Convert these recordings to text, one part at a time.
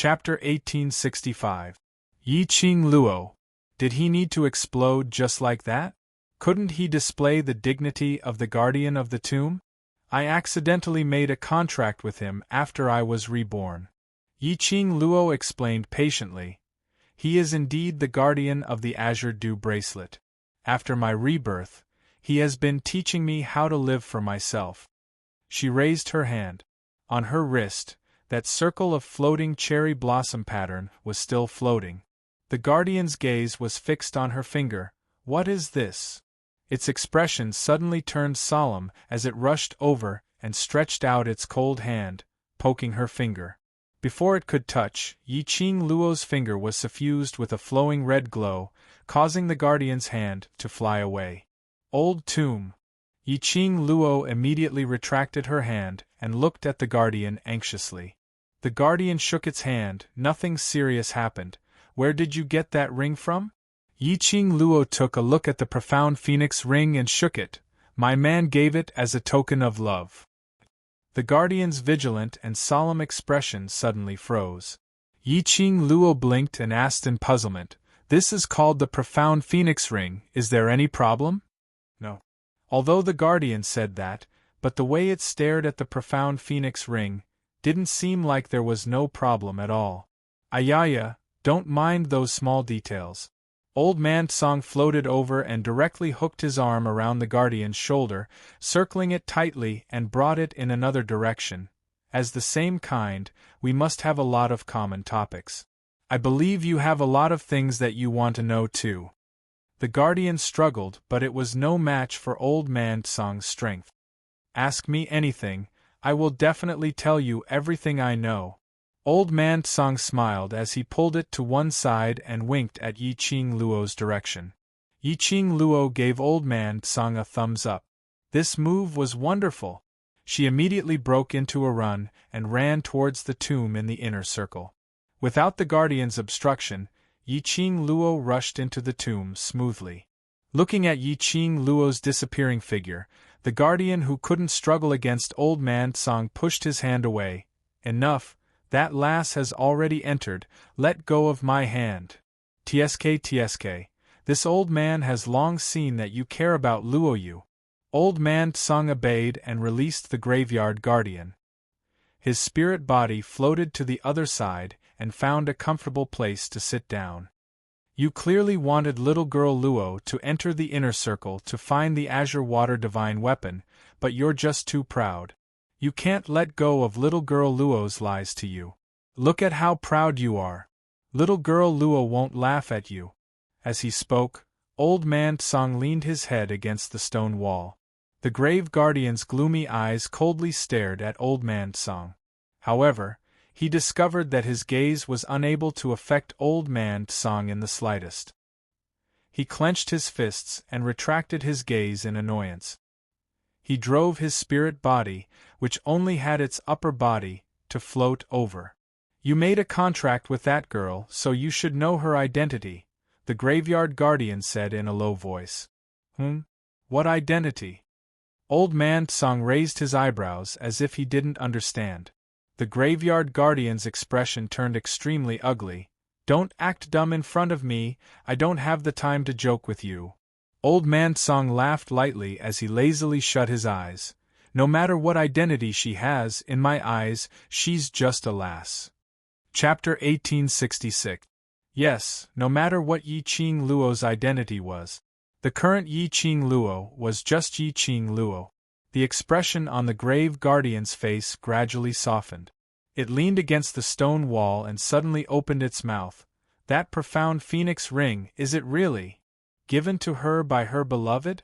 Chapter 1865. Yi Qing Luo. Did he need to explode just like that? Couldn't he display the dignity of the guardian of the tomb? I accidentally made a contract with him after I was reborn. Yi Qing Luo explained patiently. He is indeed the guardian of the Azure Dew bracelet. After my rebirth, he has been teaching me how to live for myself. She raised her hand. On her wrist, that circle of floating cherry blossom pattern was still floating. The guardian's gaze was fixed on her finger. What is this? Its expression suddenly turned solemn as it rushed over and stretched out its cold hand, poking her finger. Before it could touch, Yi Qing Luo's finger was suffused with a flowing red glow, causing the guardian's hand to fly away. Old tomb. Yi Qing Luo immediately retracted her hand and looked at the guardian anxiously. The guardian shook its hand. Nothing serious happened. Where did you get that ring from? Yi Qing Luo took a look at the profound phoenix ring and shook it. My man gave it as a token of love. The guardian's vigilant and solemn expression suddenly froze. Yi Qing Luo blinked and asked in puzzlement, This is called the profound phoenix ring, is there any problem? No. Although the guardian said that, but the way it stared at the profound phoenix ring didn't seem like there was no problem at all. Ayaya, don't mind those small details. Old Man Tsang floated over and directly hooked his arm around the guardian's shoulder, circling it tightly and brought it in another direction. As the same kind, we must have a lot of common topics. I believe you have a lot of things that you want to know too. The guardian struggled, but it was no match for Old Man Tsang's strength. Ask me anything, I will definitely tell you everything I know. Old Man Tsang smiled as he pulled it to one side and winked at Yi Qing Luo's direction. Yi Qing Luo gave Old Man Tsang a thumbs up. This move was wonderful. She immediately broke into a run and ran towards the tomb in the inner circle. Without the guardian's obstruction, Yi Qing Luo rushed into the tomb smoothly. Looking at Yi Qing Luo's disappearing figure, the guardian who couldn't struggle against Old Man Tsang pushed his hand away. Enough, that lass has already entered, let go of my hand. Tsk, this old man has long seen that you care about Luoyu. Old Man Tsang obeyed and released the graveyard guardian. His spirit body floated to the other side and found a comfortable place to sit down. You clearly wanted little girl Luo to enter the inner circle to find the azure water divine weapon, but you're just too proud. You can't let go of little girl Luo's lies to you. Look at how proud you are. Little girl Luo won't laugh at you. As he spoke, Old Man Tsang leaned his head against the stone wall. The grave guardian's gloomy eyes coldly stared at Old Man Tsang. However, he discovered that his gaze was unable to affect Old Man Tsang in the slightest. He clenched his fists and retracted his gaze in annoyance. He drove his spirit body, which only had its upper body, to float over. You made a contract with that girl, so you should know her identity, the graveyard guardian said in a low voice. What identity? Old Man Tsang raised his eyebrows as if he didn't understand. The graveyard guardian's expression turned extremely ugly. Don't act dumb in front of me, I don't have the time to joke with you. Old Man Tsang laughed lightly as he lazily shut his eyes. No matter what identity she has, in my eyes, she's just a lass. Chapter 1866. Yes, no matter what Yi Qing Luo's identity was. The current Yi Qing Luo was just Yi Qing Luo. The expression on the grave guardian's face gradually softened. It leaned against the stone wall and suddenly opened its mouth. That profound phoenix ring, is it really? Given to her by her beloved?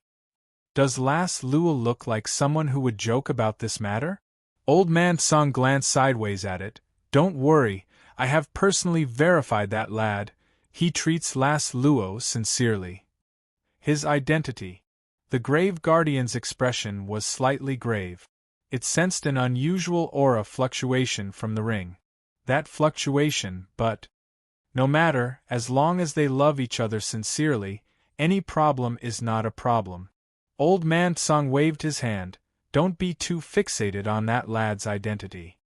Does lass Luo look like someone who would joke about this matter? Old Man Tsang glanced sideways at it. Don't worry, I have personally verified that lad. He treats lass Luo sincerely. His identity. The grave guardian's expression was slightly grave. It sensed an unusual aura fluctuation from the ring. That fluctuation, but no matter, as long as they love each other sincerely, any problem is not a problem. Old Man Tsang waved his hand. Don't be too fixated on that lad's identity.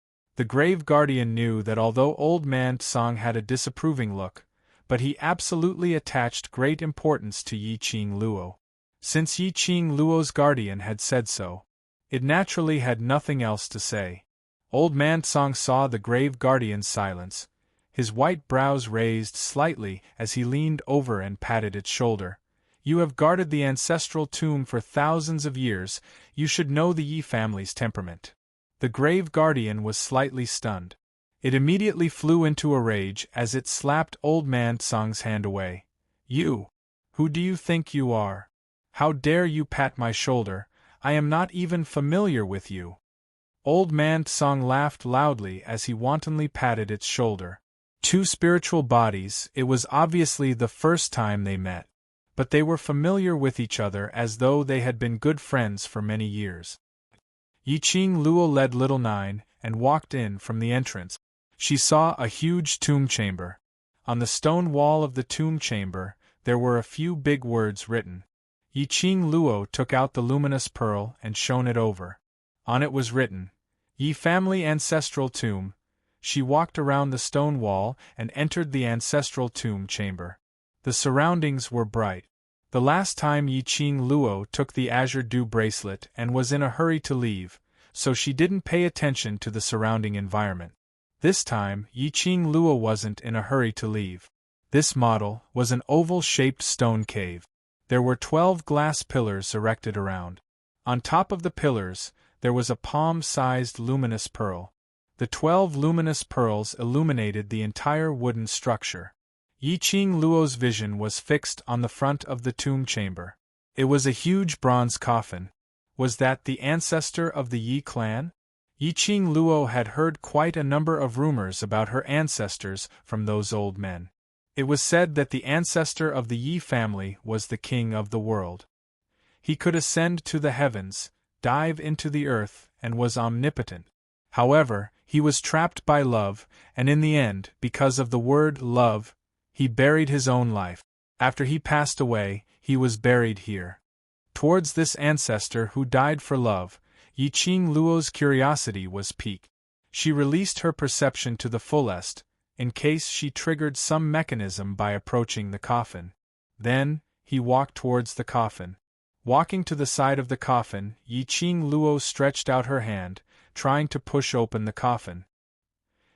The grave guardian knew that although Old Man Tsang had a disapproving look, but he absolutely attached great importance to Yi Qing Luo. Since Yi Qing Luo's guardian had said so, it naturally had nothing else to say. Old Man Tsang saw the grave guardian's silence, his white brows raised slightly as he leaned over and patted its shoulder. You have guarded the ancestral tomb for thousands of years, you should know the Yi family's temperament. The grave guardian was slightly stunned. It immediately flew into a rage as it slapped Old Man Tsang's hand away. You! Who do you think you are? How dare you pat my shoulder? I am not even familiar with you. Old Man Tsang laughed loudly as he wantonly patted its shoulder. Two spiritual bodies, it was obviously the first time they met, but they were familiar with each other as though they had been good friends for many years. Yi Qing Luo led Little Nine and walked in from the entrance. She saw a huge tomb chamber. On the stone wall of the tomb chamber, there were a few big words written. Yi Qing Luo took out the luminous pearl and shone it over. On it was written, Yi Family Ancestral Tomb. She walked around the stone wall and entered the ancestral tomb chamber. The surroundings were bright. The last time Yi Qing Luo took the azure dew bracelet and was in a hurry to leave, so she didn't pay attention to the surrounding environment. This time, Yi Qing Luo wasn't in a hurry to leave. This model was an oval-shaped stone cave. There were 12 glass pillars erected around. On top of the pillars, there was a palm-sized luminous pearl. The 12 luminous pearls illuminated the entire wooden structure. Yi Qing Luo's vision was fixed on the front of the tomb chamber. It was a huge bronze coffin. Was that the ancestor of the Yi clan? Yi Qing Luo had heard quite a number of rumors about her ancestors from those old men. It was said that the ancestor of the Yi family was the king of the world. He could ascend to the heavens, dive into the earth, and was omnipotent. However, he was trapped by love, and in the end, because of the word love, he buried his own life. After he passed away, he was buried here. Towards this ancestor who died for love, Yi Qing Luo's curiosity was piqued. She released her perception to the fullest, in case she triggered some mechanism by approaching the coffin. Then, he walked towards the coffin. Walking to the side of the coffin, Yi Qing Luo stretched out her hand, trying to push open the coffin.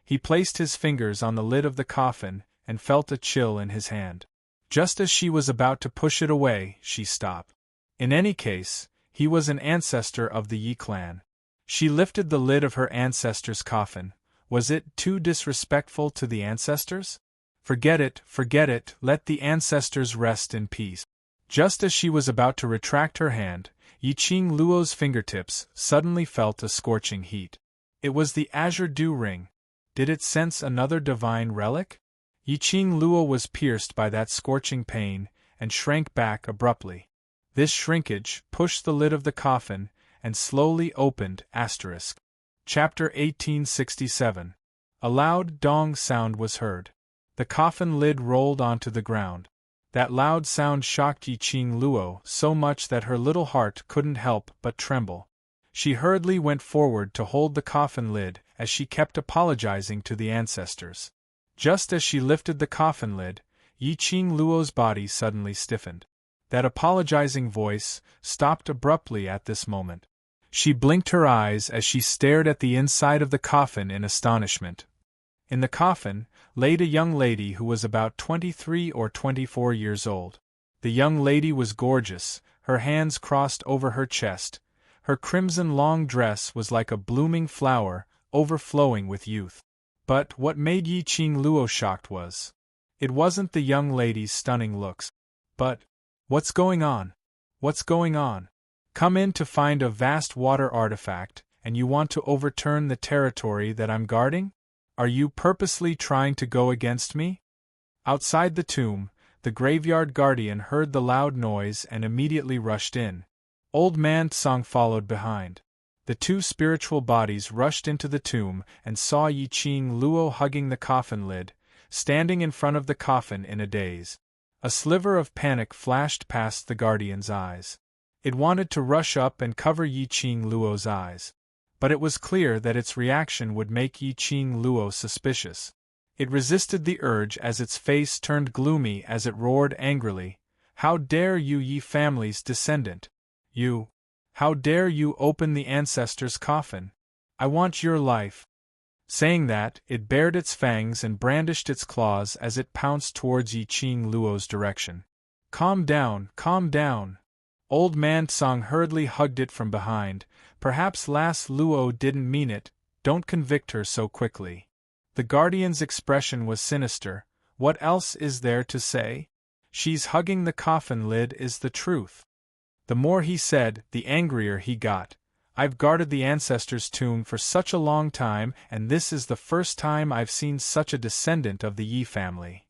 He placed his fingers on the lid of the coffin and felt a chill in his hand. Just as she was about to push it away, she stopped. In any case, he was an ancestor of the Yi clan. She lifted the lid of her ancestor's coffin. Was it too disrespectful to the ancestors? Forget it, let the ancestors rest in peace. Just as she was about to retract her hand, Yi Qing Luo's fingertips suddenly felt a scorching heat. It was the azure dew ring. Did it sense another divine relic? Yi Qing Luo was pierced by that scorching pain and shrank back abruptly. This shrinkage pushed the lid of the coffin and slowly opened. Chapter 1867. A loud dong sound was heard. The coffin lid rolled onto the ground. That loud sound shocked Yi Qing Luo so much that her little heart couldn't help but tremble. She hurriedly went forward to hold the coffin lid as she kept apologizing to the ancestors. Just as she lifted the coffin lid, Yi Qing Luo's body suddenly stiffened. That apologizing voice stopped abruptly at this moment. She blinked her eyes as she stared at the inside of the coffin in astonishment. In the coffin laid a young lady who was about 23 or 24 years old. The young lady was gorgeous, her hands crossed over her chest. Her crimson long dress was like a blooming flower, overflowing with youth. But what made Yi Qing Luo shocked was, it wasn't the young lady's stunning looks, but, what's going on? What's going on? Come in to find a vast water artifact, and you want to overturn the territory that I'm guarding? Are you purposely trying to go against me? Outside the tomb, the graveyard guardian heard the loud noise and immediately rushed in. Old Man Tsang followed behind. The two spiritual bodies rushed into the tomb and saw Yi Qing Luo hugging the coffin lid, standing in front of the coffin in a daze. A sliver of panic flashed past the guardian's eyes. It wanted to rush up and cover Yi Qing Luo's eyes. but it was clear that its reaction would make Yi Qing Luo suspicious. It resisted the urge as its face turned gloomy as it roared angrily, "How dare you, Yi family's descendant? You! How dare you open the ancestors' coffin? I want your life!" Saying that, it bared its fangs and brandished its claws as it pounced towards Yi Qing Luo's direction. Calm down, calm down! Old Man Tsang hurriedly hugged it from behind. Perhaps lass Luo didn't mean it, don't convict her so quickly. The guardian's expression was sinister. What else is there to say? She's hugging the coffin lid is the truth. The more he said, the angrier he got. I've guarded the ancestors' tomb for such a long time, and this is the first time I've seen such a descendant of the Yi family.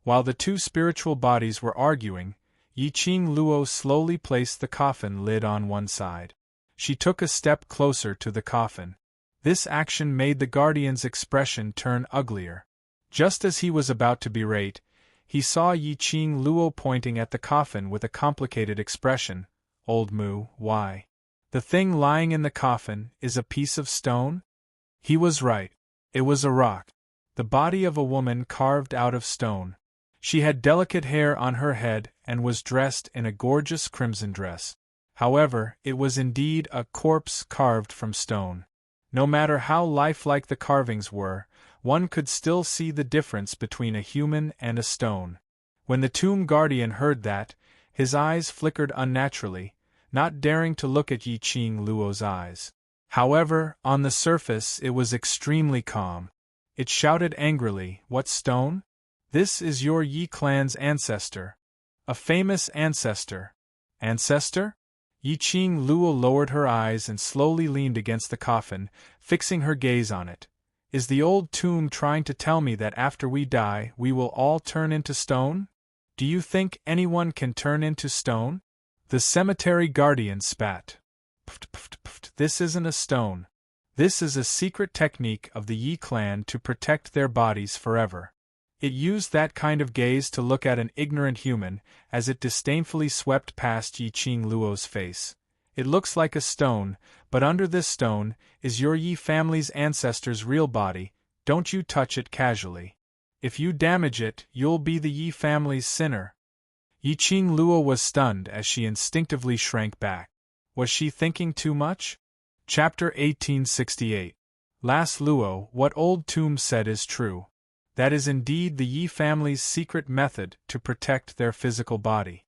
While the two spiritual bodies were arguing, Yi Qing Luo slowly placed the coffin lid on one side. She took a step closer to the coffin. This action made the guardian's expression turn uglier. Just as he was about to berate, he saw Yi Qing Luo pointing at the coffin with a complicated expression. Old Mu, why? The thing lying in the coffin is a piece of stone? He was right. It was a rock. The body of a woman carved out of stone. She had delicate hair on her head and was dressed in a gorgeous crimson dress. However, it was indeed a corpse carved from stone. No matter how lifelike the carvings were, one could still see the difference between a human and a stone. When the tomb guardian heard that, his eyes flickered unnaturally, not daring to look at Yi Qing Luo's eyes. However, on the surface it was extremely calm. It shouted angrily, "What stone? This is your Yi clan's ancestor. A famous ancestor." Ancestor? Yi Qing Luo lowered her eyes and slowly leaned against the coffin, fixing her gaze on it. Is the old tomb trying to tell me that after we die we will all turn into stone? Do you think anyone can turn into stone? The cemetery guardian spat. Pft, pft, pft. This isn't a stone. This is a secret technique of the Yi clan to protect their bodies forever. It used that kind of gaze to look at an ignorant human, as it disdainfully swept past Yi Qing Luo's face. It looks like a stone, but under this stone is your Yi family's ancestor's real body. Don't you touch it casually. If you damage it, you'll be the Yi family's sinner. Yi Qing Luo was stunned as she instinctively shrank back. Was she thinking too much? Chapter 1868. Lass Luo, what old tomb said is true. That is indeed the Yi family's secret method to protect their physical body.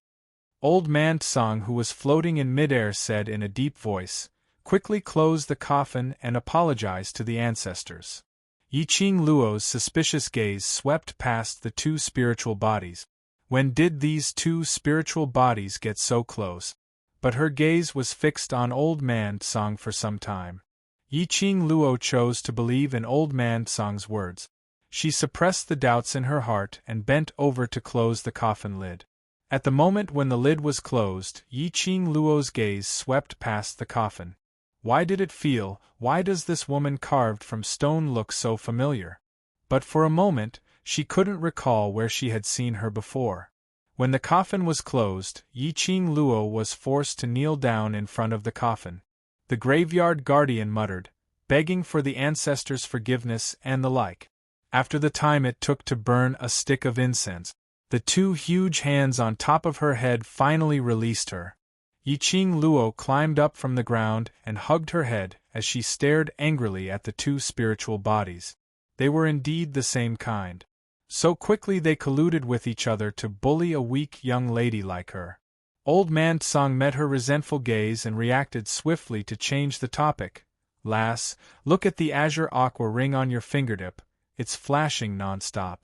Old Man Tsang, who was floating in midair, said in a deep voice, "Quickly close the coffin and apologize to the ancestors." Yi Qing Luo's suspicious gaze swept past the two spiritual bodies. When did these two spiritual bodies get so close? But her gaze was fixed on Old Man Tsang for some time. Yi Qing Luo chose to believe in Old Man Tsang's words. She suppressed the doubts in her heart and bent over to close the coffin lid. At the moment when the lid was closed, Yi Qing Luo's gaze swept past the coffin. Why does this woman carved from stone look so familiar? But for a moment, she couldn't recall where she had seen her before. When the coffin was closed, Yi Qing Luo was forced to kneel down in front of the coffin. The graveyard guardian muttered, begging for the ancestors' forgiveness and the like. After the time it took to burn a stick of incense, the two huge hands on top of her head finally released her. Yi Qing Luo climbed up from the ground and hugged her head as she stared angrily at the two spiritual bodies. They were indeed the same kind. So quickly they colluded with each other to bully a weak young lady like her. Old Man Tsang met her resentful gaze and reacted swiftly to change the topic. Lass, look at the azure aqua ring on your fingertip. It's flashing non-stop.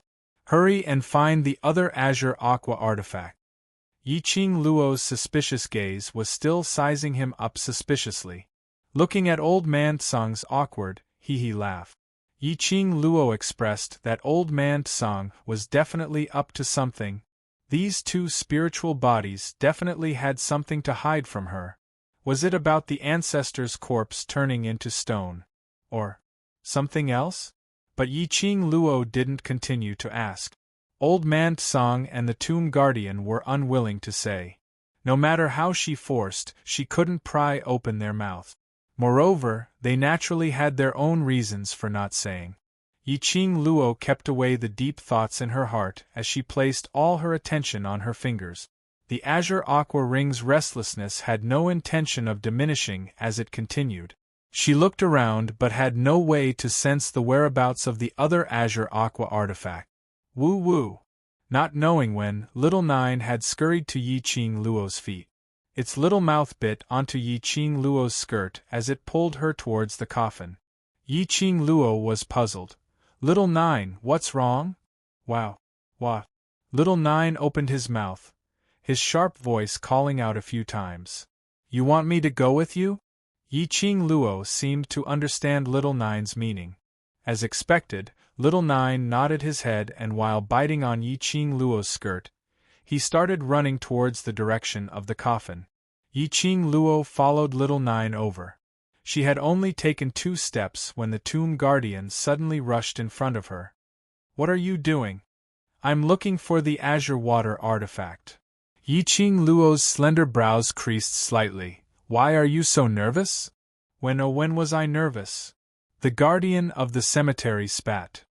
Hurry and find the other azure aqua artifact. Yi Qing Luo's suspicious gaze was still sizing him up suspiciously. Looking at Old Man Tsang's awkward, hee-hee laugh, Yi Qing Luo expressed that Old Man Tsang was definitely up to something. These two spiritual bodies definitely had something to hide from her. Was it about the ancestor's corpse turning into stone? Or something else? But Yi Qing Luo didn't continue to ask. Old Man Tsang and the tomb guardian were unwilling to say. No matter how she forced, she couldn't pry open their mouth. Moreover, they naturally had their own reasons for not saying. Yiqing Luo kept away the deep thoughts in her heart as she placed all her attention on her fingers. The azure aqua ring's restlessness had no intention of diminishing as it continued. She looked around but had no way to sense the whereabouts of the other azure aqua artifact. Woo woo! Not knowing when, Little Nine had scurried to Yiqing Luo's feet. Its little mouth bit onto Yiqing Luo's skirt as it pulled her towards the coffin. Yiqing Luo was puzzled. Little Nine, what's wrong? Wow. What? Little Nine opened his mouth, his sharp voice calling out a few times. You want me to go with you? Yiqing Luo seemed to understand Little Nine's meaning. As expected, Little Nine nodded his head, and while biting on Yiqing Luo's skirt, he started running towards the direction of the coffin. Yiqing Luo followed Little Nine over. She had only taken 2 steps when the tomb guardian suddenly rushed in front of her. What are you doing? I'm looking for the azure water artifact. Yiqing Luo's slender brows creased slightly. Why are you so nervous? When was I nervous? The guardian of the cemetery spat.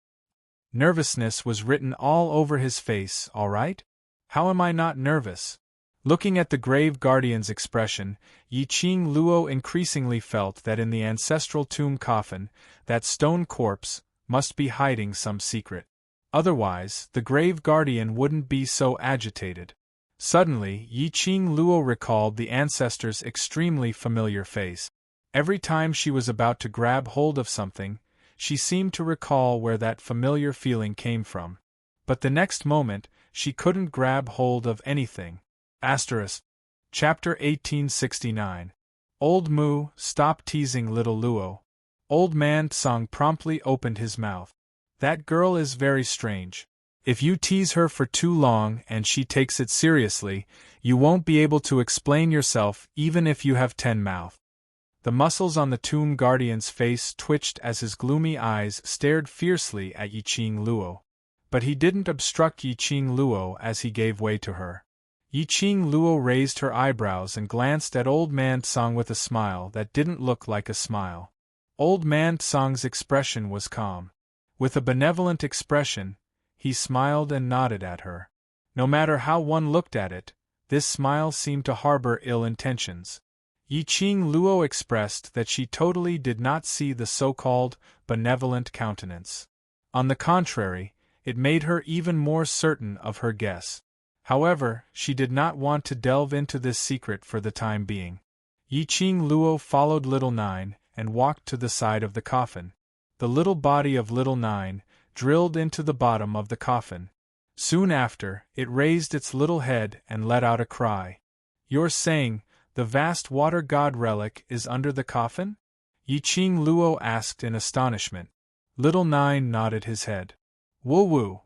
Nervousness was written all over his face, all right? How am I not nervous? Looking at the grave guardian's expression, Yiqing Luo increasingly felt that in the ancestral tomb coffin, that stone corpse must be hiding some secret. Otherwise, the grave guardian wouldn't be so agitated. Suddenly, Yiqing Luo recalled the ancestor's extremely familiar face. Every time she was about to grab hold of something, she seemed to recall where that familiar feeling came from. But the next moment, she couldn't grab hold of anything. Chapter 1869. Old Mu, stop teasing little Luo. Old Man Tsang promptly opened his mouth. That girl is very strange. If you tease her for too long and she takes it seriously, you won't be able to explain yourself even if you have 10 mouths. The muscles on the tomb guardian's face twitched as his gloomy eyes stared fiercely at Yiqing Luo. But he didn't obstruct Yiqing Luo as he gave way to her. Yiqing Luo raised her eyebrows and glanced at Old Man Tsang with a smile that didn't look like a smile. Old Man Tsang's expression was calm. With a benevolent expression, he smiled and nodded at her. No matter how one looked at it, this smile seemed to harbor ill intentions. Yiqing Luo expressed that she totally did not see the so-called benevolent countenance. On the contrary, it made her even more certain of her guess. However, she did not want to delve into this secret for the time being. Yiqing Luo followed Little Nine and walked to the side of the coffin. The little body of Little Nine drilled into the bottom of the coffin. Soon after, it raised its little head and let out a cry. You're saying, the vast water god relic is under the coffin? Yiqing Luo asked in astonishment. Little Nine nodded his head. Woo-woo.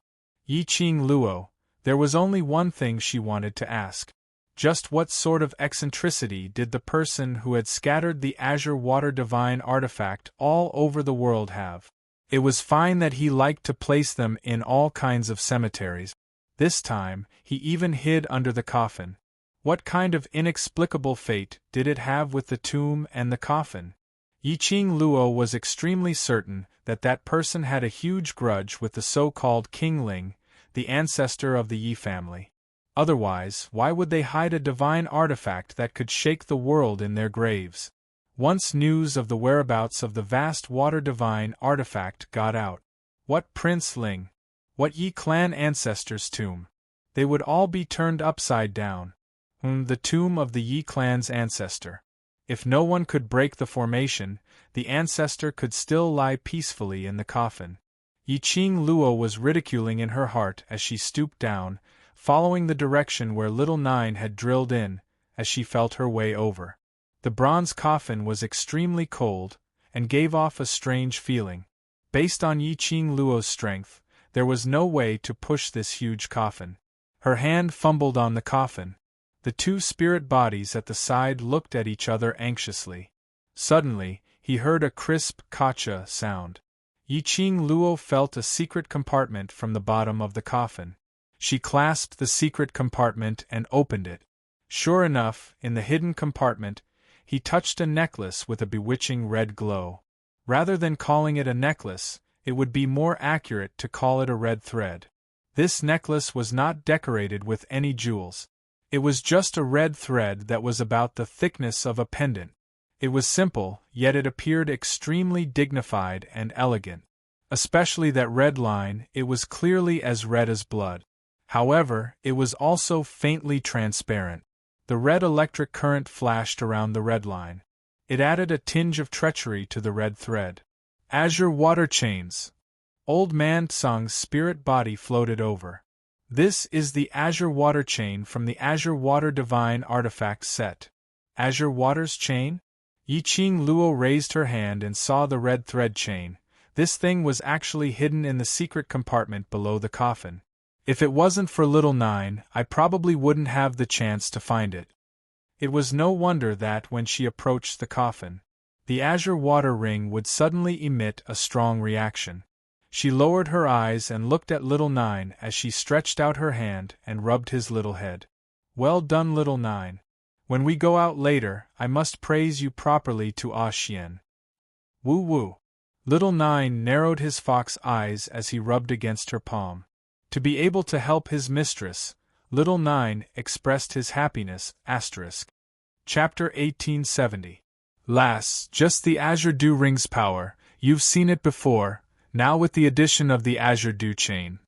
Yiqing Luo, there was only one thing she wanted to ask. Just what sort of eccentricity did the person who had scattered the azure water divine artifact all over the world have? It was fine that he liked to place them in all kinds of cemeteries. This time, he even hid under the coffin. What kind of inexplicable fate did it have with the tomb and the coffin? Yiqing Luo was extremely certain that that person had a huge grudge with the so-called King Ling, the ancestor of the Yi family. Otherwise, why would they hide a divine artifact that could shake the world in their graves? Once news of the whereabouts of the vast water divine artifact got out, what Prince Ling? What Yi clan ancestor's tomb? They would all be turned upside down. The tomb of the Yi clan's ancestor. If no one could break the formation, the ancestor could still lie peacefully in the coffin. Yiqing Luo was ridiculing in her heart as she stooped down, following the direction where Little Nine had drilled in, as she felt her way over. The bronze coffin was extremely cold, and gave off a strange feeling. Based on Yiqing Luo's strength, there was no way to push this huge coffin. Her hand fumbled on the coffin. The 2 spirit bodies at the side looked at each other anxiously. Suddenly, he heard a crisp "kacha" sound. Yiqing Luo felt a secret compartment from the bottom of the coffin. She clasped the secret compartment and opened it. Sure enough, in the hidden compartment, he touched a necklace with a bewitching red glow. Rather than calling it a necklace, it would be more accurate to call it a red thread. This necklace was not decorated with any jewels. It was just a red thread that was about the thickness of a pendant. It was simple, yet it appeared extremely dignified and elegant. Especially that red line, it was clearly as red as blood. However, it was also faintly transparent. The red electric current flashed around the red line. It added a tinge of treachery to the red thread. Azure water chains. Old Man Tsung's spirit body floated over. This is the Azure water chain from the Azure Water Divine Artifact set. Azure Water's chain? Yiqing Luo raised her hand and saw the red thread chain. This thing was actually hidden in the secret compartment below the coffin. If it wasn't for Little Nine, I probably wouldn't have the chance to find it. It was no wonder that when she approached the coffin, the azure water ring would suddenly emit a strong reaction. She lowered her eyes and looked at Little Nine as she stretched out her hand and rubbed his little head. Well done, Little Nine. When we go out later, I must praise you properly to Ah Xian. Woo woo. Little Nine narrowed his fox eyes as he rubbed against her palm. To be able to help his mistress, Little Nine expressed his happiness. Chapter 1870. Lass, just the Azure Dew Ring's power, you've seen it before, now with the addition of the Azure Dew chain.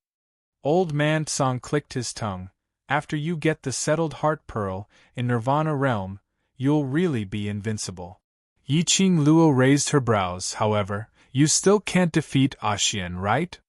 Old Man Tsung clicked his tongue. After you get the settled heart pearl in Nirvana realm, you'll really be invincible. Yiqing Luo raised her brows, however. You still can't defeat Ah Xian, right?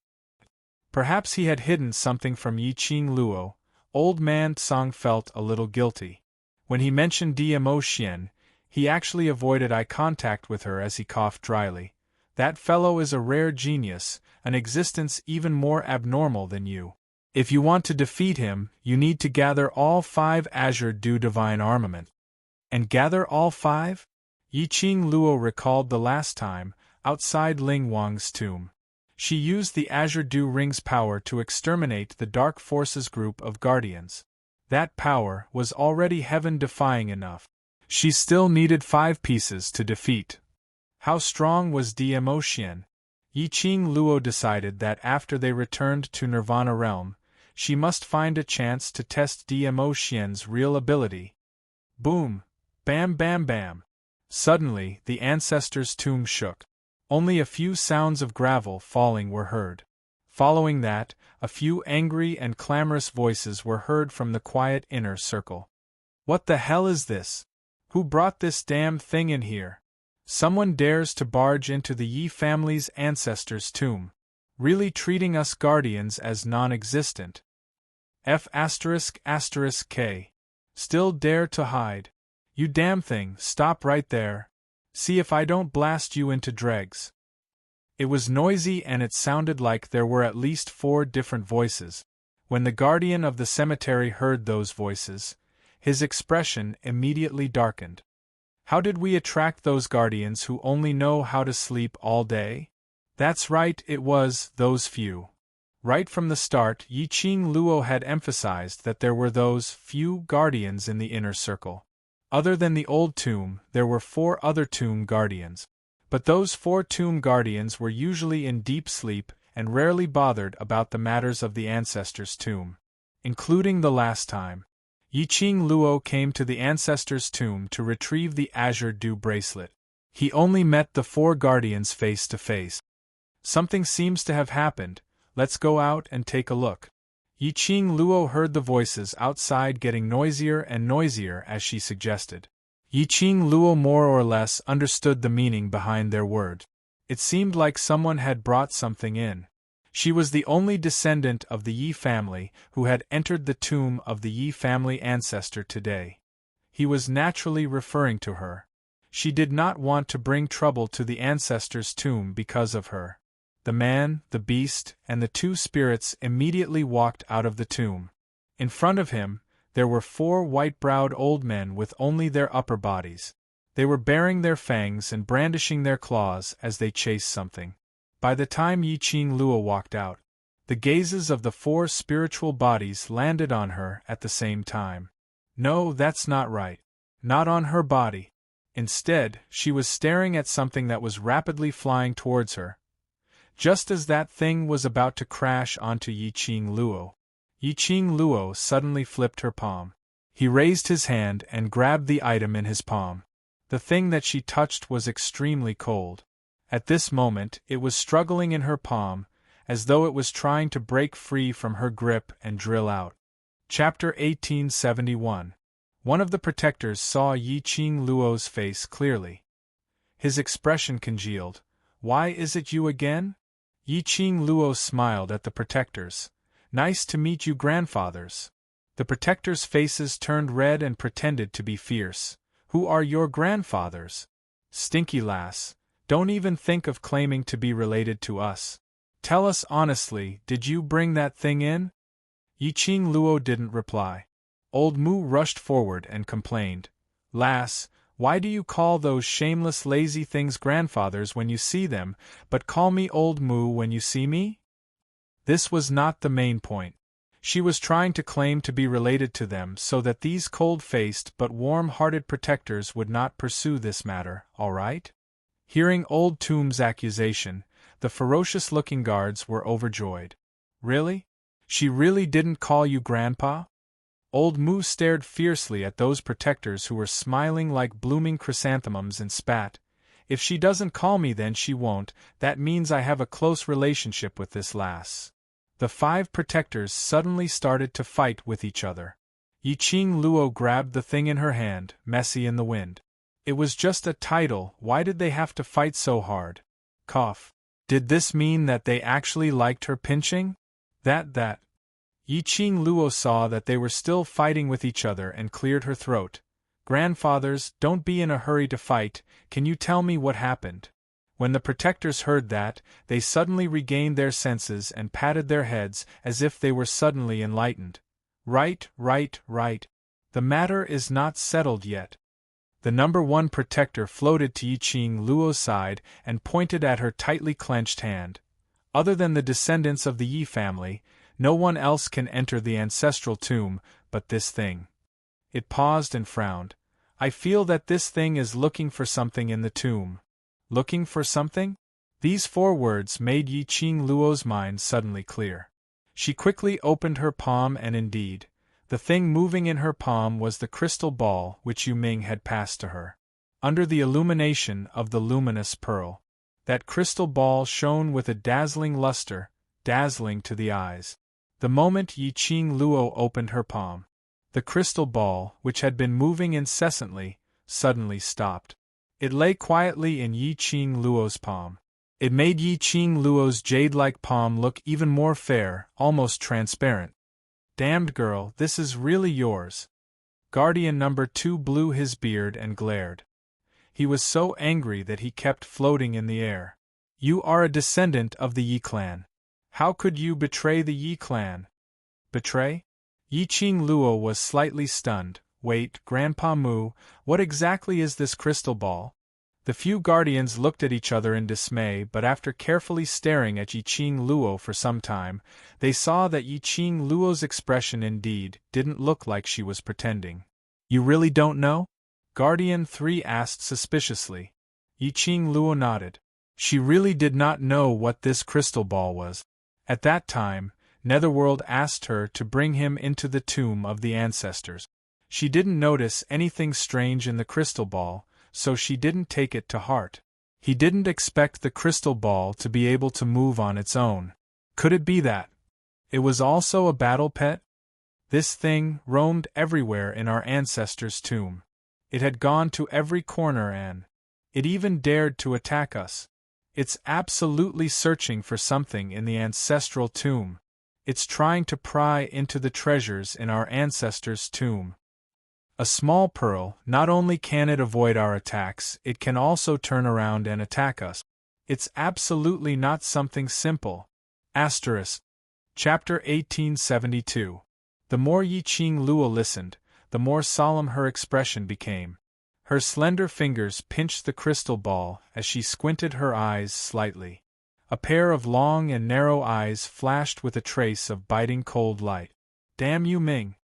Perhaps he had hidden something from Yiqing Luo. Old Man Tsung felt a little guilty. When he mentioned Dmo Xian, he actually avoided eye contact with her as he coughed dryly. That fellow is a rare genius, an existence even more abnormal than you. If you want to defeat him, you need to gather all 5 Azure Dew Divine Armament. And gather all 5? Yiqing Luo recalled the last time, outside Ling Wang's tomb. She used the Azure Dew Ring's power to exterminate the Dark Forces group of Guardians. That power was already heaven-defying enough. She still needed 5 pieces to defeat. How strong was Dmo Xian? Yiqing Luo decided that after they returned to Nirvana realm, she must find a chance to test Dmo Xian's real ability. Boom! Bam bam bam! Suddenly, the ancestor's tomb shook. Only a few sounds of gravel falling were heard. Following that, a few angry and clamorous voices were heard from the quiet inner circle. What the hell is this? Who brought this damn thing in here? Someone dares to barge into the Yi family's ancestor's tomb. Really treating us guardians as non-existent. F***K. Still dare to hide. You damn thing, stop right there. See if I don't blast you into dregs. It was noisy and it sounded like there were at least 4 different voices. When the guardian of the cemetery heard those voices, his expression immediately darkened. How did we attract those guardians who only know how to sleep all day? That's right, it was those few. Right from the start, Yiqing Luo had emphasized that there were those few guardians in the inner circle. Other than the old tomb, there were 4 other tomb guardians. But those 4 tomb guardians were usually in deep sleep and rarely bothered about the matters of the ancestor's tomb. Including the last time. Yiqing Luo came to the ancestor's tomb to retrieve the Azure Dew bracelet. He only met the 4 guardians face to face. Something seems to have happened, let's go out and take a look. Yiqing Luo heard the voices outside getting noisier and noisier as she suggested. Yiqing Luo more or less understood the meaning behind their words. It seemed like someone had brought something in. She was the only descendant of the Yi family who had entered the tomb of the Yi family ancestor today. He was naturally referring to her. She did not want to bring trouble to the ancestor's tomb because of her. The man, the beast, and the 2 spirits immediately walked out of the tomb. In front of him, there were 4 white-browed old men with only their upper bodies. They were baring their fangs and brandishing their claws as they chased something. By the time Yiqing Luo walked out, the gazes of the 4 spiritual bodies landed on her at the same time. No, that's not right. Not on her body. Instead, she was staring at something that was rapidly flying towards her. Just as that thing was about to crash onto Yiqing Luo, Yiqing Luo suddenly flipped her palm. He raised his hand and grabbed the item in his palm. The thing that she touched was extremely cold. At this moment, it was struggling in her palm, as though it was trying to break free from her grip and drill out. Chapter 1871. One of the protectors saw Yiqing Luo's face clearly. His expression congealed. "Why is it you again?" Yiqing Luo smiled at the protectors. "Nice to meet you, grandfathers." The protectors' faces turned red and pretended to be fierce. "Who are your grandfathers? Stinky lass, don't even think of claiming to be related to us. Tell us honestly, did you bring that thing in?" Yiqing Luo didn't reply. Old Mu rushed forward and complained. "Lass, why do you call those shameless lazy things grandfathers when you see them, but call me Old Mu when you see me?" This was not the main point. She was trying to claim to be related to them so that these cold-faced but warm-hearted protectors would not pursue this matter, all right? Hearing Old Tomb's accusation, the ferocious-looking guards were overjoyed. "Really? She really didn't call you Grandpa?" Old Mu stared fiercely at those protectors who were smiling like blooming chrysanthemums and spat. "If she doesn't call me then she won't, that means I have a close relationship with this lass." The 5 protectors suddenly started to fight with each other. Yiqing Luo grabbed the thing in her hand, messy in the wind. It was just a title, why did they have to fight so hard? Cough. Did this mean that they actually liked her pinching? That. Yiqing Luo saw that they were still fighting with each other and cleared her throat. "Grandfathers, don't be in a hurry to fight, can you tell me what happened?" When the protectors heard that, they suddenly regained their senses and patted their heads as if they were suddenly enlightened. Right. The matter is not settled yet." The number 1 protector floated to Yiqing Luo's side and pointed at her tightly clenched hand. "Other than the descendants of the Yi family, no one else can enter the ancestral tomb, but this thing." It paused and frowned. "I feel that this thing is looking for something in the tomb." Looking for something? These 4 words made Yiqing Luo's mind suddenly clear. She quickly opened her palm and indeed, the thing moving in her palm was the crystal ball which Yu Ming had passed to her. Under the illumination of the luminous pearl, that crystal ball shone with a dazzling luster, dazzling to the eyes. The moment Yiqing Luo opened her palm, the crystal ball, which had been moving incessantly, suddenly stopped. It lay quietly in Yiqing Luo's palm. It made Yiqing Luo's jade-like palm look even more fair, almost transparent. "Damned girl, this is really yours." Guardian number 2 blew his beard and glared. He was so angry that he kept floating in the air. "You are a descendant of the Yi clan. How could you betray the Yi clan?" "Betray?" Yiqing Luo was slightly stunned. "Wait, Grandpa Mu, what exactly is this crystal ball?" The few guardians looked at each other in dismay, but after carefully staring at Yiqing Luo for some time, they saw that Yiqing Luo's expression indeed didn't look like she was pretending. "You really don't know?" Guardian 3 asked suspiciously. Yiqing Luo nodded. She really did not know what this crystal ball was. At that time, Netherworld asked her to bring him into the tomb of the ancestors. She didn't notice anything strange in the crystal ball, so she didn't take it to heart. He didn't expect the crystal ball to be able to move on its own. Could it be that it was also a battle pet? This thing roamed everywhere in our ancestors' tomb. It had gone to every corner and it even dared to attack us. It's absolutely searching for something in the ancestral tomb. It's trying to pry into the treasures in our ancestors' tomb. A small pearl, not only can it avoid our attacks, it can also turn around and attack us. It's absolutely not something simple. Asterisk. Chapter 1872. The more Yiqing Luo listened, the more solemn her expression became. Her slender fingers pinched the crystal ball as she squinted her eyes slightly. A pair of long and narrow eyes flashed with a trace of biting cold light. "Damn you, Ming!"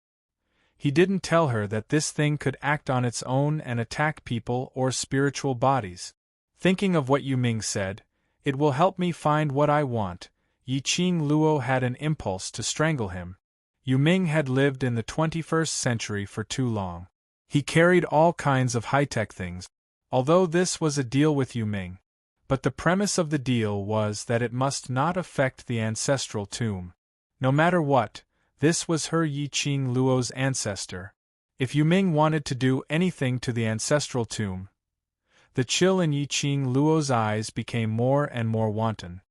He didn't tell her that this thing could act on its own and attack people or spiritual bodies. Thinking of what Yu Ming said, "It will help me find what I want," Yi Qing Luo had an impulse to strangle him. Yu Ming had lived in the 21st century for too long. He carried all kinds of high-tech things, although this was a deal with Yu Ming. But the premise of the deal was that it must not affect the ancestral tomb. No matter what, this was her Yi Qing Luo's ancestor. If Yu Ming wanted to do anything to the ancestral tomb, the chill in Yi Qing Luo's eyes became more and more wanton.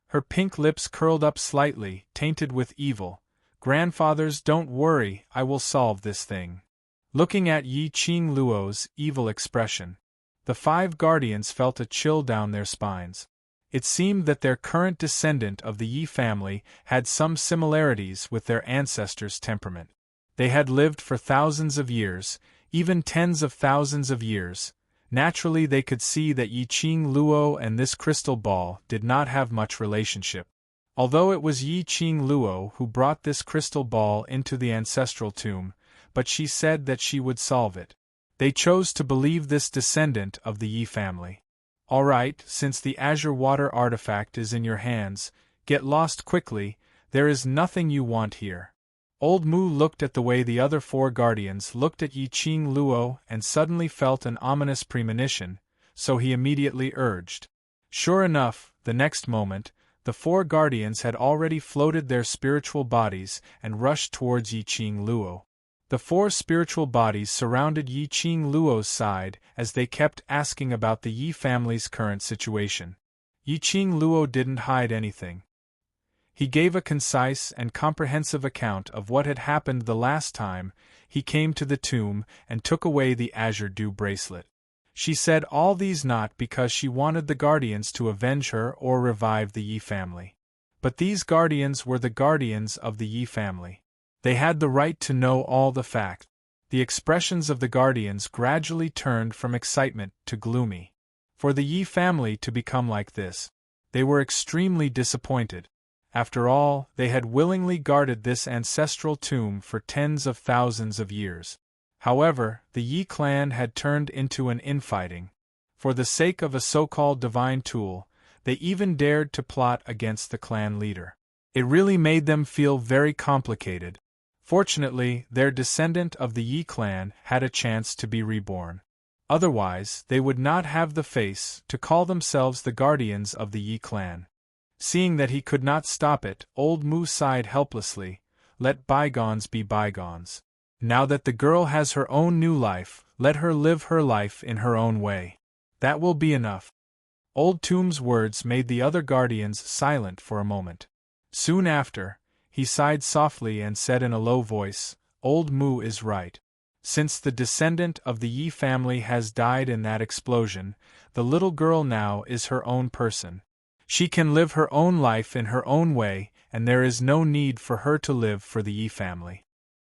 Her pink lips curled up slightly, tainted with evil. "Grandfathers, don't worry, I will solve this thing." Looking at Yi Qing Luo's evil expression, the 5 guardians felt a chill down their spines. It seemed that their current descendant of the Yi family had some similarities with their ancestors' temperament. They had lived for thousands of years, even tens of thousands of years. Naturally, they could see that Yi Qing Luo and this crystal ball did not have much relationship. Although it was Yi Qing Luo who brought this crystal ball into the ancestral tomb, but she said that she would solve it. They chose to believe this descendant of the Yi family. "All right, since the azure water artifact is in your hands, get lost quickly, there is nothing you want here." Old Mu looked at the way the other 4 guardians looked at Yi Qing Luo and suddenly felt an ominous premonition, so he immediately urged. Sure enough, the next moment, the 4 guardians had already floated their spiritual bodies and rushed towards Yi Qing Luo. The 4 spiritual bodies surrounded Yi Qing Luo's side as they kept asking about the Yi family's current situation. Yi Qing Luo didn't hide anything. He gave a concise and comprehensive account of what had happened the last time he came to the tomb and took away the azure dew bracelet. She said all these not because she wanted the guardians to avenge her or revive the Yi family. But these guardians were the guardians of the Yi family. They had the right to know all the facts. The expressions of the guardians gradually turned from excitement to gloomy. For the Yi family to become like this, they were extremely disappointed. After all, they had willingly guarded this ancestral tomb for tens of thousands of years. However, the Yi clan had turned into an infighting. For the sake of a so-called divine tool, they even dared to plot against the clan leader. It really made them feel very complicated. Fortunately, their descendant of the Yi clan had a chance to be reborn. Otherwise, they would not have the face to call themselves the guardians of the Yi clan. Seeing that he could not stop it, Old Mu sighed helplessly. Let bygones be bygones. Now that the girl has her own new life, let her live her life in her own way. That will be enough. Old Tomb's words made the other guardians silent for a moment. Soon after, he sighed softly and said in a low voice, Old Mu is right. Since the descendant of the Yi family has died in that explosion, the little girl now is her own person. She can live her own life in her own way, and there is no need for her to live for the Yi family.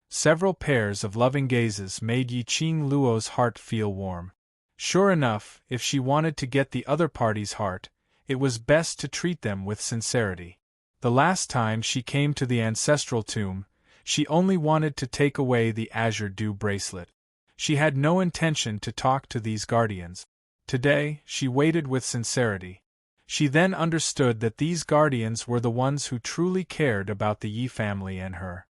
Several pairs of loving gazes made Yi Qing Luo's heart feel warm. Sure enough, if she wanted to get the other party's heart, it was best to treat them with sincerity. The last time she came to the ancestral tomb, she only wanted to take away the azure dew bracelet. She had no intention to talk to these guardians. Today, she waited with sincerity. She then understood that these guardians were the ones who truly cared about the Yi family and her.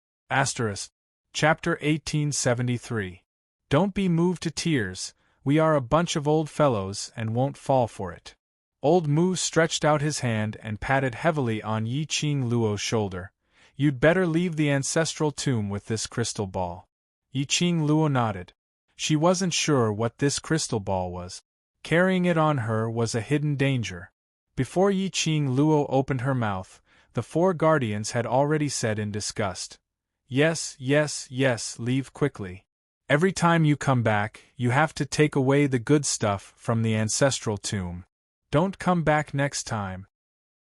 Chapter 1873. Don't be moved to tears, we are a bunch of old fellows and won't fall for it. Old Mu stretched out his hand and patted heavily on Yi Qing Luo's shoulder. You'd better leave the ancestral tomb with this crystal ball. Yi Qing Luo nodded. She wasn't sure what this crystal ball was. Carrying it on her was a hidden danger. Before Yi Qing Luo opened her mouth, the 4 guardians had already said in disgust, Yes, yes, yes, leave quickly. Every time you come back, you have to take away the good stuff from the ancestral tomb. Don't come back next time.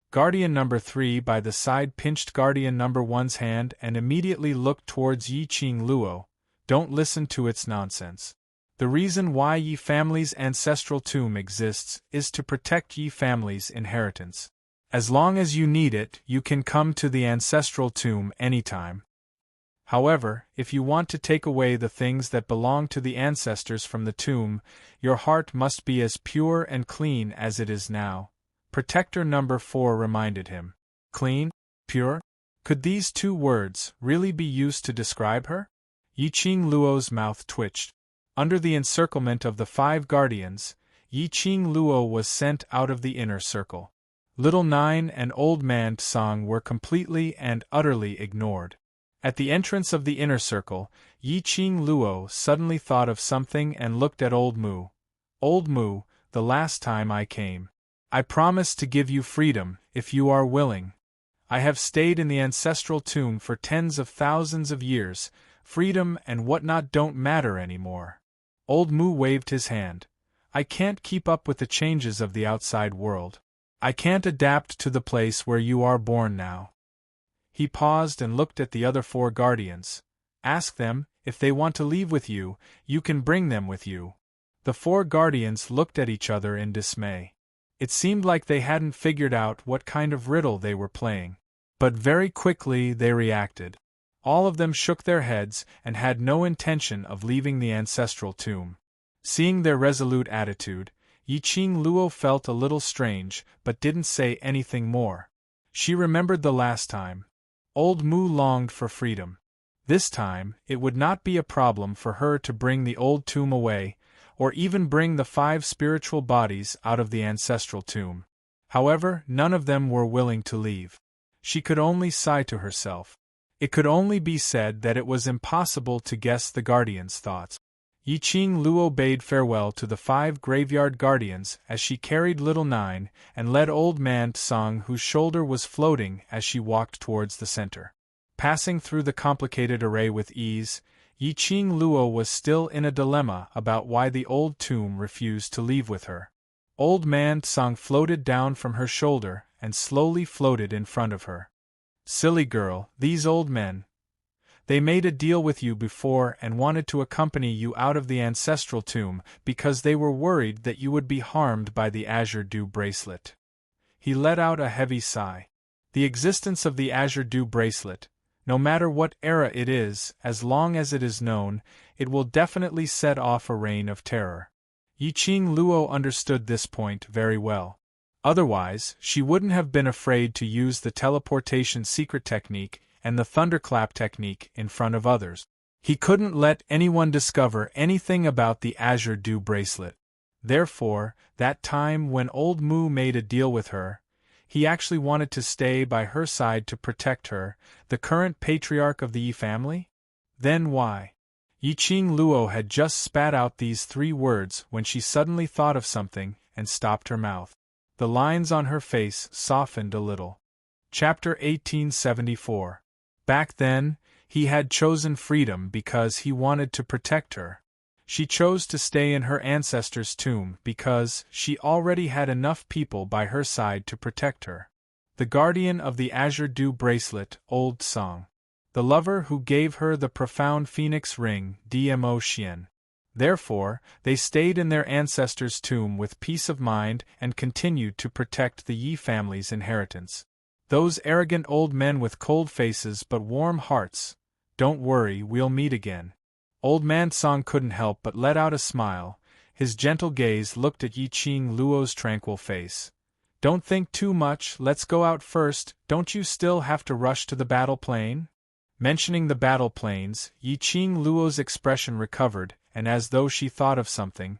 Guardian number 3 by the side pinched Guardian number 1's hand and immediately looked towards Yi Qing Luo. Don't listen to its nonsense. The reason why Yi family's ancestral tomb exists is to protect Yi family's inheritance. As long as you need it, you can come to the ancestral tomb anytime. However, if you want to take away the things that belong to the ancestors from the tomb, your heart must be as pure and clean as it is now. Protector number 4 reminded him. Clean? Pure? Could these two words really be used to describe her? Yiqing Luo's mouth twitched. Under the encirclement of the 5 guardians, Yiqing Luo was sent out of the inner circle. Little Nine and Old Man Tsang were completely and utterly ignored. At the entrance of the inner circle, Yiqing Luo suddenly thought of something and looked at Old Mu. Old Mu, the last time I came, I promised to give you freedom, if you are willing. I have stayed in the ancestral tomb for tens of thousands of years. Freedom and whatnot don't matter anymore. Old Mu waved his hand. I can't keep up with the changes of the outside world. I can't adapt to the place where you are born now. He paused and looked at the other 4 guardians. Ask them, if they want to leave with you, you can bring them with you. The 4 guardians looked at each other in dismay. It seemed like they hadn't figured out what kind of riddle they were playing. But very quickly they reacted. All of them shook their heads and had no intention of leaving the ancestral tomb. Seeing their resolute attitude, Yiqing Luo felt a little strange but didn't say anything more. She remembered the last time. Old Mu longed for freedom. This time, it would not be a problem for her to bring the old tomb away, or even bring the 5 spiritual bodies out of the ancestral tomb. However, none of them were willing to leave. She could only sigh to herself. It could only be said that it was impossible to guess the guardians' thoughts. Yiqing Luo bade farewell to the 5 graveyard guardians as she carried Little Nine and led Old Man Tsang, whose shoulder was floating as she walked towards the center. Passing through the complicated array with ease, Yiqing Luo was still in a dilemma about why the old tomb refused to leave with her. Old Man Tsang floated down from her shoulder and slowly floated in front of her. Silly girl, these old men. They made a deal with you before and wanted to accompany you out of the ancestral tomb because they were worried that you would be harmed by the Azure Dew bracelet. He let out a heavy sigh. The existence of the Azure Dew bracelet, no matter what era it is, as long as it is known, it will definitely set off a reign of terror. Yiqing Luo understood this point very well. Otherwise, she wouldn't have been afraid to use the teleportation secret technique and the thunderclap technique in front of others. He couldn't let anyone discover anything about the Azure Dew bracelet. Therefore, that time when Old Mu made a deal with her, he actually wanted to stay by her side to protect her, the current patriarch of the Yi family? Then why? Yiqing Luo had just spat out these 3 words when she suddenly thought of something and stopped her mouth. The lines on her face softened a little. Chapter 1874. Back then, he had chosen freedom because he wanted to protect her. She chose to stay in her ancestor's tomb because she already had enough people by her side to protect her. The guardian of the Azure Dew bracelet, Old Song. The lover who gave her the profound phoenix ring, Dmo Xian. Therefore, they stayed in their ancestor's tomb with peace of mind and continued to protect the Yi family's inheritance. Those arrogant old men with cold faces but warm hearts. Don't worry, we'll meet again. Old Man Song couldn't help but let out a smile. His gentle gaze looked at Yiqing Luo's tranquil face. Don't think too much, let's go out first, don't you still have to rush to the battle plane? Mentioning the battle planes, Yiqing Luo's expression recovered, and as though she thought of something,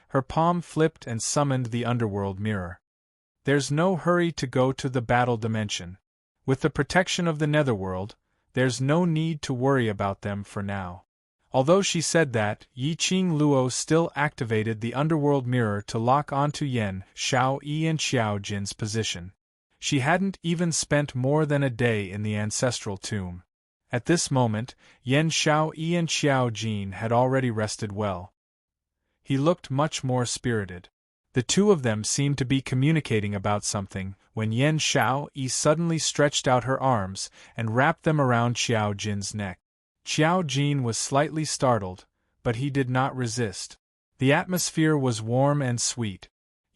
her palm flipped and summoned the underworld mirror. There's no hurry to go to the battle dimension. With the protection of the netherworld, there's no need to worry about them for now. Although she said that, Yiqing Luo still activated the underworld mirror to lock onto Yen Xiao Yi and Xiao Jin's position. She hadn't even spent more than a day in the ancestral tomb. At this moment, Yen Xiao Yi and Xiao Jin had already rested well. He looked much more spirited. The 2 of them seemed to be communicating about something, when Yen Xiao Yi suddenly stretched out her arms and wrapped them around Xiao Jin's neck. Xiao Jin was slightly startled, but he did not resist. The atmosphere was warm and sweet.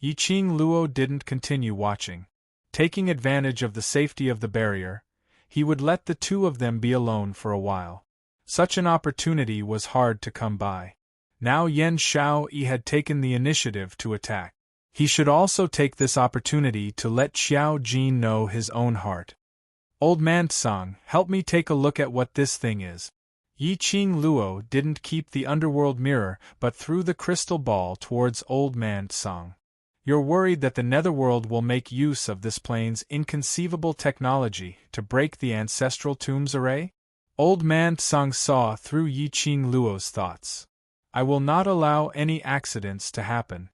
Yiqing Luo didn't continue watching. Taking advantage of the safety of the barrier, he would let the 2 of them be alone for a while. Such an opportunity was hard to come by. Now Yan Xiaoyi had taken the initiative to attack. He should also take this opportunity to let Xiao Jin know his own heart. Old man Tsang, help me take a look at what this thing is. Yi Qing Luo didn't keep the underworld mirror but threw the crystal ball towards old man Tsang. You're worried that the netherworld will make use of this plane's inconceivable technology to break the ancestral tomb's array? Old man Tsang saw through Yi Qing Luo's thoughts. I will not allow any accidents to happen.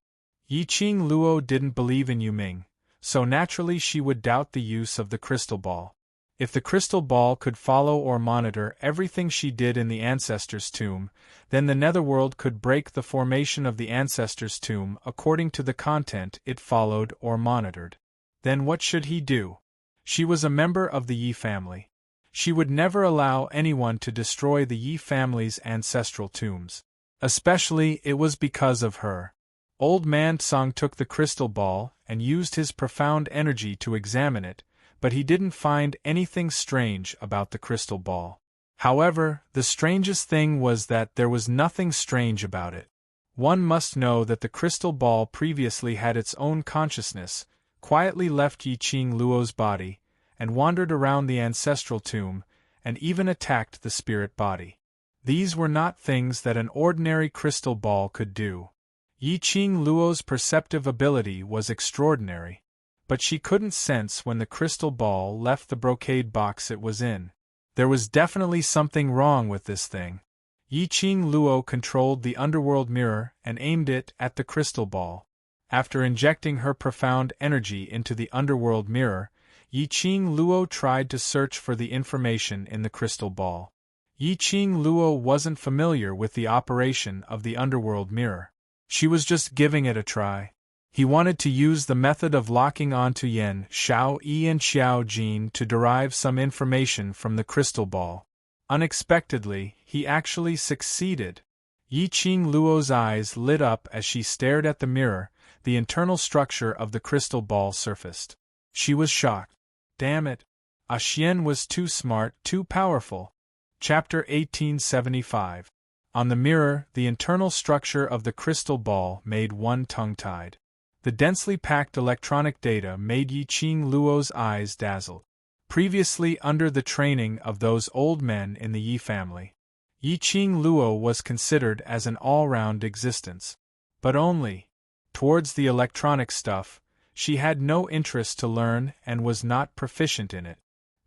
Yi Qing Luo didn't believe in Yuming, so naturally she would doubt the use of the crystal ball. If the crystal ball could follow or monitor everything she did in the ancestor's tomb, then the netherworld could break the formation of the ancestor's tomb according to the content it followed or monitored. Then what should he do? She was a member of the Yi family. She would never allow anyone to destroy the Yi family's ancestral tombs. Especially it was because of her. Old man Tsang took the crystal ball and used his profound energy to examine it, but he didn't find anything strange about the crystal ball. However, the strangest thing was that there was nothing strange about it. One must know that the crystal ball previously had its own consciousness, quietly left Yi Qing Luo's body, and wandered around the ancestral tomb, and even attacked the spirit body. These were not things that an ordinary crystal ball could do. Yi Qing Luo's perceptive ability was extraordinary. But she couldn't sense when the crystal ball left the brocade box it was in. There was definitely something wrong with this thing. Yi Qing Luo controlled the underworld mirror and aimed it at the crystal ball. After injecting her profound energy into the underworld mirror, Yi Qing Luo tried to search for the information in the crystal ball. Yi Qing Luo wasn't familiar with the operation of the underworld mirror. She was just giving it a try. He wanted to use the method of locking onto Yan Xiaoyi and Xiao Jin to derive some information from the crystal ball. Unexpectedly, he actually succeeded. Yi Qing Luo's eyes lit up as she stared at the mirror. The internal structure of the crystal ball surfaced. She was shocked. Damn it! Ah Xian was too smart, too powerful. Chapter 1875. On the mirror, the internal structure of the crystal ball made one tongue-tied. The densely packed electronic data made Yi Qing Luo's eyes dazzled. Previously under the training of those old men in the Yi family, Yi Qing Luo was considered as an all-round existence. But only towards the electronic stuff, she had no interest to learn and was not proficient in it.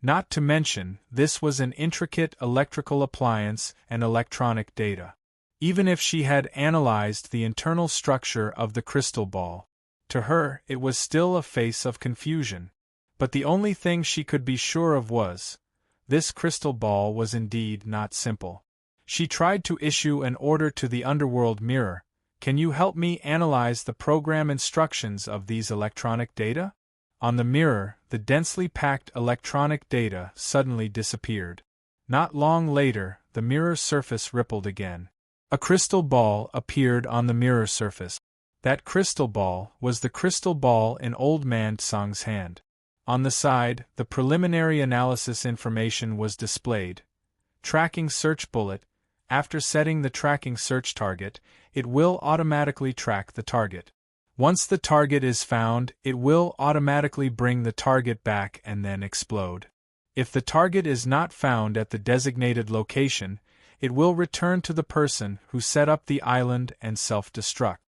Not to mention, this was an intricate electrical appliance and electronic data. Even if she had analyzed the internal structure of the crystal ball, to her it was still a face of confusion. But the only thing she could be sure of was, this crystal ball was indeed not simple. She tried to issue an order to the underworld mirror. Can you help me analyze the program instructions of these electronic data? On the mirror, the densely packed electronic data suddenly disappeared. Not long later, the mirror surface rippled again. A crystal ball appeared on the mirror surface. That crystal ball was the crystal ball in Old Man Tsang's hand. On the side, the preliminary analysis information was displayed. Tracking search bullet. After setting the tracking search target, it will automatically track the target. Once the target is found, it will automatically bring the target back and then explode. If the target is not found at the designated location, it will return to the person who set up the island and self-destruct.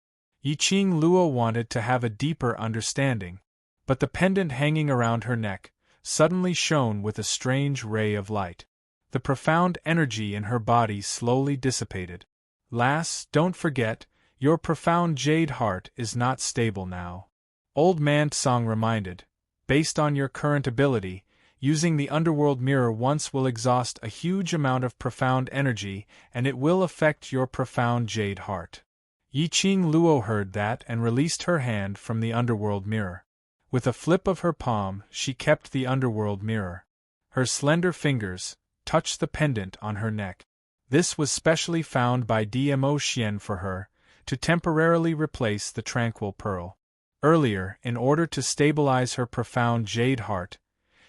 Yi Qing Luo wanted to have a deeper understanding, but the pendant hanging around her neck suddenly shone with a strange ray of light. The profound energy in her body slowly dissipated. Lass, don't forget, your profound jade heart is not stable now. Old Man Tsang reminded. Based on your current ability, using the underworld mirror once will exhaust a huge amount of profound energy, and it will affect your profound jade heart. Yi Qing Luo heard that and released her hand from the underworld mirror. With a flip of her palm, she kept the underworld mirror. Her slender fingers touched the pendant on her neck. This was specially found by Dmo Xian for her, to temporarily replace the tranquil pearl. Earlier, in order to stabilize her profound jade heart,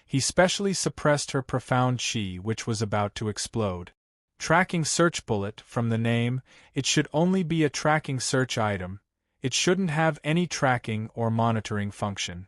he specially suppressed her profound qi which was about to explode. Tracking search bullet, from the name, it should only be a tracking search item. It shouldn't have any tracking or monitoring function.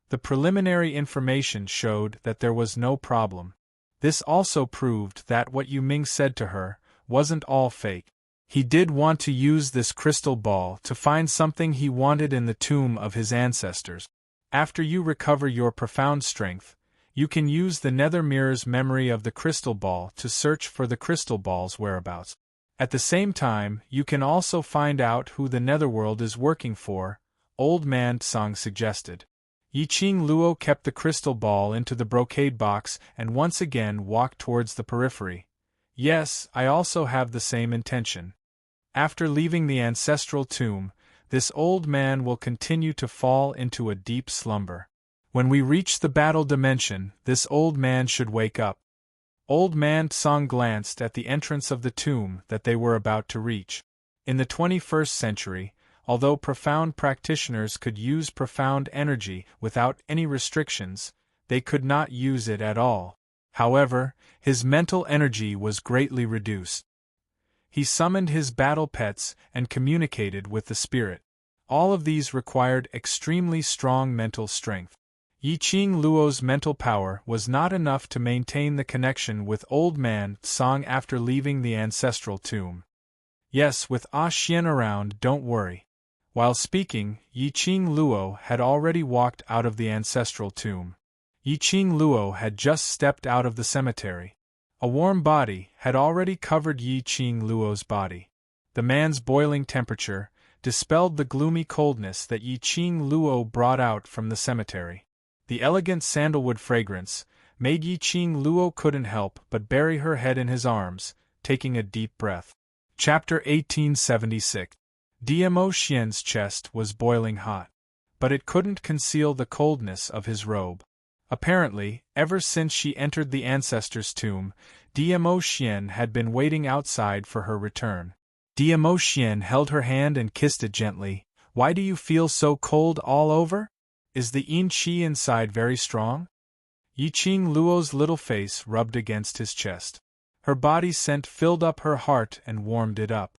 The preliminary information showed that there was no problem. This also proved that what Yu Ming said to her wasn't all fake. He did want to use this crystal ball to find something he wanted in the tomb of his ancestors. After you recover your profound strength, you can use the Nether Mirror's memory of the crystal ball to search for the crystal ball's whereabouts. At the same time, you can also find out who the Netherworld is working for, Old Man Tsang suggested. Yiqing Luo kept the crystal ball into the brocade box and once again walked towards the periphery. Yes, I also have the same intention. After leaving the ancestral tomb, this old man will continue to fall into a deep slumber. When we reach the battle dimension, this old man should wake up. Old Man Tsang glanced at the entrance of the tomb that they were about to reach. In the 21st century, although profound practitioners could use profound energy without any restrictions, they could not use it at all. However, his mental energy was greatly reduced. He summoned his battle pets and communicated with the spirit. All of these required extremely strong mental strength. Yiqing Luo's mental power was not enough to maintain the connection with Old Man Tsang after leaving the ancestral tomb. Yes, with Xian around, don't worry. While speaking, Yiqing Luo had already walked out of the ancestral tomb. Yiqing Luo had just stepped out of the cemetery. A warm body had already covered Yiqing Luo's body. The man's boiling temperature dispelled the gloomy coldness that Yiqing Luo brought out from the cemetery. The elegant sandalwood fragrance made Yiqing Luo couldn't help but bury her head in his arms, taking a deep breath. Chapter 1876. Dmo Xian's chest was boiling hot, but it couldn't conceal the coldness of his robe. Apparently, ever since she entered the ancestor's tomb, Dmo Xian had been waiting outside for her return. Dmo Xian held her hand and kissed it gently. Why do you feel so cold all over? Is the yin qi inside very strong? Yiqing Luo's little face rubbed against his chest. Her body's scent filled up her heart and warmed it up.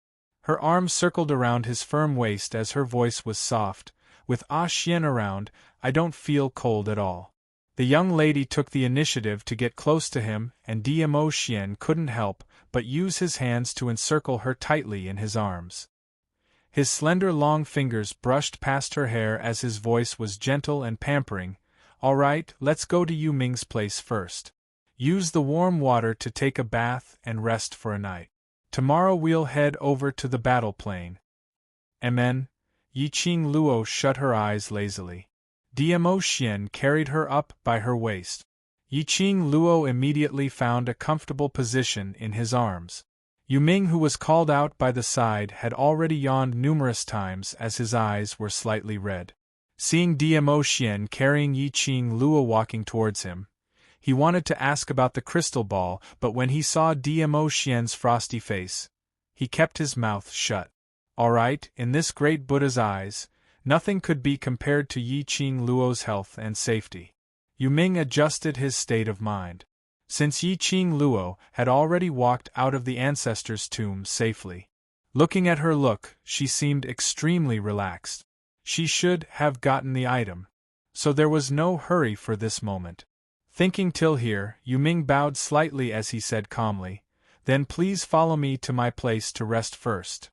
Her arms circled around his firm waist as her voice was soft. With Xian around, I don't feel cold at all. The young lady took the initiative to get close to him, and Dmo Xian couldn't help but use his hands to encircle her tightly in his arms. His slender long fingers brushed past her hair as his voice was gentle and pampering. All right, let's go to Yu Ming's place first. Use the warm water to take a bath and rest for a night. Tomorrow we'll head over to the battle plane. Amen. Yiqing Luo shut her eyes lazily. Dmo Xian carried her up by her waist. Yiqing Luo immediately found a comfortable position in his arms. Yu Ming, who was called out by the side, had already yawned numerous times as his eyes were slightly red. Seeing Dmo Xian carrying Yiqing Luo walking towards him, he wanted to ask about the crystal ball, but when he saw Dmo Xian's frosty face, he kept his mouth shut. All right, in this great Buddha's eyes, nothing could be compared to Yiqing Luo's health and safety. Yu Ming adjusted his state of mind. Since Yiqing Luo had already walked out of the ancestor's tomb safely. Looking at her look, she seemed extremely relaxed. She should have gotten the item. So there was no hurry for this moment. Thinking till here, Yu Ming bowed slightly as he said calmly, "Then please follow me to my place to rest first."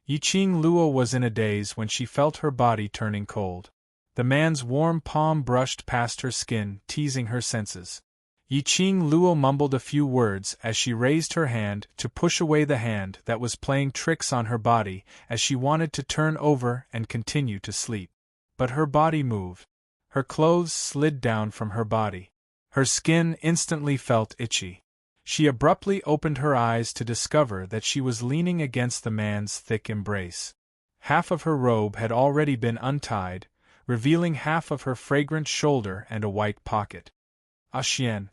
Yiqing Luo was in a daze when she felt her body turning cold. The man's warm palm brushed past her skin, teasing her senses. Yiqing Luo mumbled a few words as she raised her hand to push away the hand that was playing tricks on her body as she wanted to turn over and continue to sleep. But her body moved. Her clothes slid down from her body. Her skin instantly felt itchy. She abruptly opened her eyes to discover that she was leaning against the man's thick embrace. Half of her robe had already been untied, revealing half of her fragrant shoulder and a white pocket. Xian.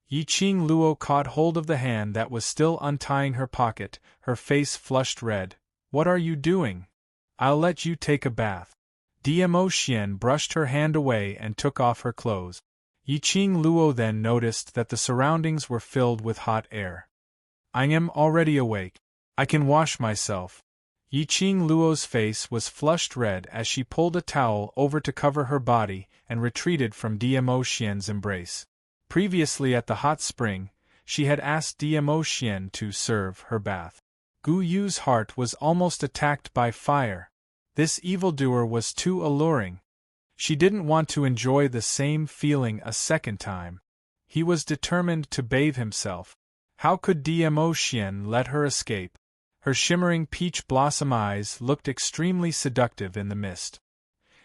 Yiqing Luo caught hold of the hand that was still untying her pocket, her face flushed red. What are you doing? I'll let you take a bath. Dmo Xian brushed her hand away and took off her clothes. Yiqing Luo then noticed that the surroundings were filled with hot air. I am already awake. I can wash myself. Yiqing Luo's face was flushed red as she pulled a towel over to cover her body and retreated from Dmo Xian's embrace. Previously at the hot spring, she had asked Dmo Xian to serve her bath. Gu Yu's heart was almost attacked by fire. This evildoer was too alluring. She didn't want to enjoy the same feeling a second time. He was determined to bathe himself. How could Dmo Xian let her escape? Her shimmering peach blossom eyes looked extremely seductive in the mist.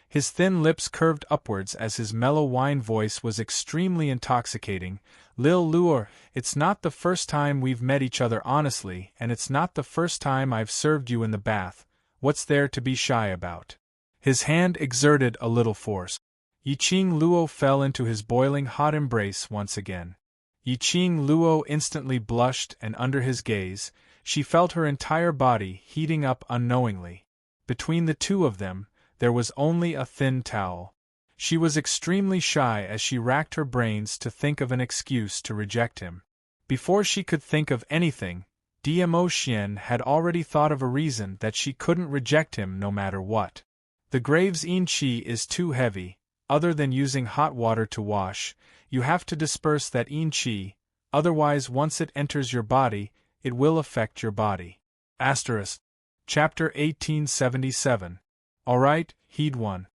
His thin lips curved upwards as his mellow wine voice was extremely intoxicating. Lil Luor, it's not the first time we've met each other honestly, and it's not the first time I've served you in the bath. What's there to be shy about? His hand exerted a little force. Yiqing Luo fell into his boiling hot embrace once again. Yiqing Luo instantly blushed, and under his gaze, she felt her entire body heating up unknowingly. Between the two of them, there was only a thin towel. She was extremely shy as she racked her brains to think of an excuse to reject him. Before she could think of anything, Dmo Xian had already thought of a reason that she couldn't reject him no matter what. The grave's yin qi is too heavy. Other than using hot water to wash, you have to disperse that yin qi, otherwise once it enters your body, it will affect your body. Asterisk. Chapter 1877. Alright, heed 1.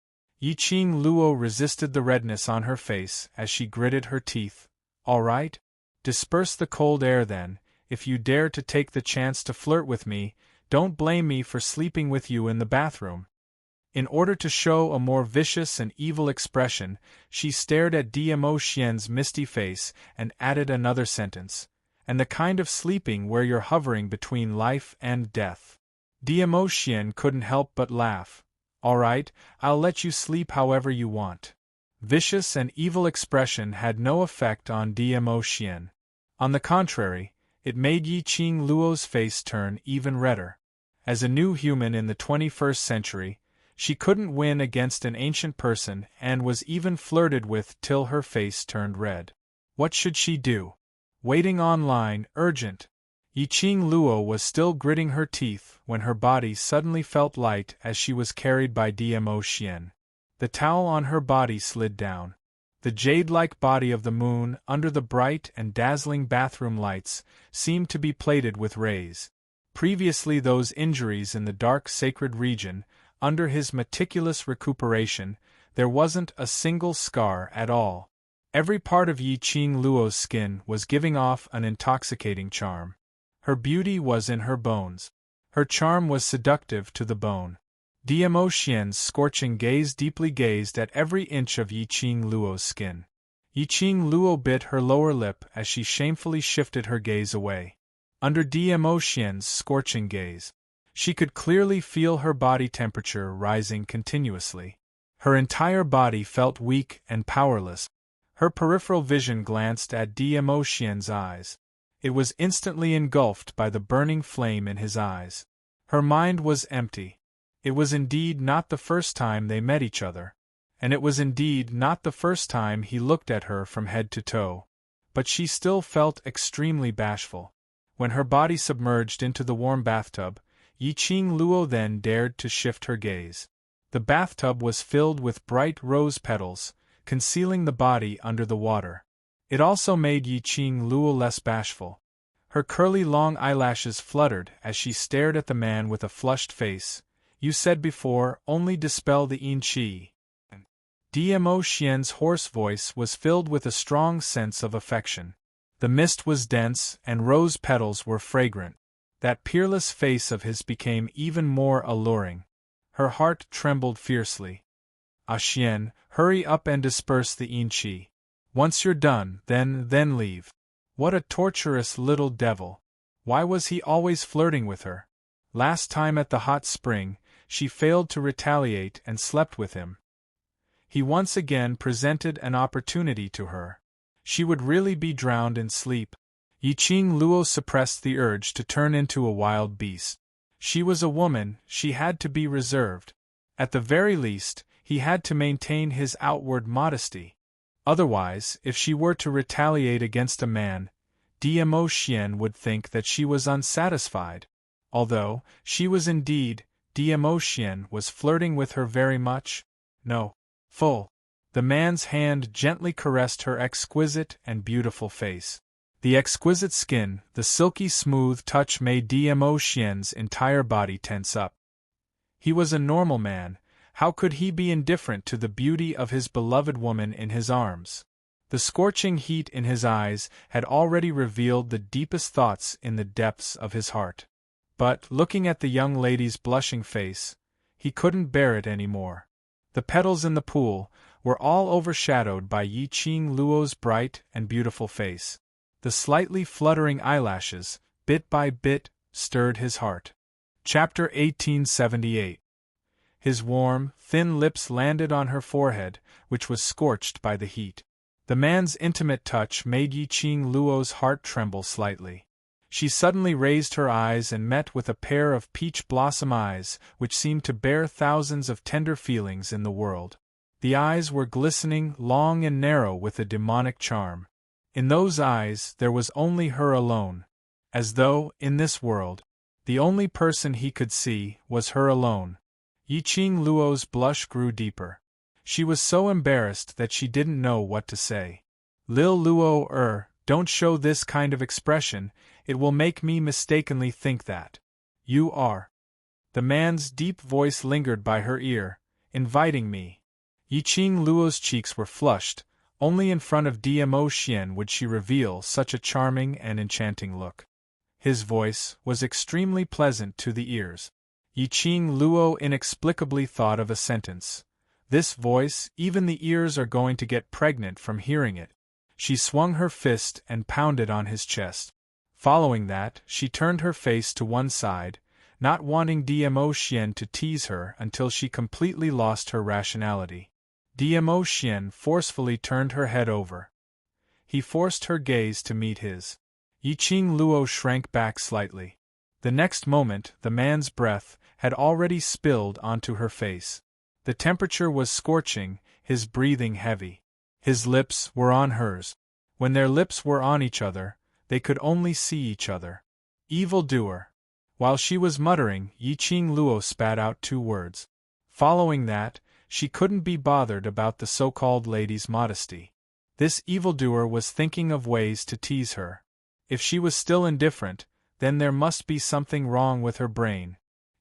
Yiqing Luo resisted the redness on her face as she gritted her teeth. Alright? Disperse the cold air then. If you dare to take the chance to flirt with me, don't blame me for sleeping with you in the bathroom. In order to show a more vicious and evil expression, she stared at Dmo Xian's misty face and added another sentence. And the kind of sleeping where you're hovering between life and death. Dmo Xian couldn't help but laugh. Alright, I'll let you sleep however you want. Vicious and evil expression had no effect on Dmo Xian. On the contrary, it made Yiqing Luo's face turn even redder. As a new human in the 21st century, she couldn't win against an ancient person and was even flirted with till her face turned red. What should she do? Waiting online, urgent. Yiqing Luo was still gritting her teeth when her body suddenly felt light as she was carried by Dmo Xian. The towel on her body slid down. The jade-like body of the moon under the bright and dazzling bathroom lights seemed to be plated with rays. Previously those injuries in the dark sacred region, under his meticulous recuperation, there wasn't a single scar at all. Every part of Yiqing Luo's skin was giving off an intoxicating charm. Her beauty was in her bones. Her charm was seductive to the bone. Dmo Xian's scorching gaze deeply gazed at every inch of Yiqing Luo's skin. Yiqing Luo bit her lower lip as she shamefully shifted her gaze away. Under Dmo Xian's scorching gaze, she could clearly feel her body temperature rising continuously. Her entire body felt weak and powerless. Her peripheral vision glanced at Dmo Xian's eyes. It was instantly engulfed by the burning flame in his eyes. Her mind was empty. It was indeed not the first time they met each other, and it was indeed not the first time he looked at her from head to toe. But she still felt extremely bashful. When her body submerged into the warm bathtub, Yiqing Luo then dared to shift her gaze. The bathtub was filled with bright rose petals, concealing the body under the water. It also made Yiqing Luo less bashful. Her curly long eyelashes fluttered as she stared at the man with a flushed face. You said before, only dispel the yin qi. Dmo Xian's hoarse voice was filled with a strong sense of affection. The mist was dense and rose petals were fragrant. That peerless face of his became even more alluring. Her heart trembled fiercely. Ah Xian, hurry up and disperse the yin qi. Once you're done, then leave. What a torturous little devil. Why was he always flirting with her? Last time at the hot spring, she failed to retaliate and slept with him. He once again presented an opportunity to her. She would really be drowned in sleep. Yiqing Luo suppressed the urge to turn into a wild beast. She was a woman, she had to be reserved. At the very least, he had to maintain his outward modesty. Otherwise, if she were to retaliate against a man, Diemo Xian would think that she was unsatisfied. Although, she was indeed, Diemo Xian was flirting with her very much. No. Full. The man's hand gently caressed her exquisite and beautiful face. The exquisite skin, the silky smooth touch made Diemo Xian's entire body tense up. He was a normal man, how could he be indifferent to the beauty of his beloved woman in his arms? The scorching heat in his eyes had already revealed the deepest thoughts in the depths of his heart. But, looking at the young lady's blushing face, he couldn't bear it any more. The petals in the pool were all overshadowed by Yi Qing Luo's bright and beautiful face. The slightly fluttering eyelashes, bit by bit, stirred his heart. Chapter 1878. His warm, thin lips landed on her forehead, which was scorched by the heat. The man's intimate touch made Yi Qing Luo's heart tremble slightly. She suddenly raised her eyes and met with a pair of peach blossom eyes, which seemed to bear thousands of tender feelings in the world. The eyes were glistening, long and narrow with a demonic charm. In those eyes there was only her alone. As though, in this world, the only person he could see was her alone. Yi Qing Luo's blush grew deeper. She was so embarrassed that she didn't know what to say. Lil Luo, don't show this kind of expression, it will make me mistakenly think that you are. The man's deep voice lingered by her ear, inviting me. Yi Qing Luo's cheeks were flushed, only in front of Diemo Xian would she reveal such a charming and enchanting look. His voice was extremely pleasant to the ears. Yi Qing Luo inexplicably thought of a sentence. This voice, even the ears are going to get pregnant from hearing it. She swung her fist and pounded on his chest. Following that, she turned her face to one side, not wanting Diemo Xian to tease her until she completely lost her rationality. Diemo Xian forcefully turned her head over. He forced her gaze to meet his. Yi Qing Luo shrank back slightly. The next moment, the man's breath had already spilled onto her face. The temperature was scorching, his breathing heavy. His lips were on hers. When their lips were on each other, they could only see each other. Evildoer. While she was muttering, Yi Qing Luo spat out 2 words. Following that, she couldn't be bothered about the so-called lady's modesty. This evildoer was thinking of ways to tease her. If she was still indifferent, then there must be something wrong with her brain.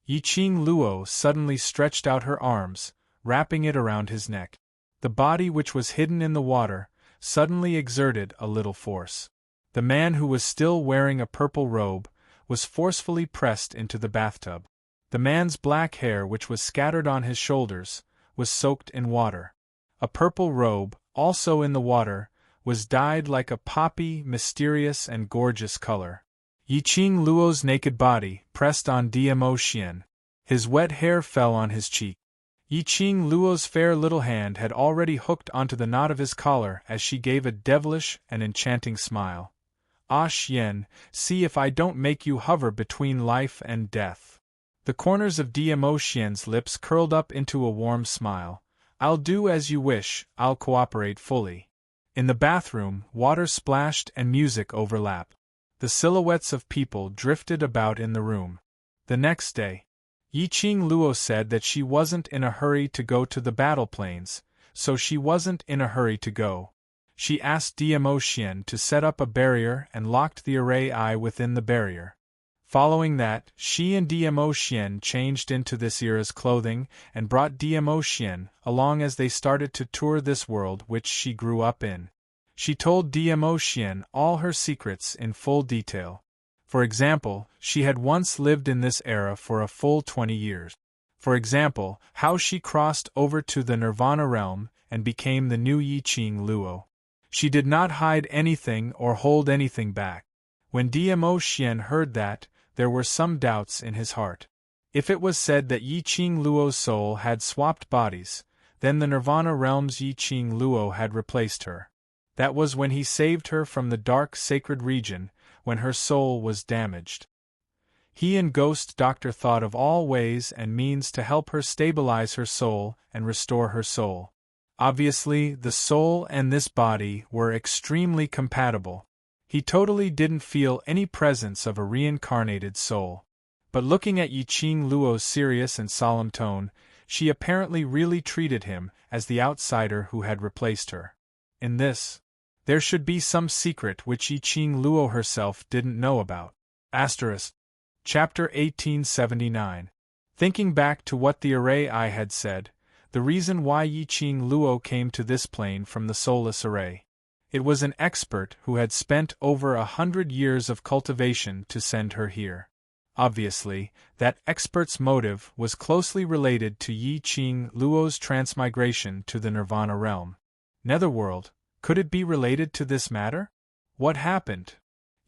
Yi Qing Luo suddenly stretched out her arms, wrapping it around his neck. The body which was hidden in the water suddenly exerted a little force. The man who was still wearing a purple robe was forcefully pressed into the bathtub. The man's black hair, which was scattered on his shoulders, was soaked in water. A purple robe, also in the water, was dyed like a poppy, mysterious and gorgeous color. Yi Qing Luo's naked body pressed on Diemo Xian. His wet hair fell on his cheek. Yi Qing Luo's fair little hand had already hooked onto the knot of his collar as she gave a devilish and enchanting smile. Ah Xian, see if I don't make you hover between life and death. The corners of Diemo Xian's lips curled up into a warm smile. I'll do as you wish, I'll cooperate fully. In the bathroom, water splashed and music overlapped. The silhouettes of people drifted about in the room. The next day, Yi Qing Luo said that she wasn't in a hurry to go to the battle plains, so she wasn't in a hurry to go. She asked Diemo Xian to set up a barrier and locked the array eye within the barrier. Following that, she and Diemo Xian changed into this era's clothing and brought Diemo Xian along as they started to tour this world which she grew up in. She told Diemo Xian all her secrets in full detail. For example, she had once lived in this era for a full 20 years. For example, how she crossed over to the Nirvana realm and became the new Yi Qing Luo. She did not hide anything or hold anything back. When Diemo Xian heard that, there were some doubts in his heart. If it was said that Yi Qing Luo's soul had swapped bodies, then the Nirvana realm's Yi Qing Luo had replaced her. That was when he saved her from the dark sacred region, when her soul was damaged. He and Ghost Doctor thought of all ways and means to help her stabilize her soul and restore her soul. Obviously, the soul and this body were extremely compatible. He totally didn't feel any presence of a reincarnated soul. But looking at Yi-Ching Luo's serious and solemn tone, she apparently really treated him as the outsider who had replaced her. In this, there should be some secret which Yi-Ching Luo herself didn't know about. Chapter 1879. Thinking back to what the array I had said, the reason why Yi-Ching Luo came to this plane from the soulless array. It was an expert who had spent over 100 years of cultivation to send her here. Obviously, that expert's motive was closely related to Yi-Ching Luo's transmigration to the Nirvana realm. Netherworld, could it be related to this matter? What happened?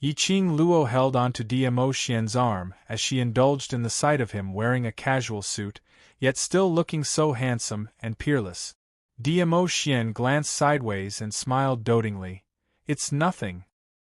Yi-Ching Luo held onto Diamo Xian's arm as she indulged in the sight of him wearing a casual suit, yet still looking so handsome and peerless. Diamo Xian glanced sideways and smiled dotingly. It's nothing.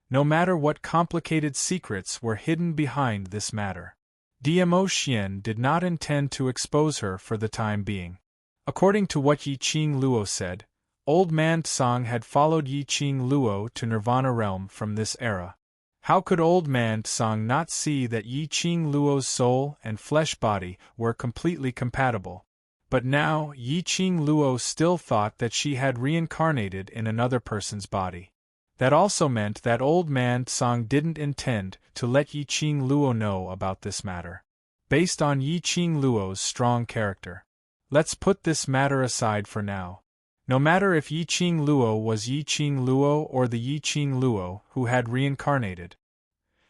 No matter what complicated secrets were hidden behind this matter. Diamo Xian did not intend to expose her for the time being. According to what Yi-Ching Luo said, Old Man Tsang had followed Yi-Ching Luo to Nirvana realm from this era. How could Old Man Tsang not see that Yi-Ching Luo's soul and flesh body were completely compatible? But now Yi-Ching Luo still thought that she had reincarnated in another person's body. That also meant that Old Man Tsang didn't intend to let Yi-Ching Luo know about this matter. Based on Yi-Ching Luo's strong character. Let's put this matter aside for now. No matter if Yi-Ching Luo was Yi-Ching Luo or the Yi-Ching Luo who had reincarnated.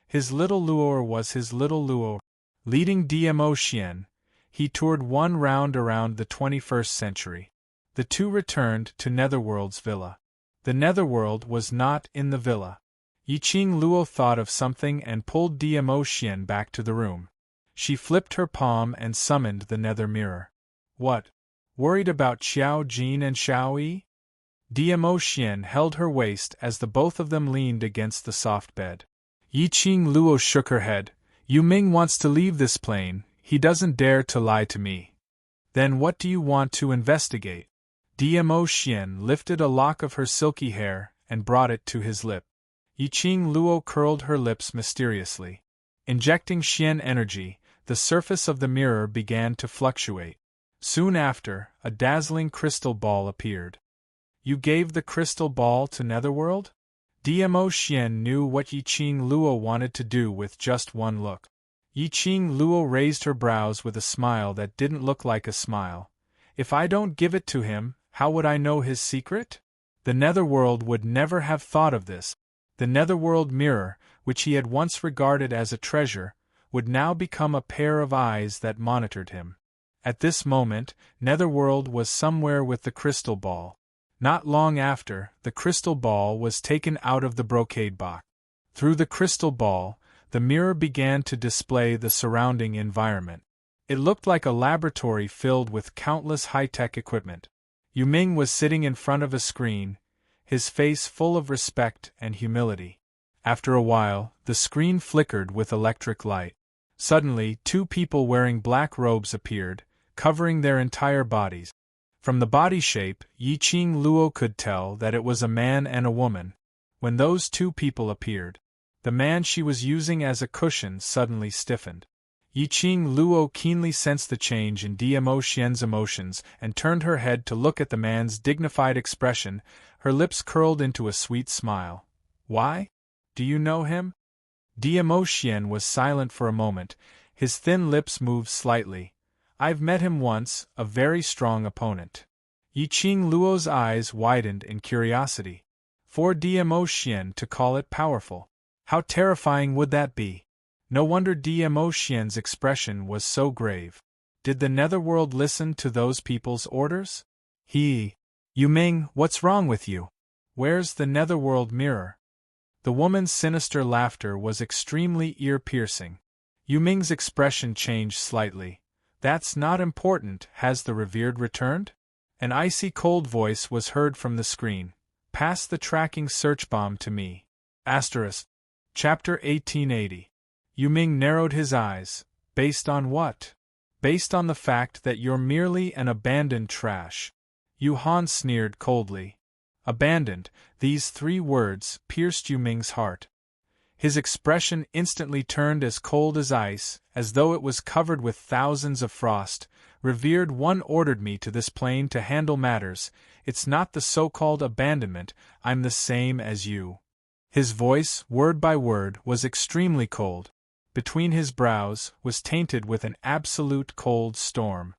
His little Luo was his little Luo. Leading Diamo Xian, he toured one round around the 21st century. The two returned to Netherworld's villa. The Netherworld was not in the villa. Yi-Ching Luo thought of something and pulled Diamo Xian back to the room. She flipped her palm and summoned the Nether Mirror. What? Worried about Xiao Jin and Xiao Yi? Diamo Xian held her waist as the both of them leaned against the soft bed. Yi-Ching Luo shook her head. Yu Ming wants to leave this plane, he doesn't dare to lie to me. Then what do you want to investigate? Diamo Xian lifted a lock of her silky hair and brought it to his lip. Yi-Ching Luo curled her lips mysteriously. Injecting Xian energy, the surface of the mirror began to fluctuate. Soon after, a dazzling crystal ball appeared. You gave the crystal ball to Netherworld? Diamo Xian knew what Yi-Ching Luo wanted to do with just one look. Yi-Ching Luo raised her brows with a smile that didn't look like a smile. If I don't give it to him, how would I know his secret? The Netherworld would never have thought of this. The Netherworld mirror, which he had once regarded as a treasure, would now become a pair of eyes that monitored him. At this moment, Netherworld was somewhere with the crystal ball. Not long after, the crystal ball was taken out of the brocade box. Through the crystal ball, the mirror began to display the surrounding environment. It looked like a laboratory filled with countless high-tech equipment. Yu Ming was sitting in front of a screen, his face full of respect and humility. After a while, the screen flickered with electric light. Suddenly, two people wearing black robes appeared, covering their entire bodies. From the body shape, Yi-Ching Luo could tell that it was a man and a woman. When those two people appeared, the man she was using as a cushion suddenly stiffened. Yi-Ching Luo keenly sensed the change in Diamo Xian's emotions and turned her head to look at the man's dignified expression, her lips curled into a sweet smile. Why? Do you know him? Diamo Xian was silent for a moment, his thin lips moved slightly. I've met him once, a very strong opponent. Yi-Ching Luo's eyes widened in curiosity. For Diamo Xian to call it powerful. How terrifying would that be? No wonder Diamo Xian's expression was so grave. Did the Netherworld listen to those people's orders? Yu Ming, what's wrong with you? Where's the Netherworld mirror? The woman's sinister laughter was extremely ear-piercing. Yu Ming's expression changed slightly. That's not important, has the revered returned? An icy cold voice was heard from the screen. Pass the tracking search bomb to me. Chapter 1880. Yu Ming narrowed his eyes. Based on what? Based on the fact that you're merely an abandoned trash. Yu Han sneered coldly. Abandoned, these three words pierced Yu Ming's heart. His expression instantly turned as cold as ice, as though it was covered with thousands of frost. Revered One ordered me to this plane to handle matters. It's not the so-called abandonment, I'm the same as you. His voice, word by word, was extremely cold. Between his brows was tainted with an absolute cold storm.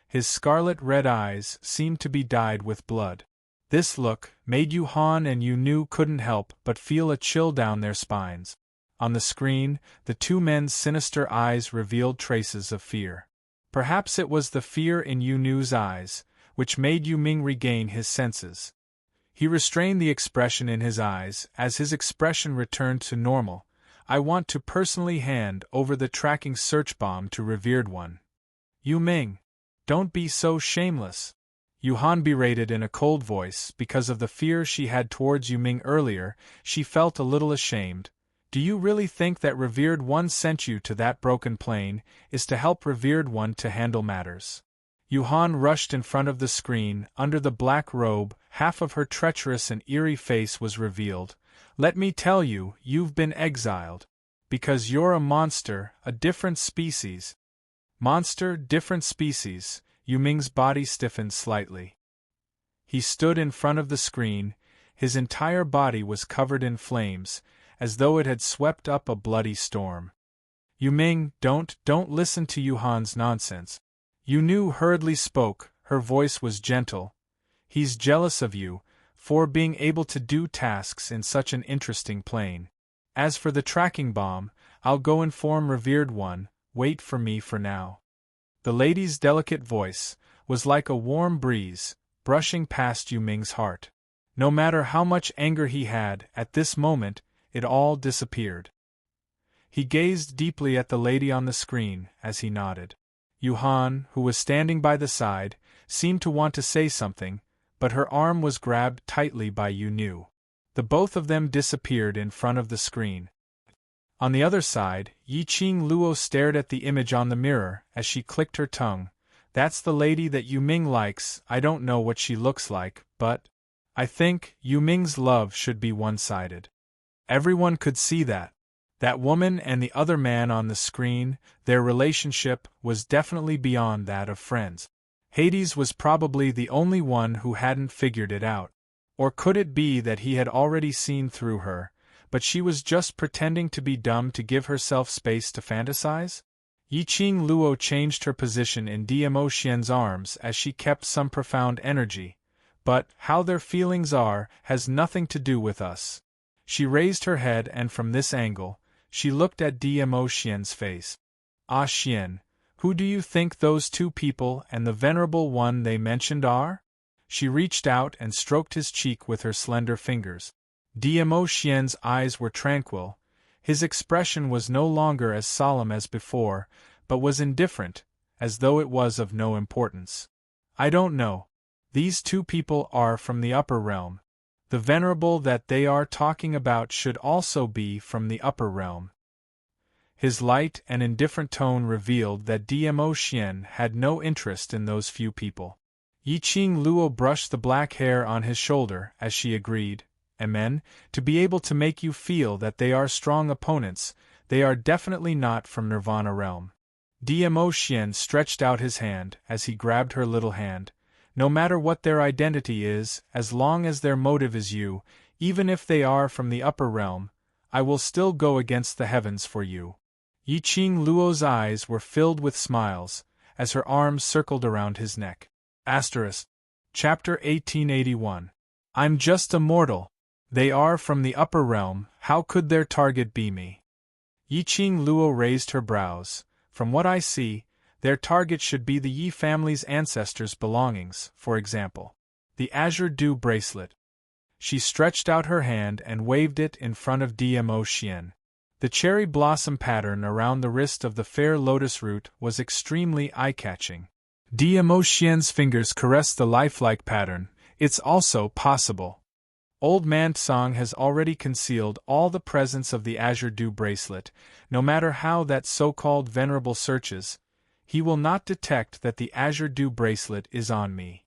His scarlet-red eyes seemed to be dyed with blood. This look made Yuhan and Yu couldn't help but feel a chill down their spines. On the screen, the two men's sinister eyes revealed traces of fear. Perhaps it was the fear in Yu's eyes, which made Yu Ming regain his senses. He restrained the expression in his eyes as his expression returned to normal. I want to personally hand over the tracking search bomb to Revered One. Yu Ming, don't be so shameless. Yuhan berated in a cold voice because of the fear she had towards Yu Ming earlier. She felt a little ashamed. Do you really think that Revered One sent you to that broken plane is to help Revered One to handle matters? Yuhan rushed in front of the screen. Under the black robe, half of her treacherous and eerie face was revealed. Let me tell you, you've been exiled. Because you're a monster, a different species. Monster, different species. Yu Ming's body stiffened slightly. He stood in front of the screen. His entire body was covered in flames, as though it had swept up a bloody storm. Yu Ming, don't listen to Yuhan's nonsense. Yu hurriedly spoke, her voice was gentle. He's jealous of you, for being able to do tasks in such an interesting plane. As for the tracking bomb, I'll go inform Revered One, wait for me for now. The lady's delicate voice was like a warm breeze, brushing past Yu Ming's heart. No matter how much anger he had, at this moment, it all disappeared. He gazed deeply at the lady on the screen as he nodded. Yuhan, who was standing by the side, seemed to want to say something, but her arm was grabbed tightly by Yu. The both of them disappeared in front of the screen. On the other side, Yiqing Luo stared at the image on the mirror as she clicked her tongue. That's the lady that Yu Ming likes. I don't know what she looks like, but I think Yu Ming's love should be one-sided. Everyone could see that. That woman and the other man on the screen, their relationship was definitely beyond that of friends. Hades was probably the only one who hadn't figured it out. Or could it be that he had already seen through her, but she was just pretending to be dumb to give herself space to fantasize? Yiqing Luo changed her position in Dmo Xian's arms as she kept some profound energy. But how their feelings are has nothing to do with us. She raised her head and from this angle, she looked at Dmo Xian's face. Ah Xian, who do you think those two people and the venerable one they mentioned are? She reached out and stroked his cheek with her slender fingers. Dmo Xian's eyes were tranquil. His expression was no longer as solemn as before, but was indifferent, as though it was of no importance. I don't know. These two people are from the upper realm. The venerable that they are talking about should also be from the upper realm. His light and indifferent tone revealed that Dmo Xian had no interest in those few people. Yiqing Luo brushed the black hair on his shoulder as she agreed. Amen, to be able to make you feel that they are strong opponents, they are definitely not from Nirvana realm. Dmo Xian stretched out his hand as he grabbed her little hand. No matter what their identity is, as long as their motive is you, even if they are from the upper realm, I will still go against the heavens for you. Yiqing Luo's eyes were filled with smiles, as her arms circled around his neck. Chapter 1881. I'm just a mortal. They are from the upper realm, how could their target be me? Yiqing Luo raised her brows. From what I see, their target should be the Yi family's ancestors' belongings, for example. The azure dew bracelet. She stretched out her hand and waved it in front of Dmo Xian. The cherry blossom pattern around the wrist of the fair lotus root was extremely eye-catching. Dmo Xian's fingers caressed the lifelike pattern. It's also possible. Old Man Tsang has already concealed all the presence of the azure dew bracelet. No matter how that so-called venerable searches, he will not detect that the azure dew bracelet is on me.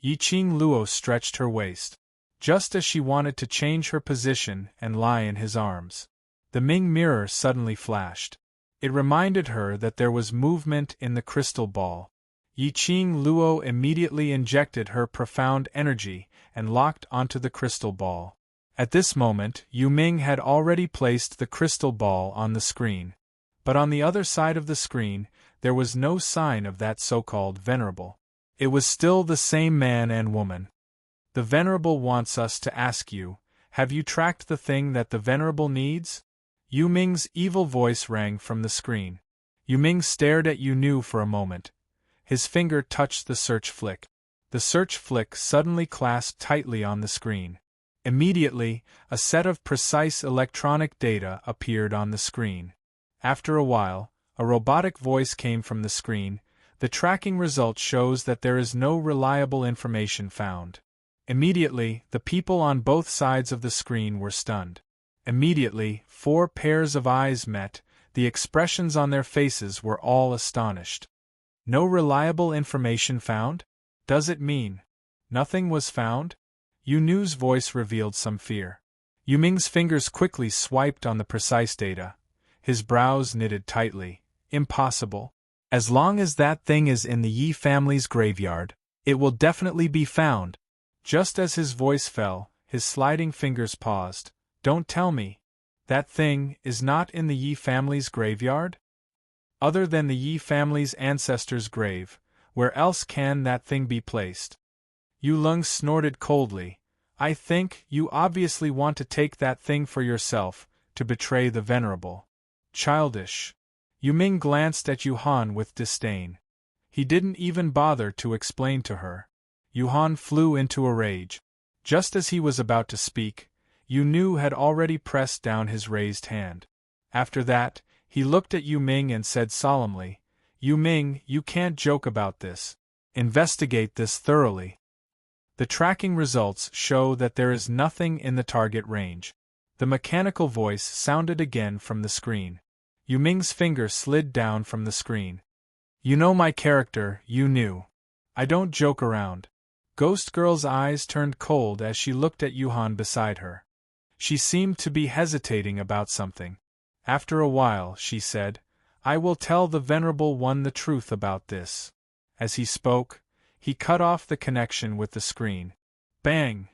Yiqing Luo stretched her waist, just as she wanted to change her position and lie in his arms. The Ming mirror suddenly flashed. It reminded her that there was movement in the crystal ball. Yiqing Luo immediately injected her profound energy and locked onto the crystal ball. At this moment, Yu Ming had already placed the crystal ball on the screen. But on the other side of the screen, there was no sign of that so-called venerable. It was still the same man and woman. The venerable wants us to ask you, have you tracked the thing that the venerable needs? Yu Ming's evil voice rang from the screen. Yu Ming stared at Yu Nu for a moment. His finger touched the search flick. The search flick suddenly clasped tightly on the screen. Immediately, a set of precise electronic data appeared on the screen. After a while, a robotic voice came from the screen. The tracking result shows that there is no reliable information found. Immediately, the people on both sides of the screen were stunned. Immediately, 4 pairs of eyes met. The expressions on their faces were all astonished. No reliable information found? Does it mean nothing was found? Yu Nu's voice revealed some fear. Yu Ming's fingers quickly swiped on the precise data. His brows knitted tightly. Impossible. As long as that thing is in the Yi family's graveyard, it will definitely be found. Just as his voice fell, his sliding fingers paused. Don't tell me. That thing is not in the Yi family's graveyard? Other than the Yi family's ancestors' grave, where else can that thing be placed? Yu Lung snorted coldly. I think you obviously want to take that thing for yourself, to betray the venerable. Childish. Yu Ming glanced at Yu Han with disdain. He didn't even bother to explain to her. Yu Han flew into a rage. Just as he was about to speak, Yu Nu had already pressed down his raised hand. After that, he looked at Yu Ming and said solemnly, Yu Ming, you can't joke about this. Investigate this thoroughly. The tracking results show that there is nothing in the target range. The mechanical voice sounded again from the screen. Yu Ming's finger slid down from the screen. You know my character, Yu Nu. I don't joke around. Ghost Girl's eyes turned cold as she looked at Yu Han beside her. She seemed to be hesitating about something. After a while, she said, I will tell the Venerable One the truth about this. As he spoke, he cut off the connection with the screen. Bang!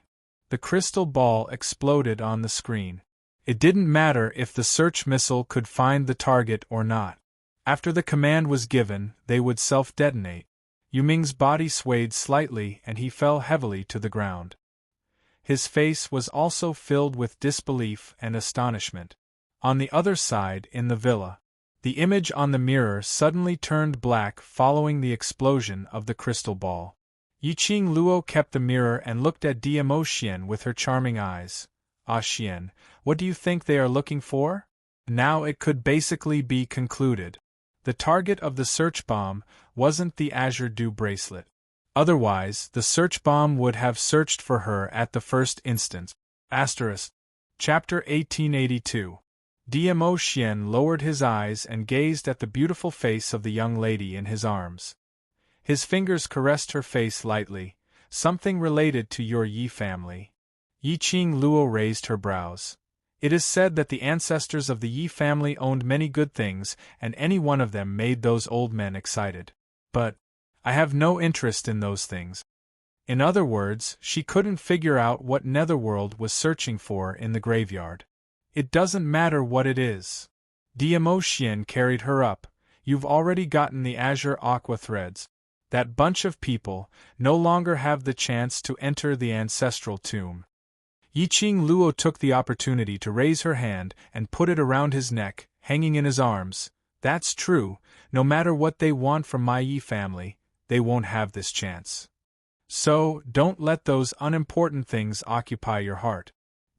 The crystal ball exploded on the screen. It didn't matter if the search missile could find the target or not. After the command was given, they would self-detonate. Yu Ming's body swayed slightly and he fell heavily to the ground. His face was also filled with disbelief and astonishment. On the other side, in the villa, the image on the mirror suddenly turned black following the explosion of the crystal ball. Yiqing Luo kept the mirror and looked at Diamo Xian with her charming eyes. Ah Xian, what do you think they are looking for? Now it could basically be concluded. The target of the search bomb wasn't the Azure Dew bracelet. Otherwise, the search bomb would have searched for her at the first instant. Chapter 1882. Diamo Xian lowered his eyes and gazed at the beautiful face of the young lady in his arms. His fingers caressed her face lightly. Something related to your Yi family. Yiqing Luo raised her brows. It is said that the ancestors of the Yi family owned many good things, and any one of them made those old men excited. But I have no interest in those things. In other words, she couldn't figure out what Netherworld was searching for in the graveyard. It doesn't matter what it is. Diamo Xian carried her up. You've already gotten the Azure Aqua threads. That bunch of people no longer have the chance to enter the ancestral tomb. Yiqing Luo took the opportunity to raise her hand and put it around his neck, hanging in his arms. That's true, no matter what they want from my Yi family, they won't have this chance. So, don't let those unimportant things occupy your heart.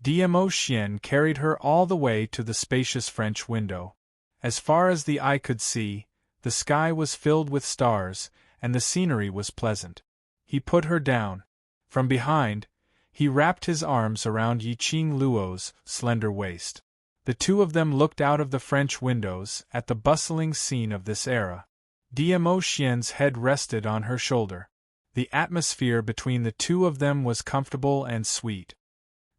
Diamo Xian carried her all the way to the spacious French window. As far as the eye could see, the sky was filled with stars, and the scenery was pleasant. He put her down. From behind, he wrapped his arms around Yiqing Luo's slender waist. The two of them looked out of the French windows at the bustling scene of this era. Diamo Xian's head rested on her shoulder. The atmosphere between the two of them was comfortable and sweet.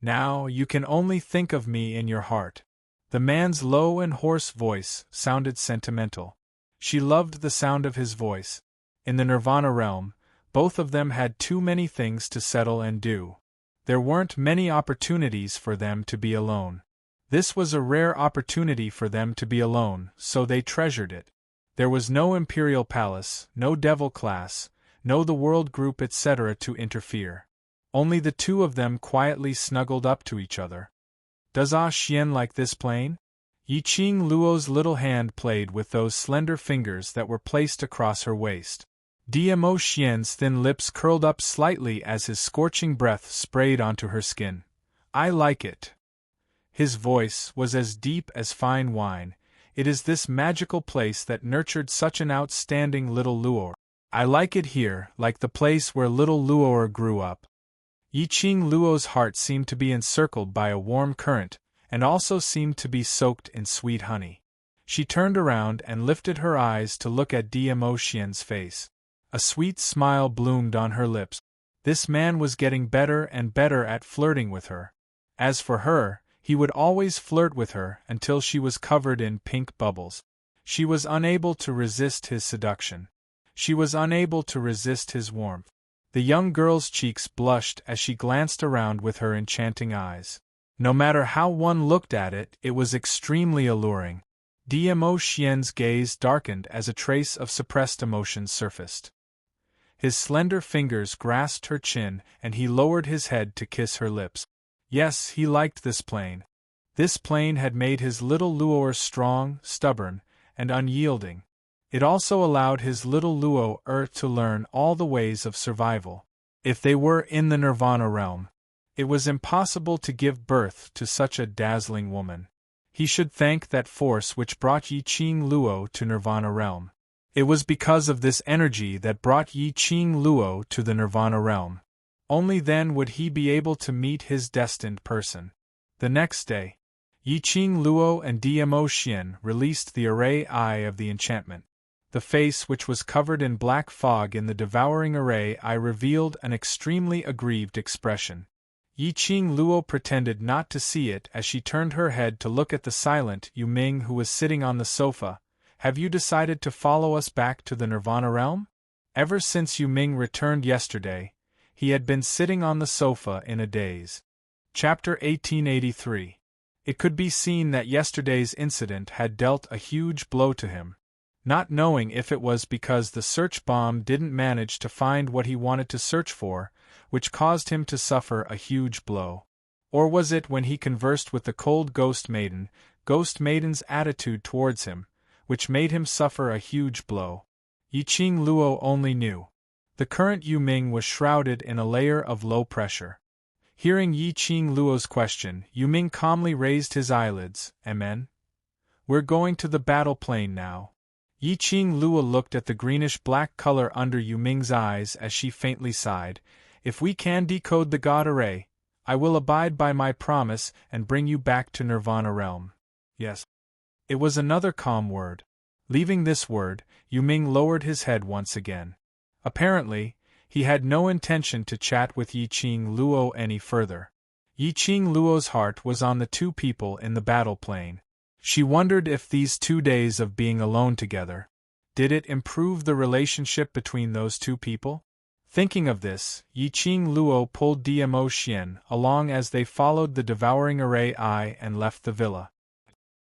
Now you can only think of me in your heart. The man's low and hoarse voice sounded sentimental. She loved the sound of his voice. In the Nirvana realm, both of them had too many things to settle and do. There weren't many opportunities for them to be alone. This was a rare opportunity for them to be alone, so they treasured it. There was no imperial palace, no devil class, no the world group etc. to interfere. Only the two of them quietly snuggled up to each other. Does Ah Xian like this plane? Yiqing Luo's little hand played with those slender fingers that were placed across her waist. Dmo Xian's thin lips curled up slightly as his scorching breath sprayed onto her skin. I like it. His voice was as deep as fine wine. It is this magical place that nurtured such an outstanding little Luo. I like it here, like the place where little Luo grew up. Yiqing Luo's heart seemed to be encircled by a warm current, and also seemed to be soaked in sweet honey. She turned around and lifted her eyes to look at Dmo Xian's face. A sweet smile bloomed on her lips. This man was getting better and better at flirting with her. As for her, he would always flirt with her until she was covered in pink bubbles. She was unable to resist his seduction. She was unable to resist his warmth. The young girl's cheeks blushed as she glanced around with her enchanting eyes. No matter how one looked at it, it was extremely alluring. Dmo Xian's gaze darkened as a trace of suppressed emotion surfaced. His slender fingers grasped her chin and he lowered his head to kiss her lips. Yes, he liked this plane. This plane had made his little Luo strong, stubborn, and unyielding. It also allowed his little Luo to learn all the ways of survival. If they were in the Nirvana realm, it was impossible to give birth to such a dazzling woman. He should thank that force which brought Yiqing Luo to Nirvana realm. It was because of this energy that brought Yiqing Luo to the Nirvana realm. Only then would he be able to meet his destined person. The next day, Yiqing Luo and Dmo Xian released the array eye of the enchantment. The face which was covered in black fog in the devouring array eye revealed an extremely aggrieved expression. Yiqing Luo pretended not to see it as she turned her head to look at the silent Yu Ming who was sitting on the sofa. Have you decided to follow us back to the Nirvana realm? Ever since Yu Ming returned yesterday, he had been sitting on the sofa in a daze. Chapter 1883. It could be seen that yesterday's incident had dealt a huge blow to him. Not knowing if it was because the search bomb didn't manage to find what he wanted to search for, which caused him to suffer a huge blow. Or was it when he conversed with the cold Ghost Maiden's attitude towards him, which made him suffer a huge blow? Yiqing Luo only knew. The current Yu Ming was shrouded in a layer of low pressure. Hearing Yiqing Luo's question, Yu Ming calmly raised his eyelids. Amen. We're going to the battle plane now. Yiqing Luo looked at the greenish-black color under Yu Ming's eyes as she faintly sighed. If we can decode the God Array, I will abide by my promise and bring you back to Nirvana realm. Yes. It was another calm word. Leaving this word, Yu Ming lowered his head once again. Apparently, he had no intention to chat with Yiqing Luo any further. Yiqing Luo's heart was on the two people in the battle plane. She wondered if these 2 days of being alone together, did it improve the relationship between those two people? Thinking of this, Yiqing Luo pulled Dmo Xian along as they followed the devouring array eye and left the villa.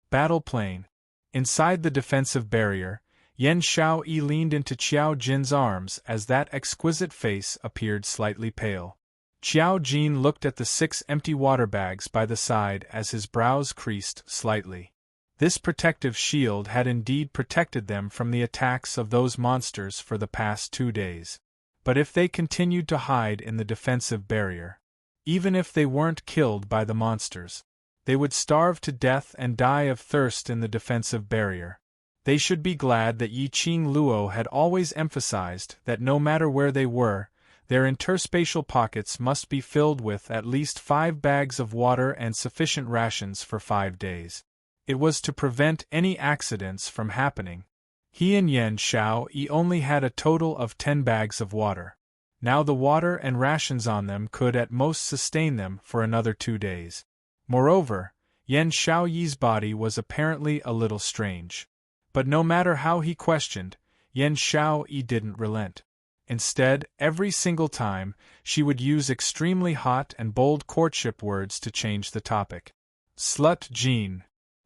Battle plane. Inside the defensive barrier, Yan Xiaoyi leaned into Qiao Jin's arms as that exquisite face appeared slightly pale. Qiao Jin looked at the 6 empty water bags by the side as his brows creased slightly. This protective shield had indeed protected them from the attacks of those monsters for the past 2 days. But if they continued to hide in the defensive barrier, even if they weren't killed by the monsters, they would starve to death and die of thirst in the defensive barrier. They should be glad that Yiqing Luo had always emphasized that no matter where they were, their interspatial pockets must be filled with at least 5 bags of water and sufficient rations for 5 days. It was to prevent any accidents from happening. He and Yan Xiaoyi only had a total of 10 bags of water. Now the water and rations on them could at most sustain them for another 2 days. Moreover, Yan Xiaoyi's body was apparently a little strange. But no matter how he questioned, Yan Xiaoyi didn't relent. Instead, every single time, she would use extremely hot and bold courtship words to change the topic. Slut Jean.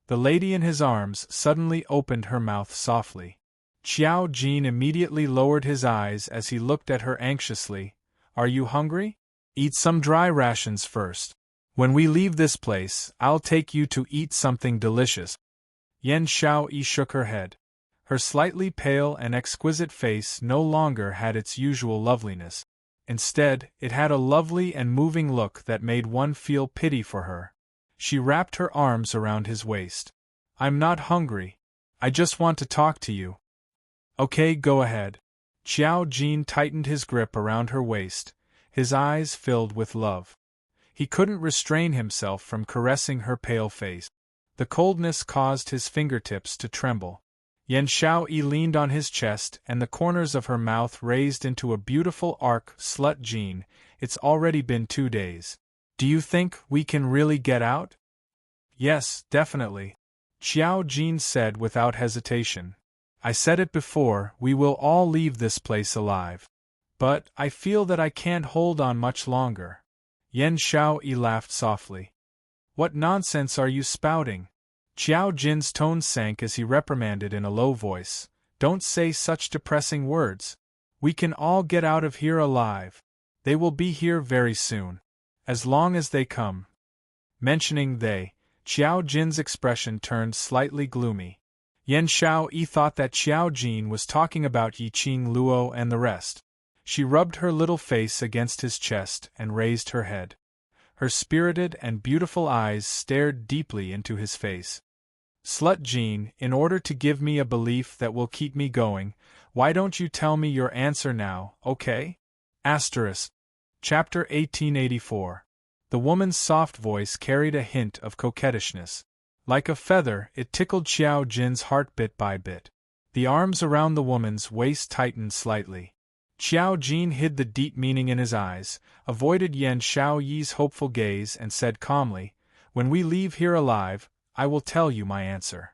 The lady in his arms suddenly opened her mouth softly. Qiao Jin immediately lowered his eyes as he looked at her anxiously. Are you hungry? Eat some dry rations first. When we leave this place, I'll take you to eat something delicious. Yan Xiaoyi shook her head. Her slightly pale and exquisite face no longer had its usual loveliness. Instead, it had a lovely and moving look that made one feel pity for her. She wrapped her arms around his waist. I'm not hungry. I just want to talk to you. Okay, go ahead. Qiao Jin tightened his grip around her waist, his eyes filled with love. He couldn't restrain himself from caressing her pale face. The coldness caused his fingertips to tremble. Yan Xiaoyi leaned on his chest and the corners of her mouth raised into a beautiful arc. Slut Jean, it's already been 2 days. Do you think we can really get out? Yes, definitely. Qiao Jin said without hesitation. I said it before, we will all leave this place alive. But I feel that I can't hold on much longer. Yan Xiaoyi laughed softly. What nonsense are you spouting? Qiao Jin's tone sank as he reprimanded in a low voice. Don't say such depressing words. We can all get out of here alive. They will be here very soon. As long as they come. Mentioning they, Qiao Jin's expression turned slightly gloomy. Yan Xiaoyi thought that Qiao Jin was talking about Yiqing Luo and the rest. She rubbed her little face against his chest and raised her head. Her spirited and beautiful eyes stared deeply into his face. Slut Jean, in order to give me a belief that will keep me going, why don't you tell me your answer now, okay? Asterisk. Chapter 1884. The woman's soft voice carried a hint of coquettishness. Like a feather, it tickled Qiao Jin's heart bit by bit. The arms around the woman's waist tightened slightly. Qiao Jin hid the deep meaning in his eyes, avoided Yan Xiaoyi's hopeful gaze and said calmly, When we leave here alive, I will tell you my answer.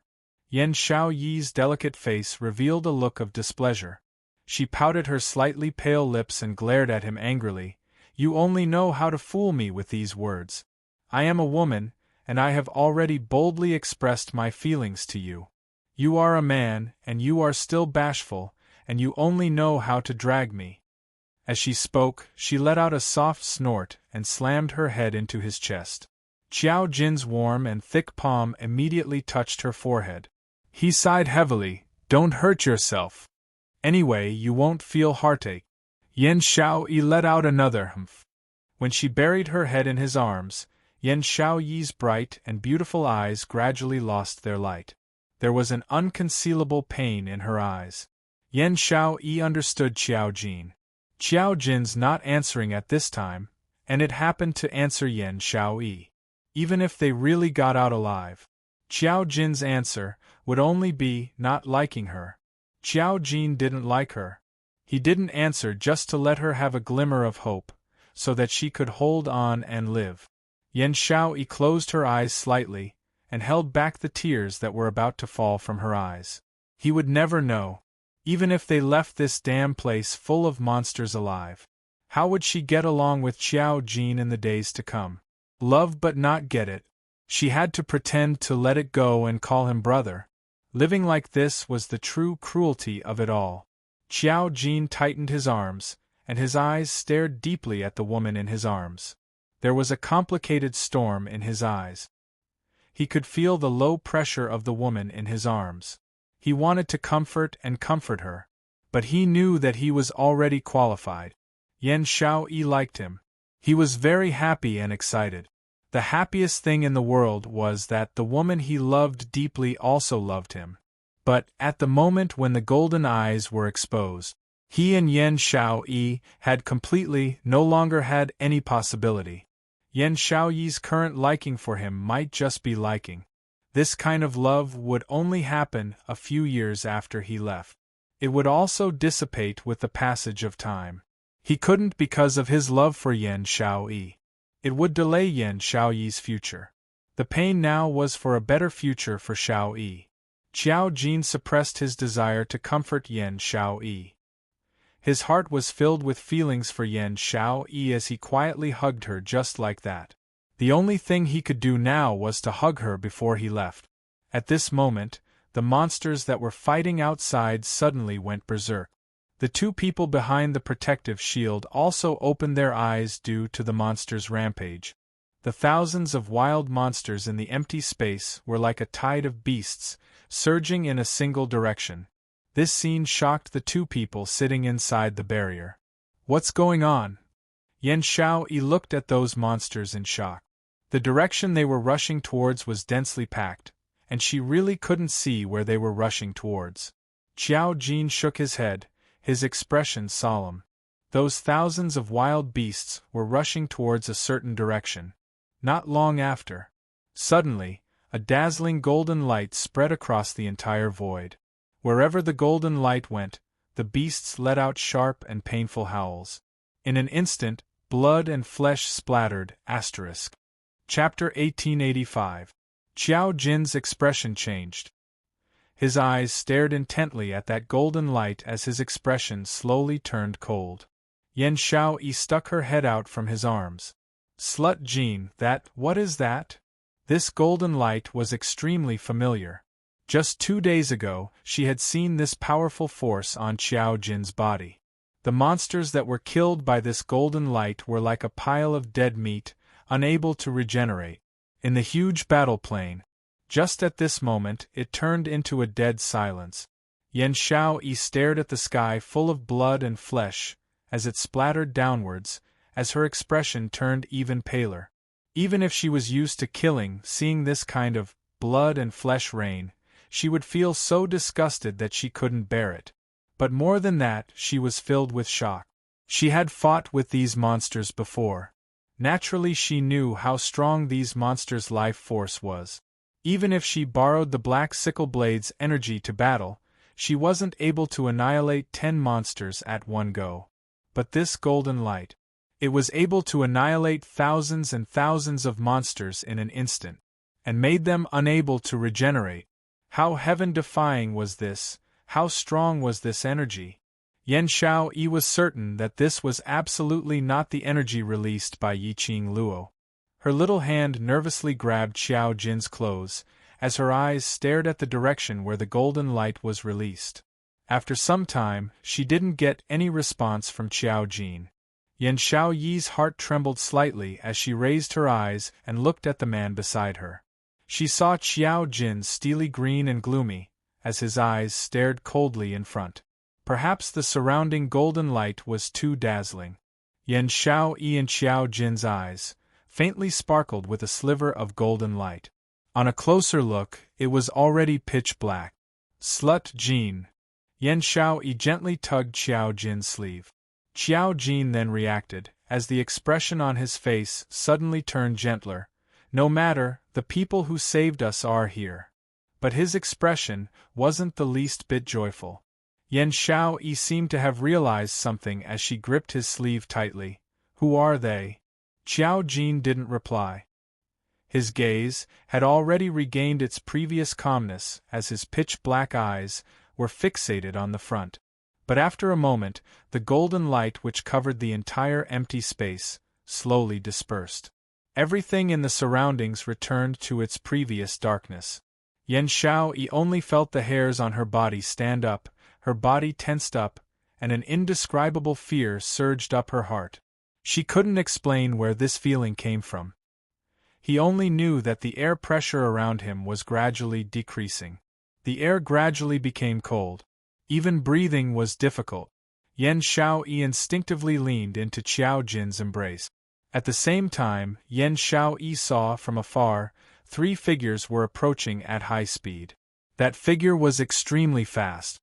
Yan Xiaoyi's delicate face revealed a look of displeasure. She pouted her slightly pale lips and glared at him angrily. You only know how to fool me with these words. I am a woman, and I have already boldly expressed my feelings to you. You are a man, and you are still bashful, and you only know how to drag me. As she spoke, she let out a soft snort and slammed her head into his chest. Qiao Jin's warm and thick palm immediately touched her forehead. He sighed heavily. Don't hurt yourself. Anyway, you won't feel heartache. Yan Xiaoyi let out another humph. When she buried her head in his arms, Yan Xiaoyi's bright and beautiful eyes gradually lost their light. There was an unconcealable pain in her eyes. Yan Xiaoyi understood Qiao Jin. Qiao Jin's not answering at this time, and it happened to answer Yan Xiaoyi. Even if they really got out alive, Qiao Jin's answer would only be not liking her. Qiao Jin didn't like her. He didn't answer just to let her have a glimmer of hope, so that she could hold on and live. Yan Xiaoyi closed her eyes slightly, and held back the tears that were about to fall from her eyes. He would never know. Even if they left this damn place full of monsters alive, how would she get along with Qiao Jin in the days to come? Love but not get it. She had to pretend to let it go and call him brother. Living like this was the true cruelty of it all. Qiao Jin tightened his arms, and his eyes stared deeply at the woman in his arms. There was a complicated storm in his eyes. He could feel the low pressure of the woman in his arms. He wanted to comfort her. But he knew that he was already qualified. Yan Xiaoyi liked him. He was very happy and excited. The happiest thing in the world was that the woman he loved deeply also loved him. But, at the moment when the golden eyes were exposed, he and Yan Xiaoyi had completely no longer had any possibility. Yan Xiaoyi's current liking for him might just be liking. This kind of love would only happen a few years after he left. It would also dissipate with the passage of time. He couldn't because of his love for Yan Xiaoyi. It would delay Yan Xiaoyi's future. The pain now was for a better future for Xiao Yi. Qiao Jin suppressed his desire to comfort Yan Xiao Yi. His heart was filled with feelings for Yan Xiao Yi as he quietly hugged her just like that. The only thing he could do now was to hug her before he left. At this moment, the monsters that were fighting outside suddenly went berserk. The two people behind the protective shield also opened their eyes due to the monsters' rampage. The thousands of wild monsters in the empty space were like a tide of beasts, surging in a single direction. This scene shocked the two people sitting inside the barrier. What's going on? Yan Xiao Yi looked at those monsters in shock. The direction they were rushing towards was densely packed, and she really couldn't see where they were rushing towards. Qiao Jin shook his head, his expression solemn. Those thousands of wild beasts were rushing towards a certain direction. Not long after, suddenly, a dazzling golden light spread across the entire void. Wherever the golden light went, the beasts let out sharp and painful howls. In an instant, blood and flesh splattered. Chapter 1885. Qiao Jin's expression changed. His eyes stared intently at that golden light as his expression slowly turned cold. Yan Xiao Yi stuck her head out from his arms. Slut Jin, what is that? This golden light was extremely familiar. Just 2 days ago, she had seen this powerful force on Qiao Jin's body. The monsters that were killed by this golden light were like a pile of dead meat, unable to regenerate. In the huge battle plain, just at this moment, it turned into a dead silence. Yan Xiao Yi stared at the sky full of blood and flesh, as it splattered downwards, as her expression turned even paler. Even if she was used to killing, seeing this kind of blood and flesh rain, she would feel so disgusted that she couldn't bear it. But more than that, she was filled with shock. She had fought with these monsters before. Naturally, she knew how strong these monsters' life force was. Even if she borrowed the Black Sickle Blade's energy to battle, she wasn't able to annihilate 10 monsters at one go. But this golden light, it was able to annihilate thousands and thousands of monsters in an instant, and made them unable to regenerate. How heaven-defying was this? How strong was this energy? Yan Xiao Yi was certain that this was absolutely not the energy released by Yiqing Luo. Her little hand nervously grabbed Qiao Jin's clothes, as her eyes stared at the direction where the golden light was released. After some time, she didn't get any response from Qiao Jin. Yan Xiao Yi's heart trembled slightly as she raised her eyes and looked at the man beside her. She saw Qiao Jin steely green and gloomy, as his eyes stared coldly in front. Perhaps the surrounding golden light was too dazzling. Yan Xiao Yi and Qiao Jin's eyes faintly sparkled with a sliver of golden light. On a closer look, it was already pitch black. Slut Jin. Yan Xiao Yi gently tugged Qiao Jin's sleeve. Qiao Jin then reacted, as the expression on his face suddenly turned gentler. No matter, the people who saved us are here. But his expression wasn't the least bit joyful. Yan Xiao Yi seemed to have realized something as she gripped his sleeve tightly. Who are they? Qiao Jin didn't reply. His gaze had already regained its previous calmness as his pitch-black eyes were fixated on the front. But after a moment, the golden light which covered the entire empty space slowly dispersed. Everything in the surroundings returned to its previous darkness. Yan Xiao Yi only felt the hairs on her body stand up, her body tensed up, and an indescribable fear surged up her heart. She couldn't explain where this feeling came from. He only knew that the air pressure around him was gradually decreasing. The air gradually became cold. Even breathing was difficult. Yan Xiao Yi instinctively leaned into Qiao Jin's embrace. At the same time, Yan Xiao Yi saw from afar 3 figures were approaching at high speed. That figure was extremely fast.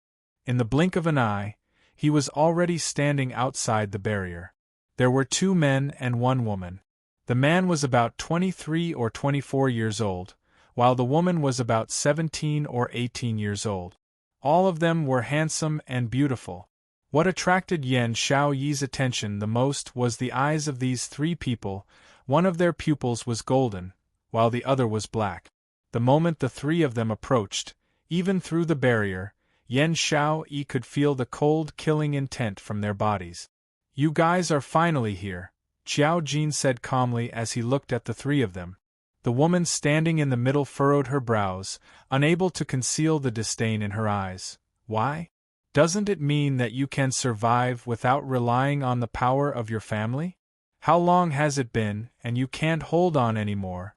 In the blink of an eye, he was already standing outside the barrier. There were 2 men and 1 woman. The man was about 23 or 24 years old, while the woman was about 17 or 18 years old. All of them were handsome and beautiful. What attracted Yan Xiao Yi's attention the most was the eyes of these 3 people. One of their pupils was golden, while the other was black. The moment the three of them approached, even through the barrier, Yan Xiaoyi could feel the cold killing intent from their bodies. "You guys are finally here," Qiao Jin said calmly as he looked at the three of them. The woman standing in the middle furrowed her brows, unable to conceal the disdain in her eyes. "Why? Doesn't it mean that you can survive without relying on the power of your family? How long has it been, and you can't hold on anymore?"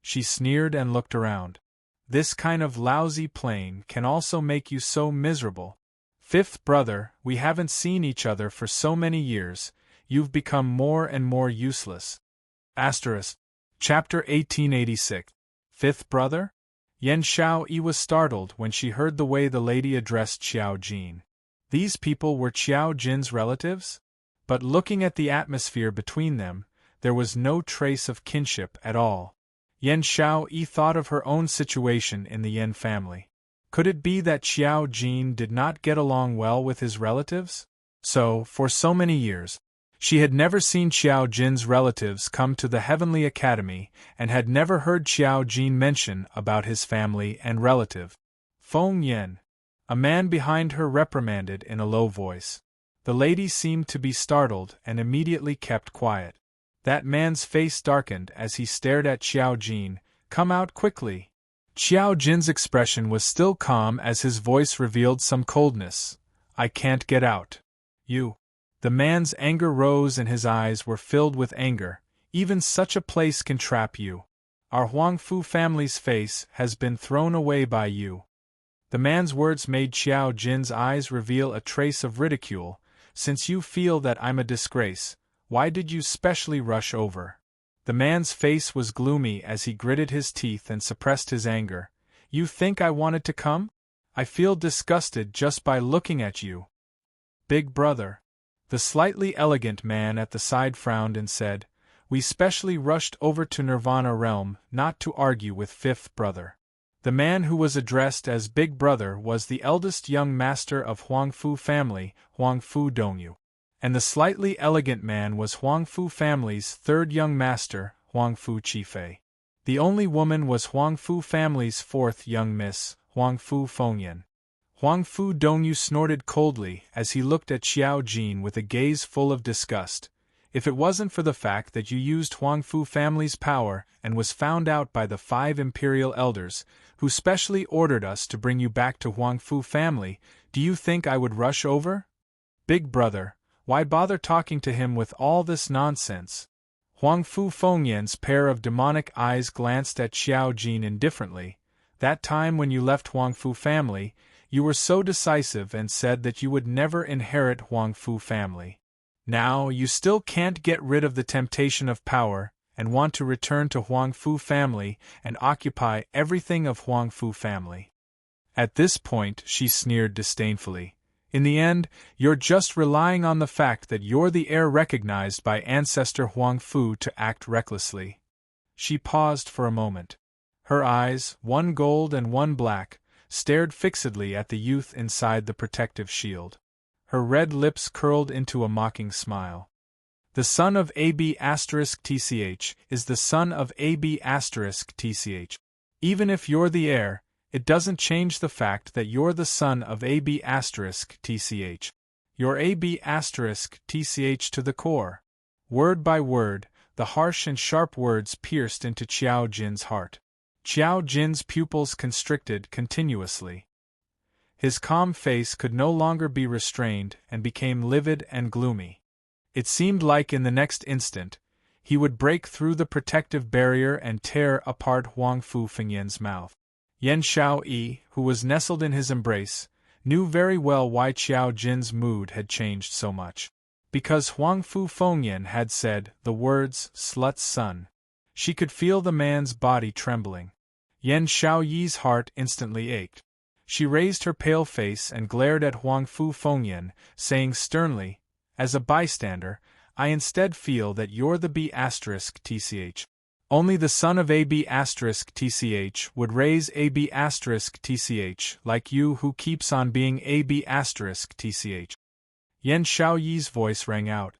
She sneered and looked around. "This kind of lousy playing can also make you so miserable. Fifth brother, we haven't seen each other for so many years, you've become more and more useless." Chapter 1886. Fifth brother? Yan Xiaoyi was startled when she heard the way the lady addressed Qiao Jin. These people were Qiao Jin's relatives? But looking at the atmosphere between them, there was no trace of kinship at all. Yan Xiaoyi thought of her own situation in the Yan family. Could it be that Qiao Jin did not get along well with his relatives? For so many years, she had never seen Qiao Jin's relatives come to the Heavenly Academy and had never heard Qiao Jin mention about his family and relative. "Feng Yan," a man behind her reprimanded in a low voice. The lady seemed to be startled and immediately kept quiet. That man's face darkened as he stared at Qiao Jin. "Come out quickly." Qiao Jin's expression was still calm as his voice revealed some coldness. "I can't get out." "You." The man's anger rose and his eyes were filled with anger. "Even such a place can trap you. Our Huangfu family's face has been thrown away by you." The man's words made Qiao Jin's eyes reveal a trace of ridicule. "Since you feel that I'm a disgrace, why did you specially rush over?" The man's face was gloomy as he gritted his teeth and suppressed his anger. "You think I wanted to come? I feel disgusted just by looking at you." "Big brother." The slightly elegant man at the side frowned and said, "We specially rushed over to Nirvana Realm not to argue with fifth brother." The man who was addressed as Big Brother was the eldest young master of Huangfu family, Huangfu Dongyu. And the slightly elegant man was Huangfu family's third young master, Huangfu Qifei. The only woman was Huangfu family's fourth young miss, Huangfu Fengyan. Huangfu Dongyu snorted coldly as he looked at Qiao Jin with a gaze full of disgust. "If it wasn't for the fact that you used Huangfu family's power and was found out by the 5 imperial elders, who specially ordered us to bring you back to Huangfu family, do you think I would rush over? Big brother, why bother talking to him with all this nonsense?" Huangfu Fengyan's pair of demonic eyes glanced at Qiao Jin indifferently. "That time when you left Huangfu family, you were so decisive and said that you would never inherit Huangfu family. Now you still can't get rid of the temptation of power and want to return to Huangfu family and occupy everything of Huangfu family." At this point she sneered disdainfully. "In the end, you're just relying on the fact that you're the heir recognized by ancestor Huangfu to act recklessly." She paused for a moment. Her eyes, one gold and one black, stared fixedly at the youth inside the protective shield. Her red lips curled into a mocking smile. "The son of AB*TCH is the son of AB*TCH. Even if you're the heir, it doesn't change the fact that you're the son of AB*TCH. You're AB*TCH to the core." Word by word, the harsh and sharp words pierced into Qiao Jin's heart. Qiao Jin's pupils constricted continuously. His calm face could no longer be restrained and became livid and gloomy. It seemed like in the next instant, he would break through the protective barrier and tear apart Huangfu Fengyan's mouth. Yan Xiaoyi, who was nestled in his embrace, knew very well why Qiao Jin's mood had changed so much. Because Huangfu Fengyan had said the words, "slut's son." She could feel the man's body trembling. Yan Xiaoyi's heart instantly ached. She raised her pale face and glared at Huangfu Fengyan, saying sternly, "As a bystander, I instead feel that you're the B*TCH. Only the son of AB*TCH would raise AB*TCH like you who keeps on being AB*TCH. Yan Xiaoyi's voice rang out.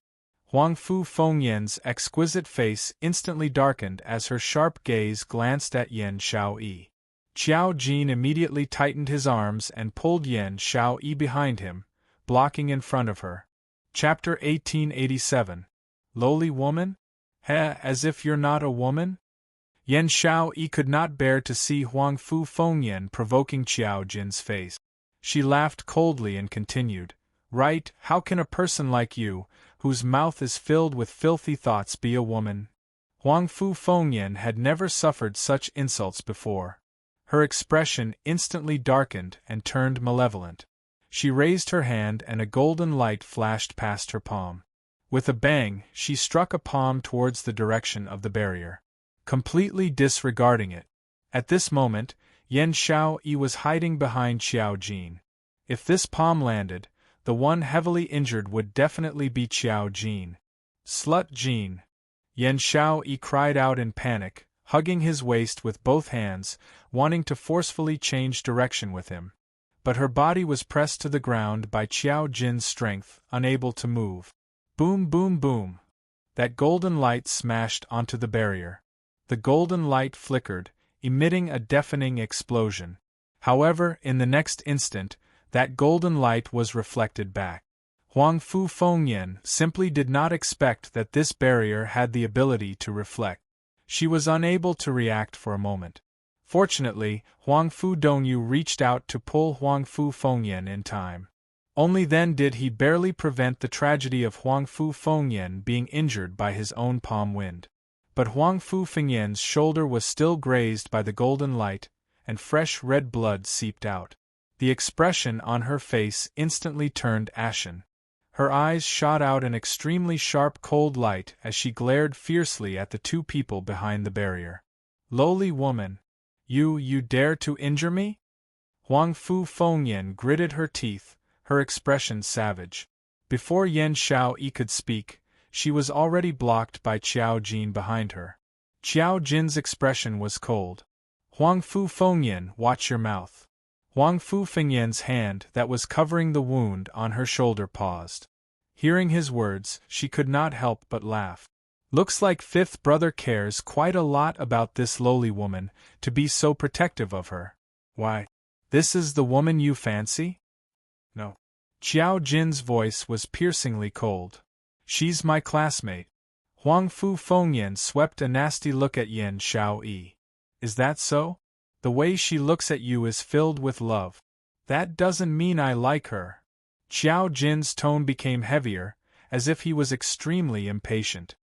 Huang Fu Fengyan's exquisite face instantly darkened as her sharp gaze glanced at Yan Xiaoyi. Qiao Jin immediately tightened his arms and pulled Yan Xiaoyi behind him, blocking in front of her. Chapter 1887. Lowly woman? Heh, as if you're not a woman? Yan Xiaoyi could not bear to see Huang Fu Fengyan provoking Qiao Jin's face. She laughed coldly and continued, "Right, how can a person like you, whose mouth is filled with filthy thoughts, be a woman?" Huang Fu Fengyan had never suffered such insults before. Her expression instantly darkened and turned malevolent. She raised her hand and a golden light flashed past her palm. With a bang, she struck a palm towards the direction of the barrier, completely disregarding it. At this moment, Yan Xiaoyi was hiding behind Qiao Jin. If this palm landed, the one heavily injured would definitely be Qiao Jin. "Slut Jin!" Yan Xiaoyi cried out in panic, hugging his waist with both hands, wanting to forcefully change direction with him. But her body was pressed to the ground by Qiao Jin's strength, unable to move. Boom, boom, boom. That golden light smashed onto the barrier. The golden light flickered, emitting a deafening explosion. However, in the next instant, that golden light was reflected back. Huang Fu Fengyan simply did not expect that this barrier had the ability to reflect. She was unable to react for a moment. Fortunately, Huang Fu Dongyu reached out to pull Huang Fu Fengyan in time. Only then did he barely prevent the tragedy of Huang Fu Fengyan being injured by his own palm wind. But Huang Fu Fengyan's shoulder was still grazed by the golden light, and fresh red blood seeped out. The expression on her face instantly turned ashen. Her eyes shot out an extremely sharp cold light as she glared fiercely at the two people behind the barrier. "Lowly woman! You dare to injure me?" Huang Fu Fengyan gritted her teeth, her expression savage. Before Yan Xiaoyi could speak, she was already blocked by Qiao Jin behind her. Qiao Jin's expression was cold. "Huang Fu Fengyan, watch your mouth." Huang Fu Fengyan's hand that was covering the wound on her shoulder paused. Hearing his words, she could not help but laugh. Looks like Fifth Brother cares quite a lot about this lowly woman, to be so protective of her. Why, this is the woman you fancy? No. Qiao Jin's voice was piercingly cold. "She's my classmate." Huang Fu Fengyan swept a nasty look at Yan Xiaoyi. "Is that so? The way she looks at you is filled with love. That doesn't mean I like her." Qiao Jin's tone became heavier, as if he was extremely impatient.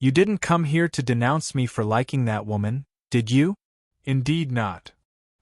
"You didn't come here to denounce me for liking that woman, did you?" "Indeed not."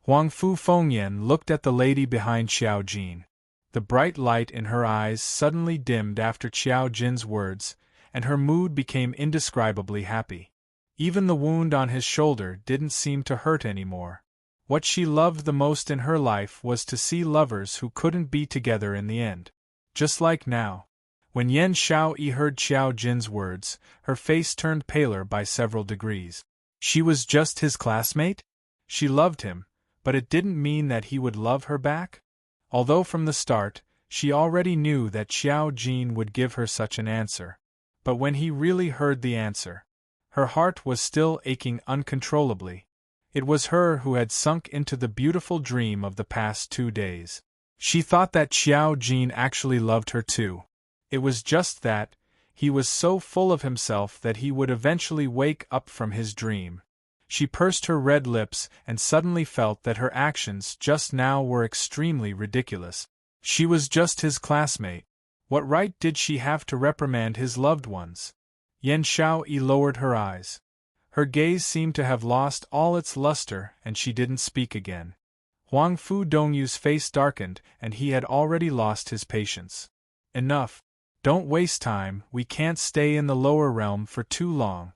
Huang Fu Fengyan looked at the lady behind Qiao Jin. The bright light in her eyes suddenly dimmed after Qiao Jin's words, and her mood became indescribably happy. Even the wound on his shoulder didn't seem to hurt anymore. What she loved the most in her life was to see lovers who couldn't be together in the end. Just like now. When Yan Xiaoyi heard Qiao Jin's words, her face turned paler by several degrees. She was just his classmate? She loved him, but it didn't mean that he would love her back? Although from the start, she already knew that Qiao Jin would give her such an answer. But when he really heard the answer, her heart was still aching uncontrollably. It was her who had sunk into the beautiful dream of the past 2 days. She thought that Qiao Jin actually loved her too. It was just that, he was so full of himself that he would eventually wake up from his dream. She pursed her red lips and suddenly felt that her actions just now were extremely ridiculous. She was just his classmate. What right did she have to reprimand his loved ones? Yan Xiaoyi lowered her eyes. Her gaze seemed to have lost all its luster and she didn't speak again. Huang Fu Dongyu's face darkened and he had already lost his patience. "Enough. Don't waste time, we can't stay in the lower realm for too long."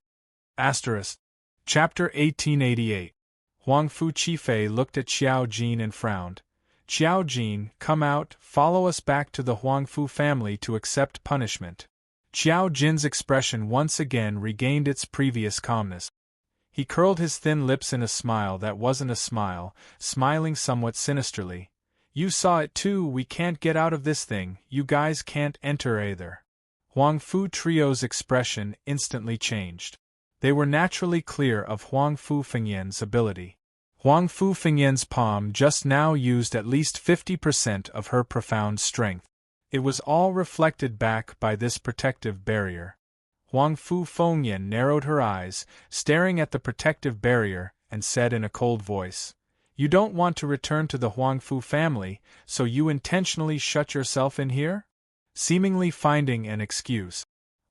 Chapter 1888. Huang Fu Qifei looked at Qiao Jin and frowned. "Qiao Jin, come out, follow us back to the Huang Fu family to accept punishment." Qiao Jin's expression once again regained its previous calmness. He curled his thin lips in a smile that wasn't a smile, smiling somewhat sinisterly. "You saw it too, we can't get out of this thing, you guys can't enter either." Huang Fu Trio's expression instantly changed. They were naturally clear of Huang Fu Fengyan's ability. Huang Fu Fengyan's palm just now used at least 50% of her profound strength. It was all reflected back by this protective barrier. Huang Fu Fengyan narrowed her eyes, staring at the protective barrier, and said in a cold voice, "You don't want to return to the Huang Fu family, so you intentionally shut yourself in here?" Seemingly finding an excuse.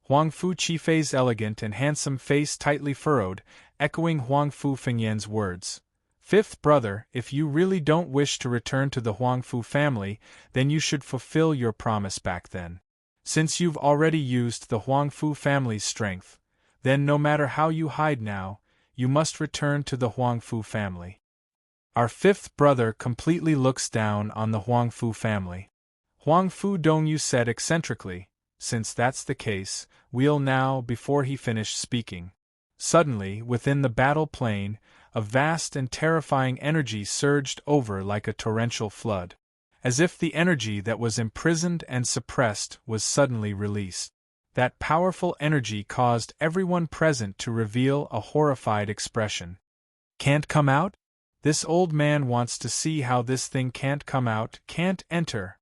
Huang Fu Qifei's elegant and handsome face tightly furrowed, echoing Huang Fu Fengyan's words. "Fifth brother, if you really don't wish to return to the Huang Fu family, then you should fulfill your promise back then. Since you've already used the Huang Fu family's strength, then no matter how you hide now, you must return to the Huang Fu family." Our fifth brother completely looks down on the Huang Fu family. Huang Fu Dongyu said eccentrically, "Since that's the case, we'll now," before he finished speaking. Suddenly, within the battle plain, a vast and terrifying energy surged over like a torrential flood. As if the energy that was imprisoned and suppressed was suddenly released. That powerful energy caused everyone present to reveal a horrified expression. "Can't come out? This old man wants to see how this thing can't come out, can't enter."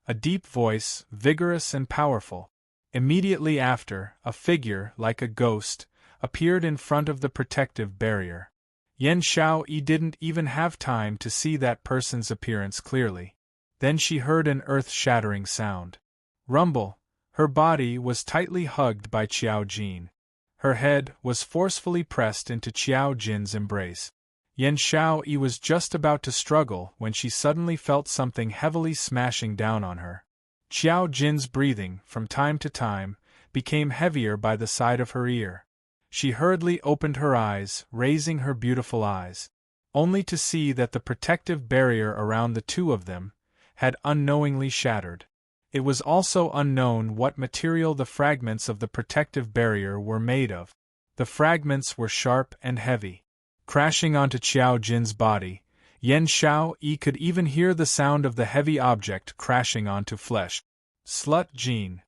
A deep voice, vigorous and powerful. Immediately after, a figure, like a ghost, appeared in front of the protective barrier. Yan Xiaoyi didn't even have time to see that person's appearance clearly. Then she heard an earth-shattering sound. Rumble. Her body was tightly hugged by Qiao Jin. Her head was forcefully pressed into Qiao Jin's embrace. Yan Xiaoyi was just about to struggle when she suddenly felt something heavily smashing down on her. Qiao Jin's breathing, from time to time, became heavier by the side of her ear. She hurriedly opened her eyes, raising her beautiful eyes, only to see that the protective barrier around the two of them had unknowingly shattered. It was also unknown what material the fragments of the protective barrier were made of. The fragments were sharp and heavy. Crashing onto Qiao Jin's body, Yan Xiaoyi could even hear the sound of the heavy object crashing onto flesh. "Slut Jin."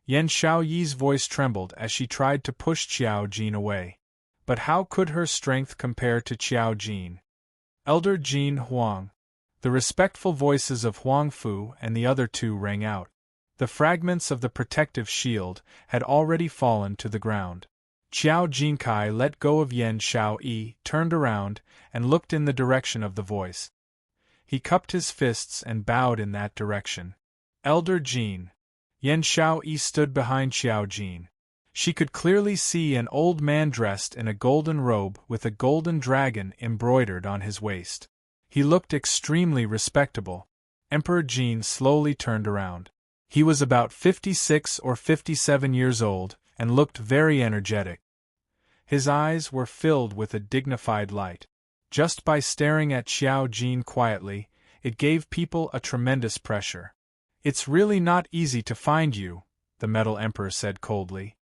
Yan Xiaoyi's voice trembled as she tried to push Qiao Jin away. But how could her strength compare to Qiao Jin? "Elder Jin Huang." The respectful voices of Huang Fu and the other two rang out. The fragments of the protective shield had already fallen to the ground. Qiao Jinkai let go of Yan Xiaoyi, turned around, and looked in the direction of the voice. He cupped his fists and bowed in that direction. "Elder Jin." Yan Xiaoyi stood behind Qiao Jin. She could clearly see an old man dressed in a golden robe with a golden dragon embroidered on his waist. He looked extremely respectable. Emperor Jin slowly turned around. He was about 56 or 57 years old, and looked very energetic. His eyes were filled with a dignified light. Just by staring at Qiao Jin quietly, it gave people a tremendous pressure. "It's really not easy to find you," the Metal Emperor said coldly.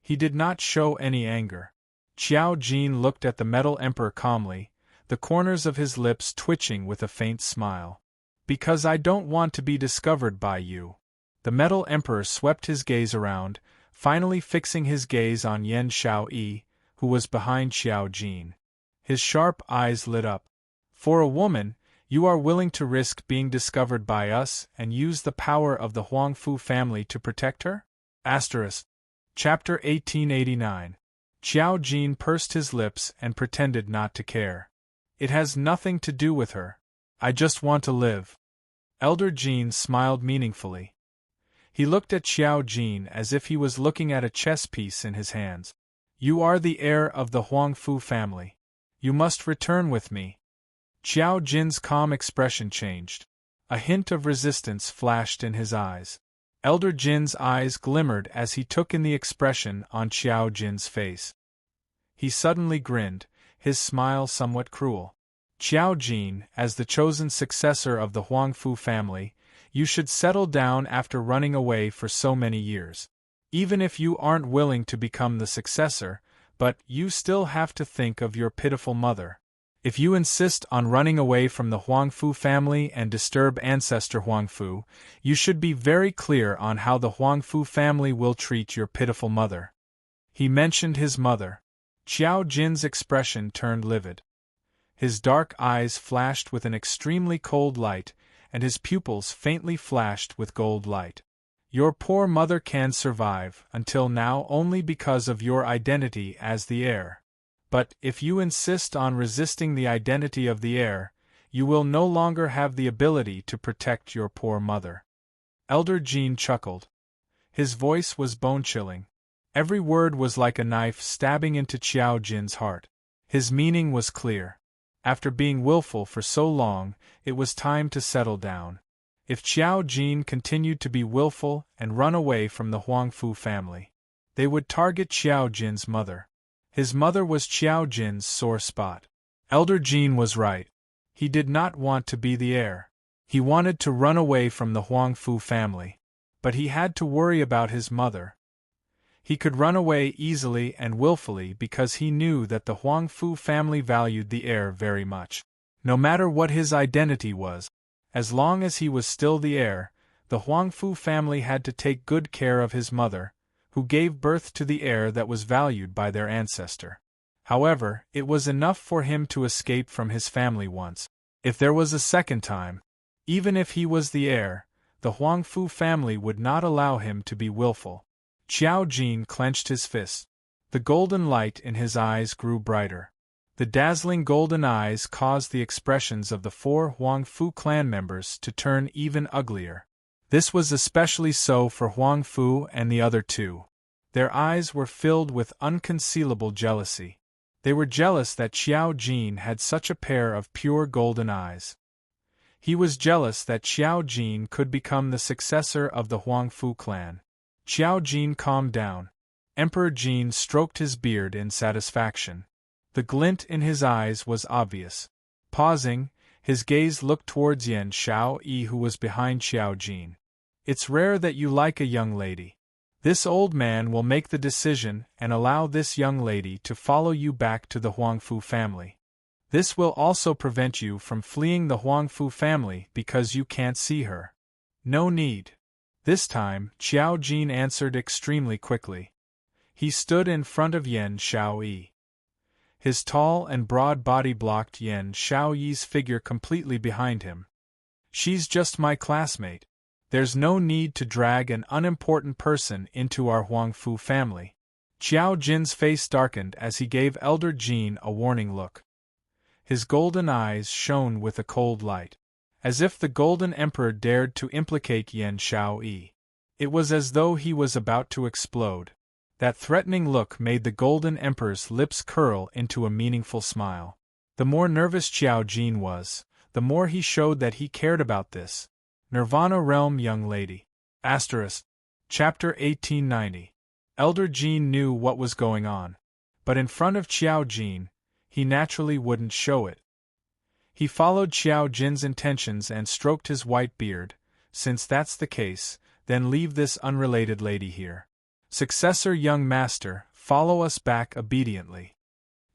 He did not show any anger. Qiao Jin looked at the Metal Emperor calmly, the corners of his lips twitching with a faint smile. "Because I don't want to be discovered by you." The Metal Emperor swept his gaze around, finally fixing his gaze on Yan Xiaoyi, who was behind Qiao Jin. His sharp eyes lit up. "For a woman, you are willing to risk being discovered by us and use the power of the Huang Fu family to protect her?" Chapter 1889. Qiao Jin pursed his lips and pretended not to care. "It has nothing to do with her. I just want to live." Elder Jin smiled meaningfully. He looked at Qiao Jin as if he was looking at a chess piece in his hands. "You are the heir of the Huang Fu family. You must return with me." Qiao Jin's calm expression changed. A hint of resistance flashed in his eyes. Elder Jin's eyes glimmered as he took in the expression on Qiao Jin's face. He suddenly grinned, his smile somewhat cruel. "Qiao Jin, as the chosen successor of the Huang Fu family, you should settle down after running away for so many years. Even if you aren't willing to become the successor, but you still have to think of your pitiful mother. If you insist on running away from the Huangfu family and disturb ancestor Huangfu, you should be very clear on how the Huangfu family will treat your pitiful mother. He mentioned his mother. Qiao Jin's expression turned livid. His dark eyes flashed with an extremely cold light, and his pupils faintly flashed with gold light. Your poor mother can survive, until now, only because of your identity as the heir. But, if you insist on resisting the identity of the heir, you will no longer have the ability to protect your poor mother. Elder Jean chuckled. His voice was bone-chilling. Every word was like a knife stabbing into Qiao Jin's heart. His meaning was clear. After being willful for so long, it was time to settle down. If Qiao Jin continued to be willful and run away from the Huangfu family, they would target Qiao Jin's mother. His mother was Qiao Jin's sore spot. Elder Jin was right. He did not want to be the heir. He wanted to run away from the Huangfu family. But he had to worry about his mother. He could run away easily and willfully because he knew that the Huangfu family valued the heir very much. No matter what his identity was, as long as he was still the heir, the Huangfu family had to take good care of his mother, who gave birth to the heir that was valued by their ancestor. However, it was enough for him to escape from his family once. If there was a second time, even if he was the heir, the Huangfu family would not allow him to be willful. Qiao Jin clenched his fist. The golden light in his eyes grew brighter. The dazzling golden eyes caused the expressions of the 4 Huangfu clan members to turn even uglier. This was especially so for Huangfu and the other 2. Their eyes were filled with unconcealable jealousy. They were jealous that Qiao Jin had such a pair of pure golden eyes. He was jealous that Qiao Jin could become the successor of the Huangfu clan. Qiao Jin calmed down. Emperor Jin stroked his beard in satisfaction. The glint in his eyes was obvious. Pausing, his gaze looked towards Yan Xiaoyi, who was behind Qiao Jin. It's rare that you like a young lady. This old man will make the decision and allow this young lady to follow you back to the Huangfu family. This will also prevent you from fleeing the Huangfu family because you can't see her. No need. This time, Qiao Jin answered extremely quickly. He stood in front of Yan Xiaoyi. His tall and broad body blocked Yan Xiaoyi's figure completely behind him. She's just my classmate. There's no need to drag an unimportant person into our Huangfu family. Qiao Jin's face darkened as he gave Elder Jin a warning look. His golden eyes shone with a cold light, as if the Golden Emperor dared to implicate Yan Xiaoyi. It was as though he was about to explode. That threatening look made the Golden Emperor's lips curl into a meaningful smile. The more nervous Qiao Jin was, the more he showed that he cared about this Nirvana Realm young lady. Chapter 1890. Elder Jin knew what was going on. But in front of Qiao Jin, he naturally wouldn't show it. He followed Qiao Jin's intentions and stroked his white beard. Since that's the case, then leave this unrelated lady here. Successor young master, follow us back obediently.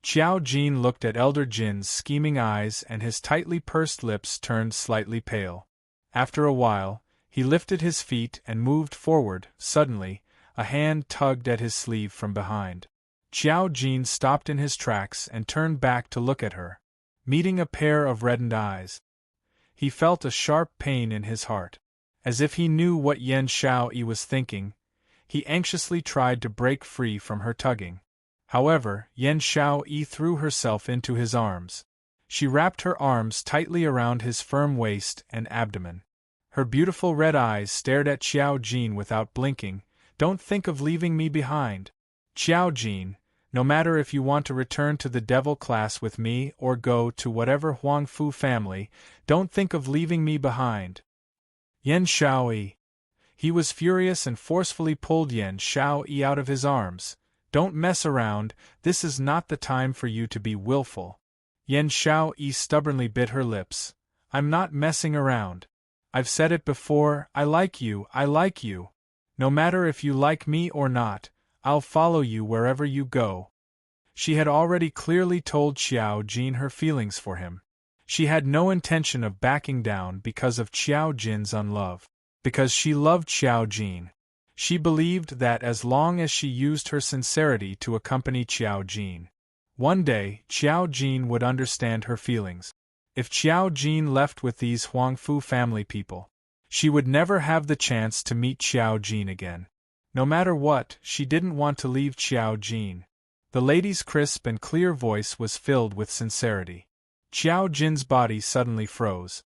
Qiao Jin looked at Elder Jin's scheming eyes and his tightly pursed lips turned slightly pale. After a while, he lifted his feet and moved forward. Suddenly, a hand tugged at his sleeve from behind. Qiao Jin stopped in his tracks and turned back to look at her, meeting a pair of reddened eyes. He felt a sharp pain in his heart. As if he knew what Yan Xiaoyi was thinking, he anxiously tried to break free from her tugging. However, Yan Xiaoyi threw herself into his arms. She wrapped her arms tightly around his firm waist and abdomen. Her beautiful red eyes stared at Qiao Jin without blinking. Don't think of leaving me behind. Qiao Jin, no matter if you want to return to the devil class with me or go to whatever Huangfu family, don't think of leaving me behind. Yan Xiaoyi. He was furious and forcefully pulled Yan Xiaoyi out of his arms. Don't mess around, this is not the time for you to be willful. Yan Xiaoyi stubbornly bit her lips. I'm not messing around. I've said it before, I like you, I like you. No matter if you like me or not, I'll follow you wherever you go. She had already clearly told Xiao Jin her feelings for him. She had no intention of backing down because of Xiao Jin's unlove. Because she loved Xiao Jin. She believed that as long as she used her sincerity to accompany Xiao Jin, one day Xiao Jin would understand her feelings. If Xiao Jin left with these Huangfu family people, she would never have the chance to meet Xiao Jin again. No matter what, she didn't want to leave Xiao Jin. The lady's crisp and clear voice was filled with sincerity. Xiao Jin's body suddenly froze.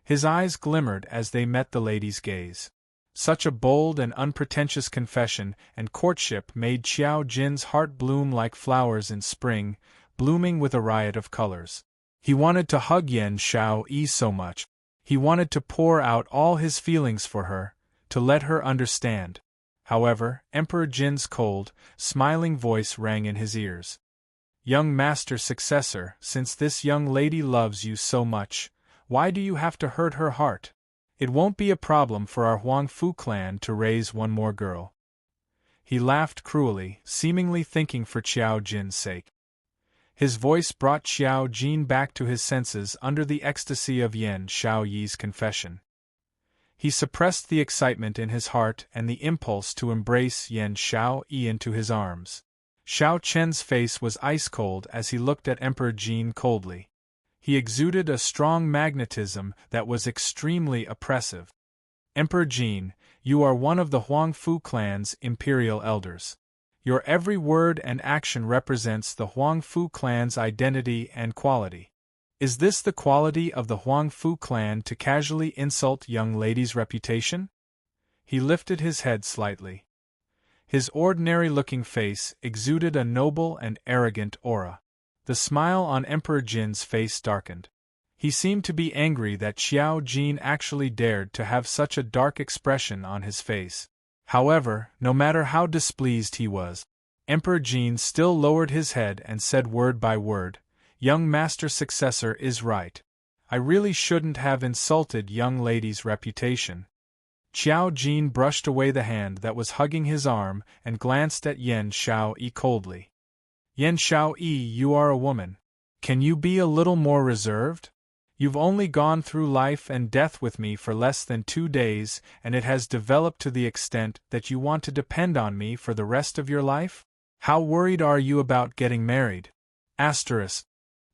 His eyes glimmered as they met the lady's gaze. Such a bold and unpretentious confession and courtship made Xiao Jin's heart bloom like flowers in spring, blooming with a riot of colors. He wanted to hug Yan Xiaoyi so much. He wanted to pour out all his feelings for her, to let her understand. However, Emperor Jin's cold, smiling voice rang in his ears. "Young master successor, since this young lady loves you so much, why do you have to hurt her heart? It won't be a problem for our Huangfu clan to raise one more girl." He laughed cruelly, seemingly thinking for Xiao Jin's sake. His voice brought Xiao Jin back to his senses under the ecstasy of Yan Xiaoyi's confession. He suppressed the excitement in his heart and the impulse to embrace Yan Xiaoyi into his arms. Xiao Chen's face was ice-cold as he looked at Emperor Jin coldly. He exuded a strong magnetism that was extremely oppressive. "Emperor Jin, you are one of the Huangfu clan's imperial elders. Your every word and action represents the Huangfu clan's identity and quality. Is this the quality of the Huangfu clan to casually insult young ladies' reputation?" He lifted his head slightly. His ordinary-looking face exuded a noble and arrogant aura. The smile on Emperor Jin's face darkened. He seemed to be angry that Xiao Jin actually dared to have such a dark expression on his face. However, no matter how displeased he was, Emperor Jin still lowered his head and said word by word, "Young master successor is right. I really shouldn't have insulted young lady's reputation." Xiao Jin brushed away the hand that was hugging his arm and glanced at Yan Xiaoyi coldly. "Yan Xiaoyi, you are a woman. Can you be a little more reserved? You've only gone through life and death with me for less than 2 days, and it has developed to the extent that you want to depend on me for the rest of your life? How worried are you about getting married?"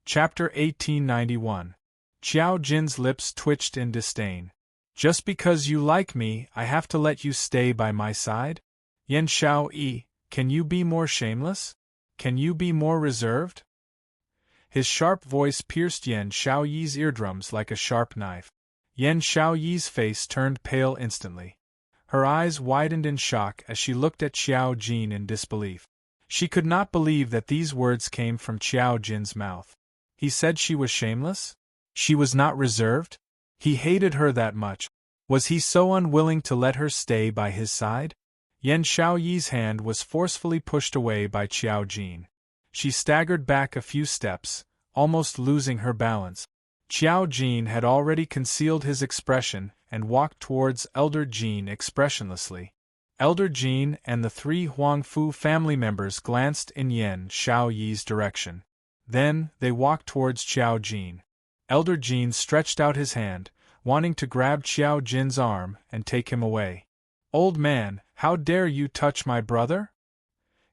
Chapter 1891. Xiao Jin's lips twitched in disdain. "Just because you like me, I have to let you stay by my side? Yan Xiaoyi, can you be more shameless? Can you be more reserved?" His sharp voice pierced Yan Xiaoyi's eardrums like a sharp knife. Yan Xiaoyi's face turned pale instantly. Her eyes widened in shock as she looked at Xiao Jin in disbelief. She could not believe that these words came from Xiao Jin's mouth. He said she was shameless? She was not reserved? He hated her that much. Was he so unwilling to let her stay by his side? Yan Xiaoyi's hand was forcefully pushed away by Xiao Jin. She staggered back a few steps, almost losing her balance. Xiao Jin had already concealed his expression and walked towards Elder Jin expressionlessly. Elder Jin and the 3 Huangfu family members glanced in Yan Xiaoyi's direction. Then, they walked towards Xiao Jin. Elder Jin stretched out his hand, wanting to grab Xiao Jin's arm and take him away. "Old man, how dare you touch my brother?"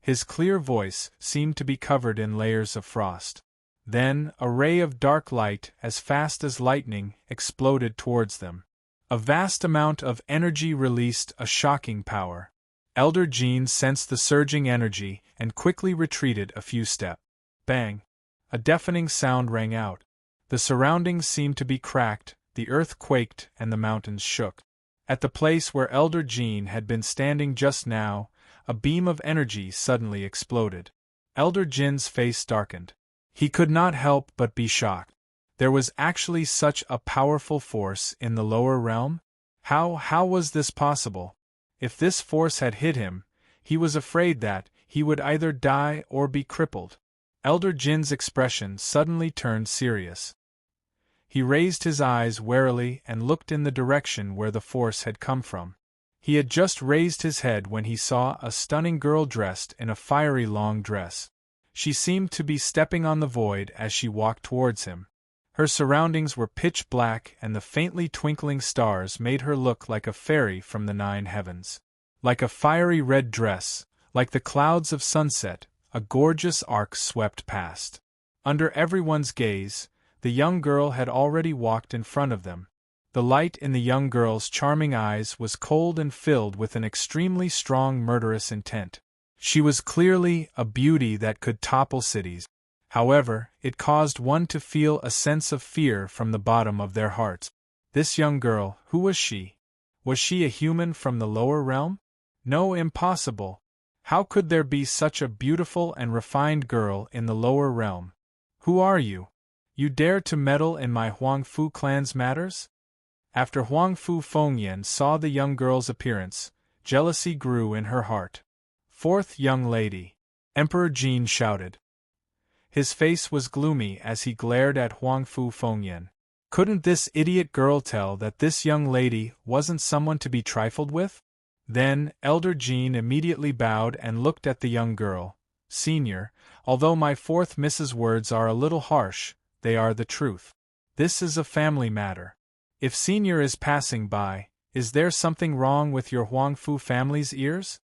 His clear voice seemed to be covered in layers of frost. Then, a ray of dark light, as fast as lightning, exploded towards them. A vast amount of energy released a shocking power. Elder Jin sensed the surging energy and quickly retreated a few steps. Bang! A deafening sound rang out. The surroundings seemed to be cracked, the earth quaked and the mountains shook. At the place where Elder Jin had been standing just now, a beam of energy suddenly exploded. Elder Jin's face darkened. He could not help but be shocked. There was actually such a powerful force in the lower realm? How was this possible? If this force had hit him, he was afraid that he would either die or be crippled. Elder Jin's expression suddenly turned serious. He raised his eyes warily and looked in the direction where the force had come from. He had just raised his head when he saw a stunning girl dressed in a fiery long dress. She seemed to be stepping on the void as she walked towards him. Her surroundings were pitch black and the faintly twinkling stars made her look like a fairy from the 9 heavens. Like a fiery red dress, like the clouds of sunset, a gorgeous arc swept past. Under everyone's gaze, the young girl had already walked in front of them. The light in the young girl's charming eyes was cold and filled with an extremely strong murderous intent. She was clearly a beauty that could topple cities. However, it caused one to feel a sense of fear from the bottom of their hearts. This young girl, who was she? Was she a human from the lower realm? No, impossible. How could there be such a beautiful and refined girl in the lower realm? Who are you? You dare to meddle in my Huangfu clan's matters? After Huangfu Fengyan saw the young girl's appearance, jealousy grew in her heart. Fourth young lady, Emperor Jin shouted. His face was gloomy as he glared at Huangfu Fengyan. Couldn't this idiot girl tell that this young lady wasn't someone to be trifled with? Then, Elder Jin immediately bowed and looked at the young girl. Senior, although my fourth Mrs. words are a little harsh, they are the truth. This is a family matter. If Senior is passing by, is there something wrong with your Huangfu family's ears?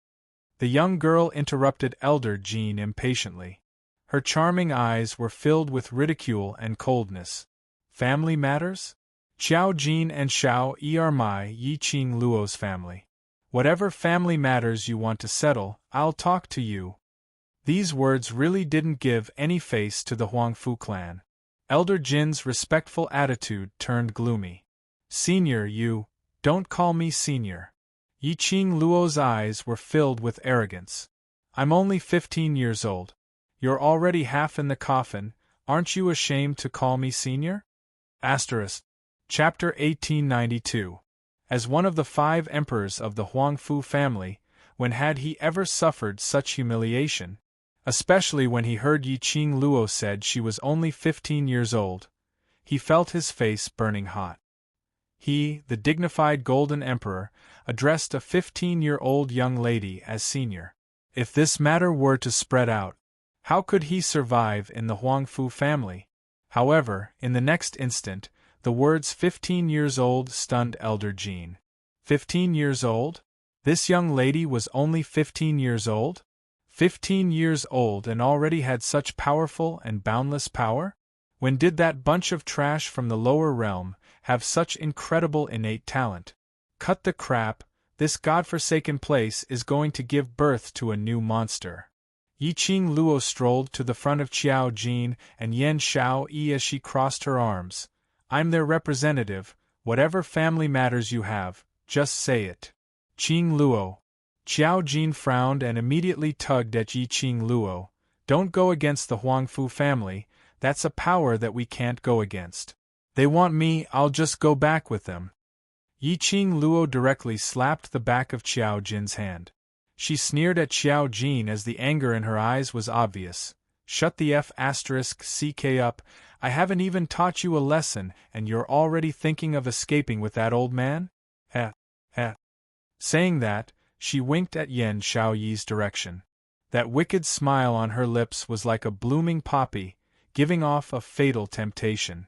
The young girl interrupted Elder Jin impatiently. Her charming eyes were filled with ridicule and coldness. Family matters? Xiao Jin and Xiao Yi are my Yiqing Luo's family. Whatever family matters you want to settle, I'll talk to you. These words really didn't give any face to the Huangfu clan. Elder Jin's respectful attitude turned gloomy. Senior, you, don't call me senior. Yiqing Luo's eyes were filled with arrogance. I'm only 15 years old. You're already half in the coffin, aren't you ashamed to call me senior? Asterisk. Chapter 1892. As one of the 5 emperors of the Huangfu family, when had he ever suffered such humiliation? Especially when he heard Yiqing Luo said she was only 15 years old. He felt his face burning hot. He, the dignified Golden Emperor, addressed a 15-year-old young lady as senior. If this matter were to spread out, how could he survive in the Huangfu family? However, in the next instant, the words 15 years old stunned Elder Jin. 15 years old? This young lady was only 15 years old? 15 years old and already had such powerful and boundless power? When did that bunch of trash from the lower realm have such incredible innate talent? Cut the crap, this godforsaken place is going to give birth to a new monster. Yiqing Luo strolled to the front of Xiao Jin and Yan Xiao Yi as she crossed her arms. I'm their representative, whatever family matters you have, just say it. Qing Luo. Xiao Jin frowned and immediately tugged at Yiqing Luo. Don't go against the Huangfu family, that's a power that we can't go against. They want me, I'll just go back with them. Yiqing Luo directly slapped the back of Xiao Jin's hand. She sneered at Xiao Jin as the anger in her eyes was obvious. Shut the *CK up, I haven't even taught you a lesson and you're already thinking of escaping with that old man? Heh. Saying that, she winked at Yan Xiaoyi's direction. That wicked smile on her lips was like a blooming poppy, giving off a fatal temptation.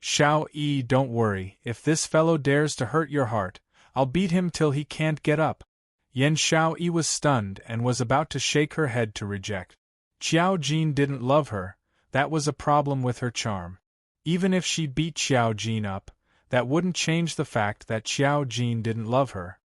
Xiao Yi, don't worry, if this fellow dares to hurt your heart, I'll beat him till he can't get up. Yan Xiaoyi was stunned and was about to shake her head to reject. Xiao Jin didn't love her, that was a problem with her charm. Even if she beat Xiao Jin up, that wouldn't change the fact that Xiao Jin didn't love her.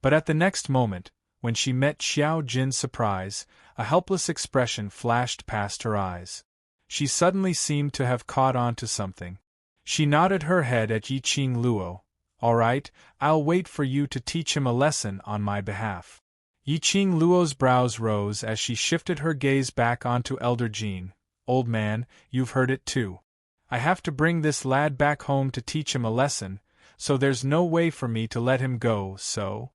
But at the next moment, when she met Xiao Jin's surprise, a helpless expression flashed past her eyes. She suddenly seemed to have caught on to something. She nodded her head at Yiqing Luo. All right, I'll wait for you to teach him a lesson on my behalf. Yiqing Luo's brows rose as she shifted her gaze back onto Elder Jin. Old man, you've heard it too. I have to bring this lad back home to teach him a lesson, so there's no way for me to let him go, so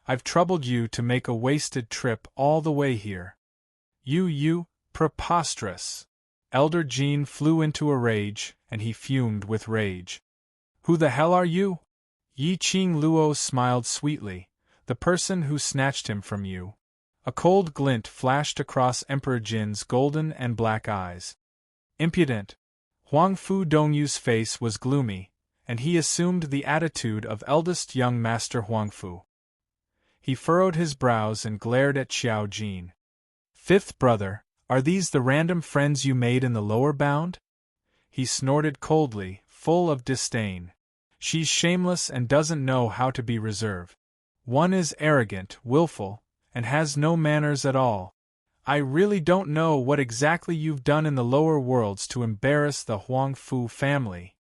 I've troubled you to make a wasted trip all the way here. You, preposterous. Elder Jin flew into a rage, and he fumed with rage. Who the hell are you? Yiqing Luo smiled sweetly. The person who snatched him from you. A cold glint flashed across Emperor Jin's golden and black eyes. Impudent! Huang Fu Dongyu's face was gloomy, and he assumed the attitude of eldest young master Huang Fu. He furrowed his brows and glared at Xiao Jin. Fifth brother, are these the random friends you made in the lower bound? He snorted coldly, full of disdain. She's shameless and doesn't know how to be reserved. One is arrogant, willful, and has no manners at all. I really don't know what exactly you've done in the lower worlds to embarrass the Huang Fu family.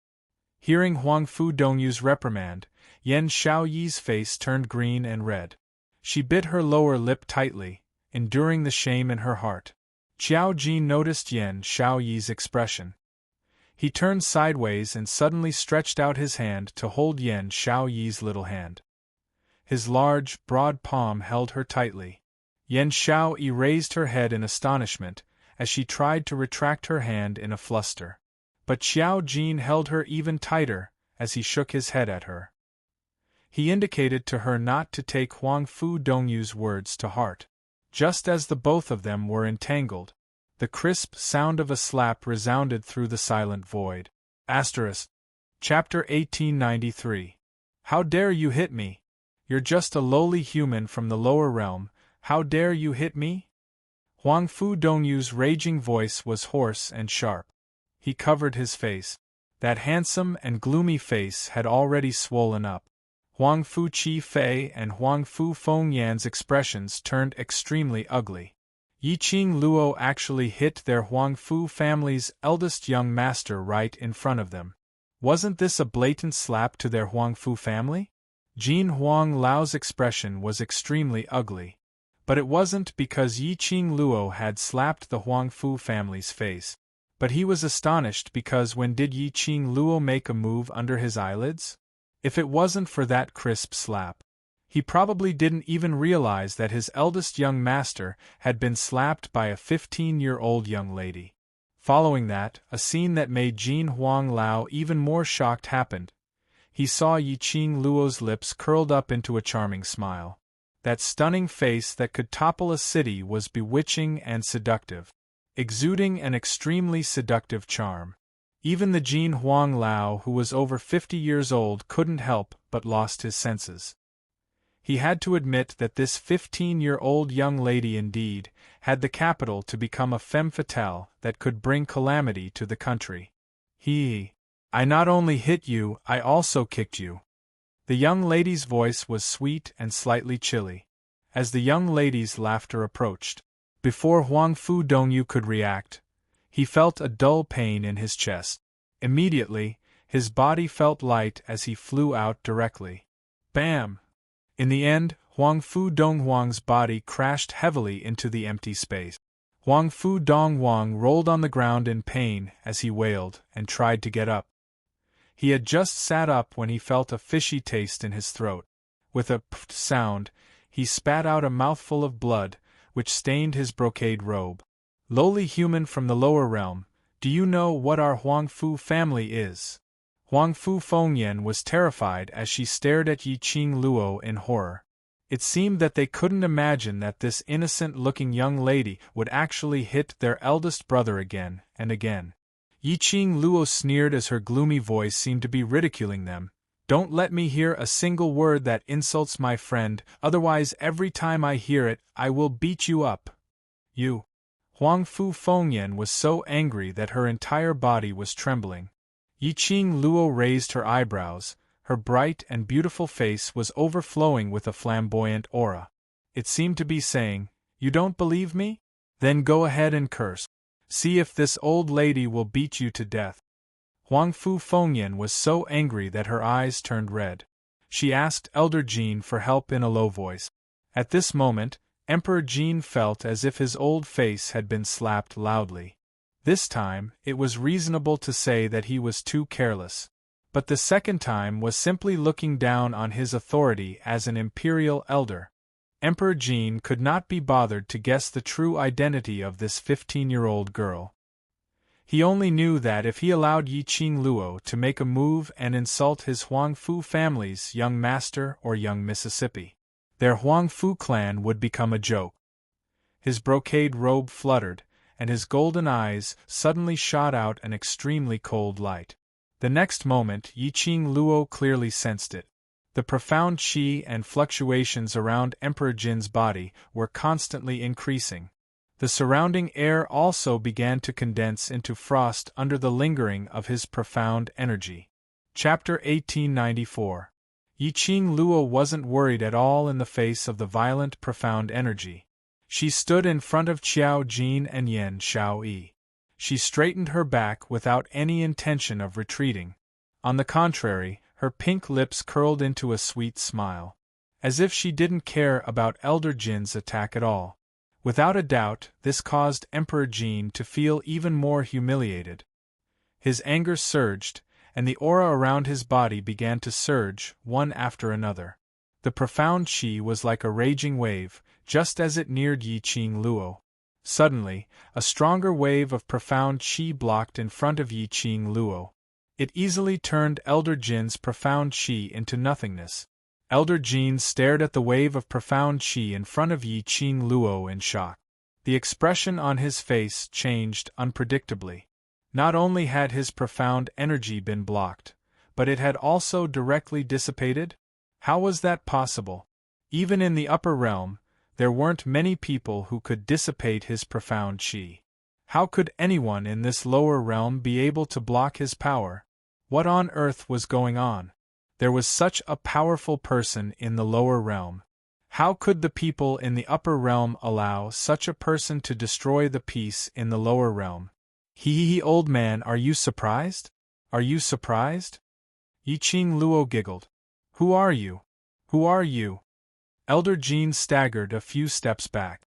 Hearing Huang Fu Dongyu's reprimand, Yan Xiaoyi's face turned green and red. She bit her lower lip tightly, enduring the shame in her heart. Xiao Jin noticed Yan Xiaoyi's expression. He turned sideways and suddenly stretched out his hand to hold Yan Xiaoyi's little hand. His large, broad palm held her tightly. Yan Xiaoyi raised her head in astonishment, as she tried to retract her hand in a fluster. But Xiao Jin held her even tighter, as he shook his head at her. He indicated to her not to take Huang Fu Dongyu's words to heart. Just as the both of them were entangled, the crisp sound of a slap resounded through the silent void. Chapter 1893. How dare you hit me? You're just a lowly human from the lower realm, how dare you hit me? Huang Fu Dongyu's raging voice was hoarse and sharp. He covered his face. That handsome and gloomy face had already swollen up. Huang Fu Chi Fei and Huang Fu Fengyan's expressions turned extremely ugly. Yiqing Luo actually hit their Huang Fu family's eldest young master right in front of them. Wasn't this a blatant slap to their Huang Fu family? Jin Huang Lao's expression was extremely ugly. But it wasn't because Yiqing Luo had slapped the Huang Fu family's face. But he was astonished because when did Yiqing Luo make a move under his eyelids? If it wasn't for that crisp slap, he probably didn't even realize that his eldest young master had been slapped by a 15-year-old young lady. Following that, a scene that made Jin Huang Lao even more shocked happened. He saw Yiqing Luo's lips curled up into a charming smile. That stunning face that could topple a city was bewitching and seductive, exuding an extremely seductive charm. Even the Jin Huang Lao, who was over 50 years old, couldn't help but lost his senses. He had to admit that this 15-year-old young lady indeed had the capital to become a femme fatale that could bring calamity to the country. I not only hit you, I also kicked you. The young lady's voice was sweet and slightly chilly, as the young lady's laughter approached. Before Huang Fu Dongyu could react, he felt a dull pain in his chest. Immediately, his body felt light as he flew out directly. Bam! In the end, Huang Fu Donghuang's body crashed heavily into the empty space. Huang Fu Donghuang rolled on the ground in pain as he wailed and tried to get up. He had just sat up when he felt a fishy taste in his throat. With a pft sound, he spat out a mouthful of blood, which stained his brocade robe. Lowly human from the lower realm, do you know what our Huang Fu family is? Huang Fu Fengyan was terrified as she stared at Yiqing Luo in horror. It seemed that they couldn't imagine that this innocent-looking young lady would actually hit their eldest brother again and again. Yiqing Luo sneered as her gloomy voice seemed to be ridiculing them. Don't let me hear a single word that insults my friend, otherwise every time I hear it, I will beat you up. You. Huang Fu Fengyan was so angry that her entire body was trembling. Yiqing Luo raised her eyebrows. Her bright and beautiful face was overflowing with a flamboyant aura. It seemed to be saying, "You don't believe me? Then go ahead and curse. See if this old lady will beat you to death." Huang Fu Fengyan was so angry that her eyes turned red. She asked Elder Jin for help in a low voice. At this moment, Emperor Jin felt as if his old face had been slapped loudly. This time, it was reasonable to say that he was too careless. But the second time was simply looking down on his authority as an imperial elder. Emperor Jin could not be bothered to guess the true identity of this 15-year-old girl. He only knew that if he allowed Yiqing Luo to make a move and insult his Huang Fu family's young master or young Mississippi, their Huang Fu clan would become a joke. His brocade robe fluttered, and his golden eyes suddenly shot out an extremely cold light. The next moment Yiqing Luo clearly sensed it. The profound qi and fluctuations around Emperor Jin's body were constantly increasing. The surrounding air also began to condense into frost under the lingering of his profound energy. Chapter 1894. Yiqing Luo wasn't worried at all in the face of the violent, profound energy. She stood in front of Qiao Jin and Yan Shaoyi. She straightened her back without any intention of retreating. On the contrary, her pink lips curled into a sweet smile. As if she didn't care about Elder Jin's attack at all. Without a doubt, this caused Emperor Jin to feel even more humiliated. His anger surged, and the aura around his body began to surge, one after another. The profound qi was like a raging wave, just as it neared Yiqing Luo. Suddenly, a stronger wave of profound qi blocked in front of Yiqing Luo. It easily turned Elder Jin's profound qi into nothingness. Elder Jin stared at the wave of profound qi in front of Yiqing Luo in shock. The expression on his face changed unpredictably. Not only had his profound energy been blocked, but it had also directly dissipated? How was that possible? Even in the upper realm, there weren't many people who could dissipate his profound qi. How could anyone in this lower realm be able to block his power? What on earth was going on? There was such a powerful person in the lower realm. How could the people in the upper realm allow such a person to destroy the peace in the lower realm? Hee, old man, are you surprised? Are you surprised? Yiqing Luo giggled. Who are you? Who are you? Elder Jin staggered a few steps back.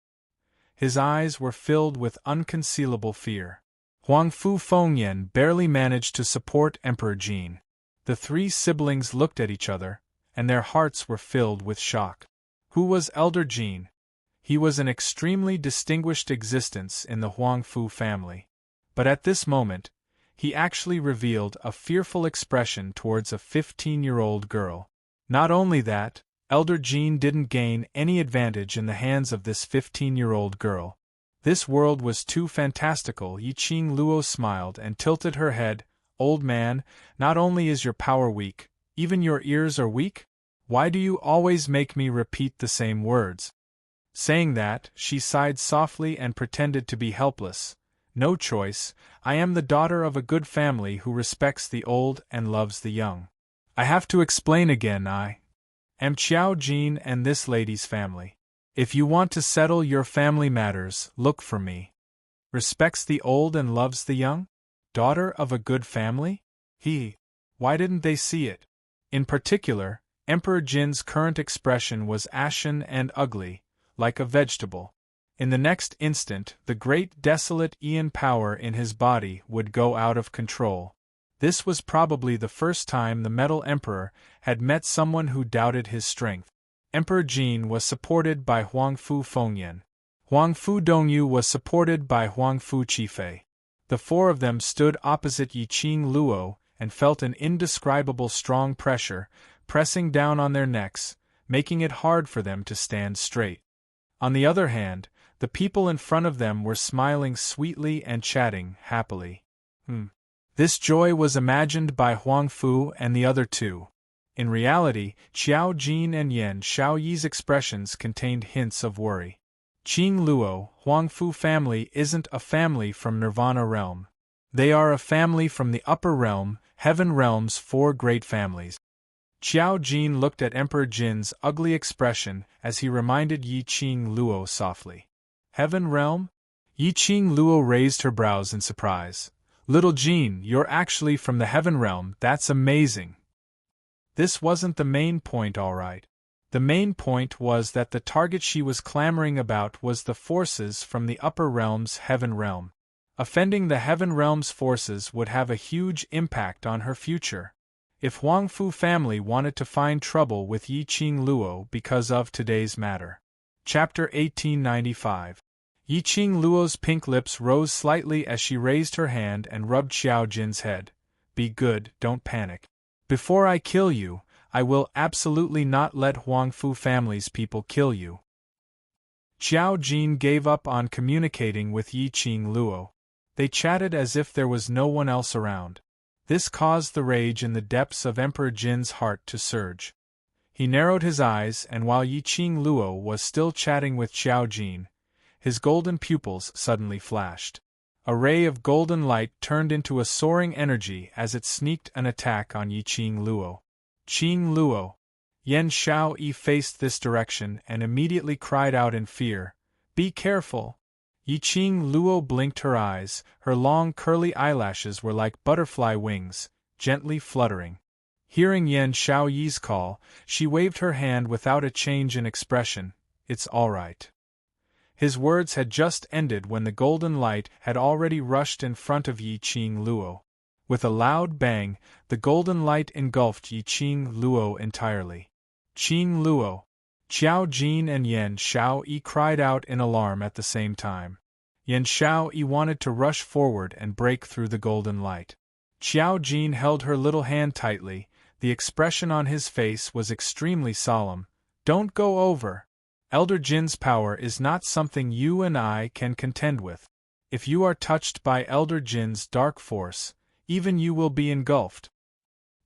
His eyes were filled with unconcealable fear. Huangfu Fengyan barely managed to support Emperor Jin. The three siblings looked at each other, and their hearts were filled with shock. Who was Elder Jin? He was an extremely distinguished existence in the Huangfu family. But at this moment, he actually revealed a fearful expression towards a 15-year-old girl. Not only that, Elder Jin didn't gain any advantage in the hands of this 15-year-old girl. This world was too fantastical. Yiqing Luo smiled and tilted her head. Old man, not only is your power weak, even your ears are weak? Why do you always make me repeat the same words? Saying that, she sighed softly and pretended to be helpless. No choice, I am the daughter of a good family who respects the old and loves the young. I have to explain again, I am Qiao Jin and this lady's family. If you want to settle your family matters, look for me. Respects the old and loves the young? Daughter of a good family? Why didn't they see it? In particular, Emperor Jin's current expression was ashen and ugly, like a vegetable. In the next instant, the great desolate Ian power in his body would go out of control. This was probably the first time the Metal Emperor had met someone who doubted his strength. Emperor Jin was supported by Huangfu Fengyan. Huangfu Dongyu was supported by Huangfu Qifei. The four of them stood opposite Yiqing Luo and felt an indescribable strong pressure pressing down on their necks, making it hard for them to stand straight. On the other hand, the people in front of them were smiling sweetly and chatting happily. This joy was imagined by Huangfu and the other two. In reality, Qiao Jin and Yan Shaoyi's expressions contained hints of worry. Qing Luo, Huangfu family isn't a family from Nirvana realm. They are a family from the upper realm, heaven realm's four great families. Qiao Jin looked at Emperor Jin's ugly expression as he reminded Yiqing Luo softly. Heaven realm? Yiqing Luo raised her brows in surprise. Little Jin, you're actually from the heaven realm, that's amazing. This wasn't the main point, all right. The main point was that the target she was clamoring about was the forces from the upper realm's heaven realm. Offending the heaven realm's forces would have a huge impact on her future. If Huangfu family wanted to find trouble with Yiqing Luo because of today's matter. Chapter 1895. Yiqing Luo's pink lips rose slightly as she raised her hand and rubbed Qiao Jin's head. Be good, don't panic. Before I kill you, I will absolutely not let Huangfu family's people kill you. Xiao Jin gave up on communicating with Yi Qing Luo. They chatted as if there was no one else around. This caused the rage in the depths of Emperor Jin's heart to surge. He narrowed his eyes, and while Yi Qing Luo was still chatting with Xiao Jin, his golden pupils suddenly flashed. A ray of golden light turned into a soaring energy as it sneaked an attack on Yi Qing Luo. Qing Luo. Yan Xiao Yi faced this direction and immediately cried out in fear, "Be careful!" Yi Qing Luo blinked her eyes, her long curly eyelashes were like butterfly wings, gently fluttering. Hearing Yan Xiao Yi's call, she waved her hand without a change in expression. "It's all right." His words had just ended when the golden light had already rushed in front of Yi Qing Luo. With a loud bang, the golden light engulfed Yi Qing Luo entirely. Qing Luo. Xiao Jin and Yan Xiao Yi cried out in alarm at the same time. Yan Xiao Yi wanted to rush forward and break through the golden light. Xiao Jin held her little hand tightly, the expression on his face was extremely solemn. "Don't go over. Elder Jin's power is not something you and I can contend with. If you are touched by Elder Jin's dark force, even you will be engulfed.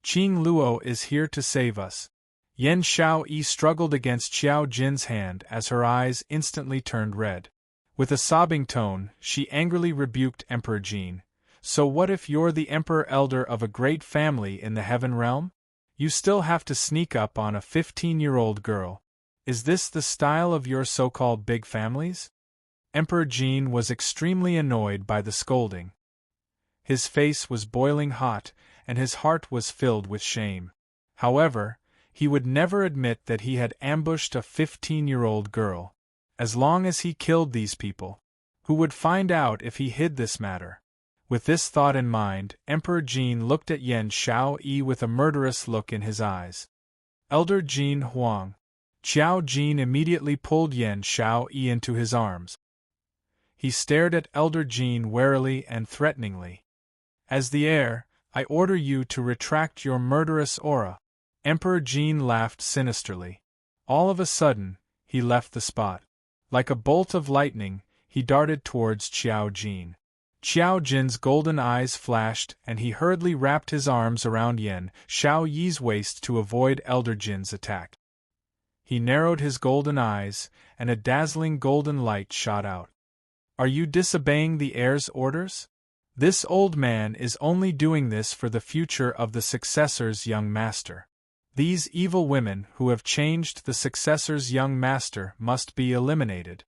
Qing Luo is here to save us." Yan Xiao Yi struggled against Xiao Jin's hand as her eyes instantly turned red. With a sobbing tone, she angrily rebuked Emperor Jin. "So what if you're the Emperor Elder of a great family in the Heaven Realm? You still have to sneak up on a 15-year-old girl. Is this the style of your so-called big families?" Emperor Jin was extremely annoyed by the scolding. His face was boiling hot, and his heart was filled with shame. However, he would never admit that he had ambushed a 15-year-old girl. As long as he killed these people, who would find out if he hid this matter? With this thought in mind, Emperor Jin looked at Yan Xiao Yi with a murderous look in his eyes. "Elder Jin Huang." Xiao Jin immediately pulled Yan Xiao Yi into his arms. He stared at Elder Jin warily and threateningly. "As the heir, I order you to retract your murderous aura." Emperor Jin laughed sinisterly. All of a sudden, he left the spot. Like a bolt of lightning, he darted towards Xiao Jin. Xiao Jin's golden eyes flashed and he hurriedly wrapped his arms around Yan Xiao Yi's waist to avoid Elder Jin's attack. He narrowed his golden eyes, and a dazzling golden light shot out. "Are you disobeying the heir's orders? This old man is only doing this for the future of the successor's young master. These evil women who have changed the successor's young master must be eliminated."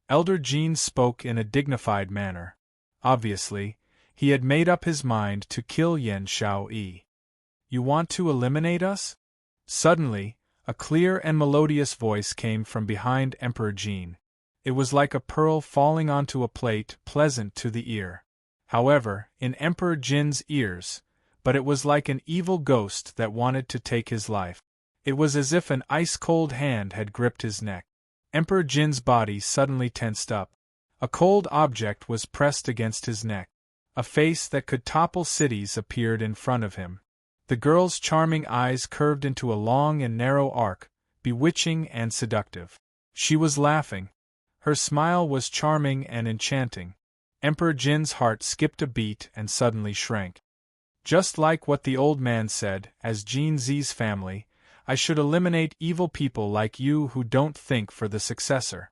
Elder Jin spoke in a dignified manner. Obviously, he had made up his mind to kill Yan Xiao Yi. "You want to eliminate us?" Suddenly, a clear and melodious voice came from behind Emperor Jin. It was like a pearl falling onto a plate, pleasant to the ear. However, in Emperor Jin's ears, but it was like an evil ghost that wanted to take his life. It was as if an ice-cold hand had gripped his neck. Emperor Jin's body suddenly tensed up. A cold object was pressed against his neck. A face that could topple cities appeared in front of him. The girl's charming eyes curved into a long and narrow arc, bewitching and seductive. She was laughing. Her smile was charming and enchanting. Emperor Jin's heart skipped a beat and suddenly shrank. Just like what the old man said, as Jin Zi's family, I should eliminate evil people like you who don't think for the successor.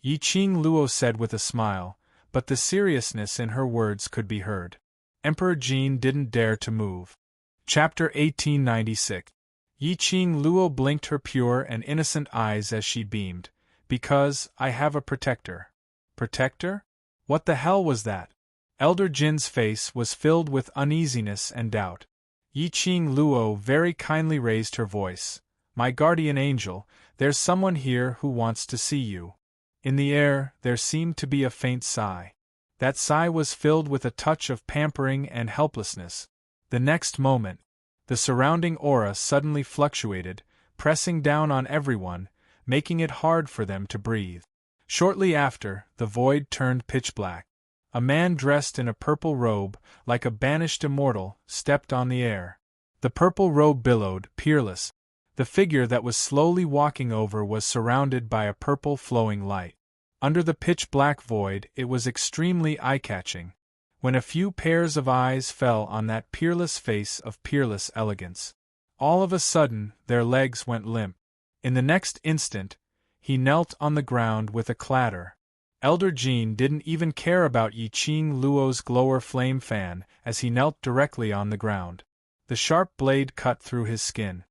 Yi Qing Luo said with a smile, but the seriousness in her words could be heard. Emperor Jin didn't dare to move. Chapter 1896. Yi Qing Luo blinked her pure and innocent eyes as she beamed. "Because I have a protector." Protector? What the hell was that? Elder Jin's face was filled with uneasiness and doubt. Yi Qing Luo very kindly raised her voice. "My guardian angel, there's someone here who wants to see you." In the air, there seemed to be a faint sigh. That sigh was filled with a touch of pampering and helplessness. The next moment, the surrounding aura suddenly fluctuated, pressing down on everyone, making it hard for them to breathe. Shortly after, the void turned pitch black. A man dressed in a purple robe, like a banished immortal, stepped on the air. The purple robe billowed, peerless. The figure that was slowly walking over was surrounded by a purple flowing light. Under the pitch-black void, it was extremely eye-catching. When a few pairs of eyes fell on that peerless face of peerless elegance, all of a sudden their legs went limp. In the next instant, he knelt on the ground with a clatter. Elder Jean didn't even care about Yi Qing Luo's glower flame fan as he knelt directly on the ground. The sharp blade cut through his skin.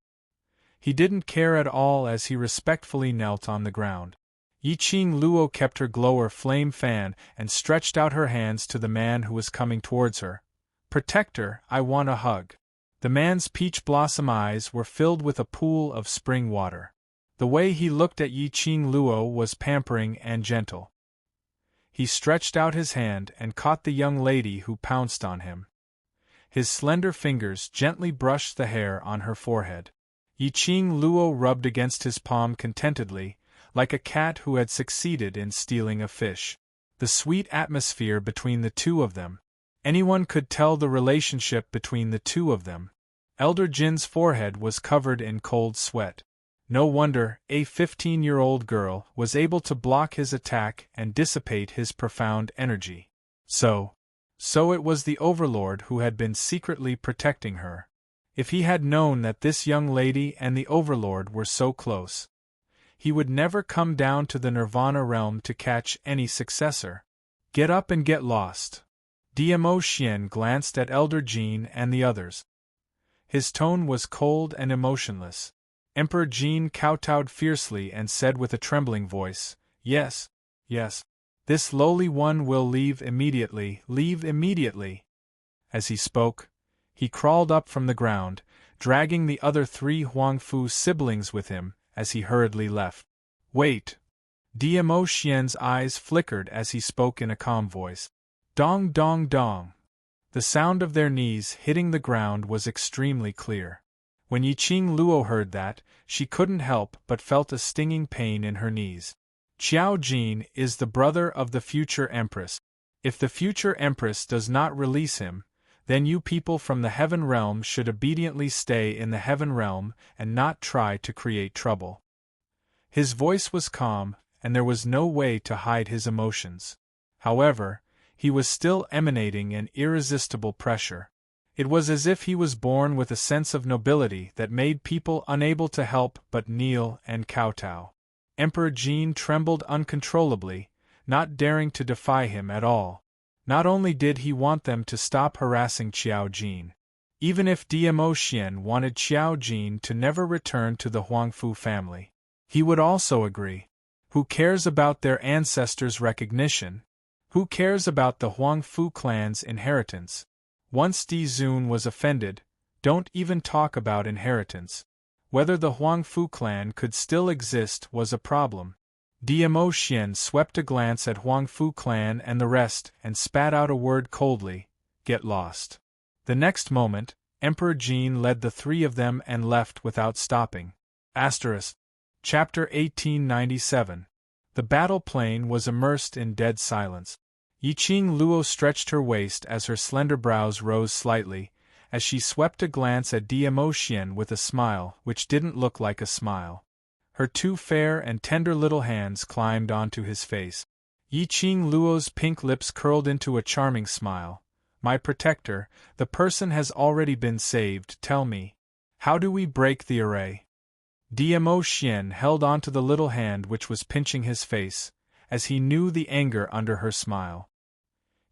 He didn't care at all as he respectfully knelt on the ground. Yi Qing Luo kept her glower flame fan and stretched out her hands to the man who was coming towards her. "Protector, I want a hug." The man's peach blossom eyes were filled with a pool of spring water. The way he looked at Yi Qing Luo was pampering and gentle. He stretched out his hand and caught the young lady who pounced on him. His slender fingers gently brushed the hair on her forehead. Yi Qing Luo rubbed against his palm contentedly, like a cat who had succeeded in stealing a fish. The sweet atmosphere between the two of them. Anyone could tell the relationship between the two of them. Elder Jin's forehead was covered in cold sweat. No wonder a 15-year-old girl was able to block his attack and dissipate his profound energy. So it was the Overlord who had been secretly protecting her. If he had known that this young lady and the Overlord were so close, he would never come down to the Nirvana realm to catch any successor. Get up and get lost. DMO Xian glanced at Elder Jean and the others. His tone was cold and emotionless. Emperor Jean kowtowed fiercely and said with a trembling voice, "Yes, yes. This lowly one will leave immediately, leave immediately." As he spoke, he crawled up from the ground, dragging the other 3 Huangfu siblings with him, as he hurriedly left. "Wait." DMO Xian's eyes flickered as he spoke in a calm voice. Dong dong dong. The sound of their knees hitting the ground was extremely clear. When Yi Qing Luo heard that, she couldn't help but felt a stinging pain in her knees. Qiao Jin is the brother of the future Empress. If the future Empress does not release him, then you people from the Heaven Realm should obediently stay in the Heaven Realm and not try to create trouble. His voice was calm, and there was no way to hide his emotions. However, he was still emanating an irresistible pressure. It was as if he was born with a sense of nobility that made people unable to help but kneel and kowtow. Emperor Jean trembled uncontrollably, not daring to defy him at all. Not only did he want them to stop harassing Qiao Jin. Even if DMO Xian wanted Qiao Jin to never return to the Huangfu family, he would also agree. Who cares about their ancestors' recognition? Who cares about the Huangfu clan's inheritance? Once Di Zun was offended, don't even talk about inheritance. Whether the Huangfu clan could still exist was a problem. DMO Xian swept a glance at Huangfu clan and the rest and spat out a word coldly, "Get lost." The next moment, Emperor Jean led the 3 of them and left without stopping. Chapter 1897. The battle plain was immersed in dead silence. Yi Qing Luo stretched her waist as her slender brows rose slightly, as she swept a glance at DMO Xian with a smile which didn't look like a smile. Her 2 fair and tender little hands climbed onto his face. Yi Qing Luo's pink lips curled into a charming smile. "My protector, the person has already been saved. Tell me, how do we break the array?" DMO Xian held onto the little hand which was pinching his face, as he knew the anger under her smile.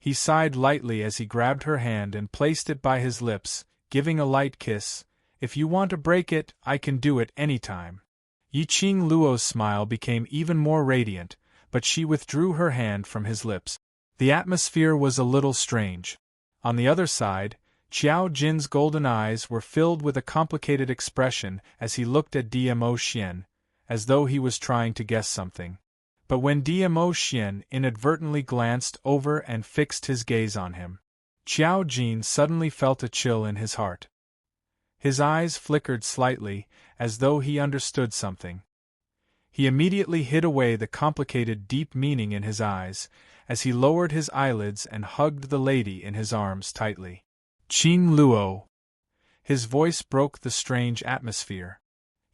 He sighed lightly as he grabbed her hand and placed it by his lips, giving a light kiss. "If you want to break it, I can do it any time." Yi Qing Luo's smile became even more radiant, but she withdrew her hand from his lips. The atmosphere was a little strange. On the other side, Qiao Jin's golden eyes were filled with a complicated expression as he looked at DMO Xian, as though he was trying to guess something. But when DMO Xian inadvertently glanced over and fixed his gaze on him, Qiao Jin suddenly felt a chill in his heart. His eyes flickered slightly, as though he understood something. He immediately hid away the complicated deep meaning in his eyes, as he lowered his eyelids and hugged the lady in his arms tightly. "Qing Luo." His voice broke the strange atmosphere.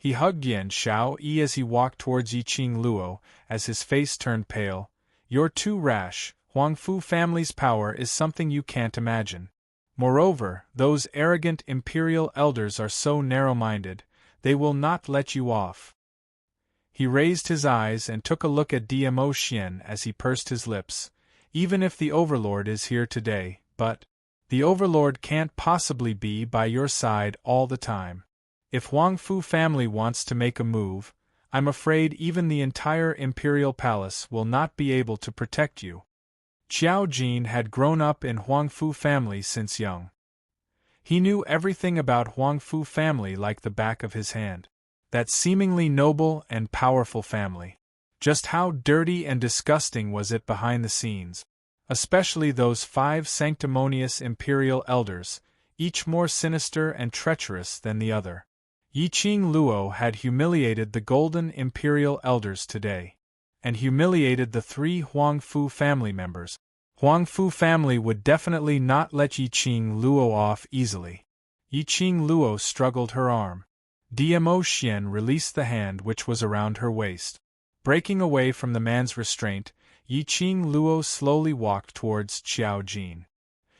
He hugged Yan Shao Yi as he walked towards Yi Qing Luo, as his face turned pale, You're too rash. Huangfu family's power is something you can't imagine. Moreover, those arrogant imperial elders are so narrow-minded, they will not let you off. He raised his eyes and took a look at Dmo Xian as he pursed his lips. Even if the Overlord is here today, but the Overlord can't possibly be by your side all the time. If Huangfu family wants to make a move, I'm afraid even the entire imperial palace will not be able to protect you. Qiao Jin had grown up in Huangfu family since young. He knew everything about Huangfu family like the back of his hand. That seemingly noble and powerful family. Just how dirty and disgusting was it behind the scenes? Especially those 5 sanctimonious imperial elders, each more sinister and treacherous than the other. Yiqing Luo had humiliated the golden imperial elders today, and humiliated the 3 Huangfu family members. Huangfu family would definitely not let Yiqing Luo off easily. Yiqing Luo struggled her arm. Dmo Xian released the hand which was around her waist. Breaking away from the man's restraint, Yiqing Luo slowly walked towards Qiao Jin.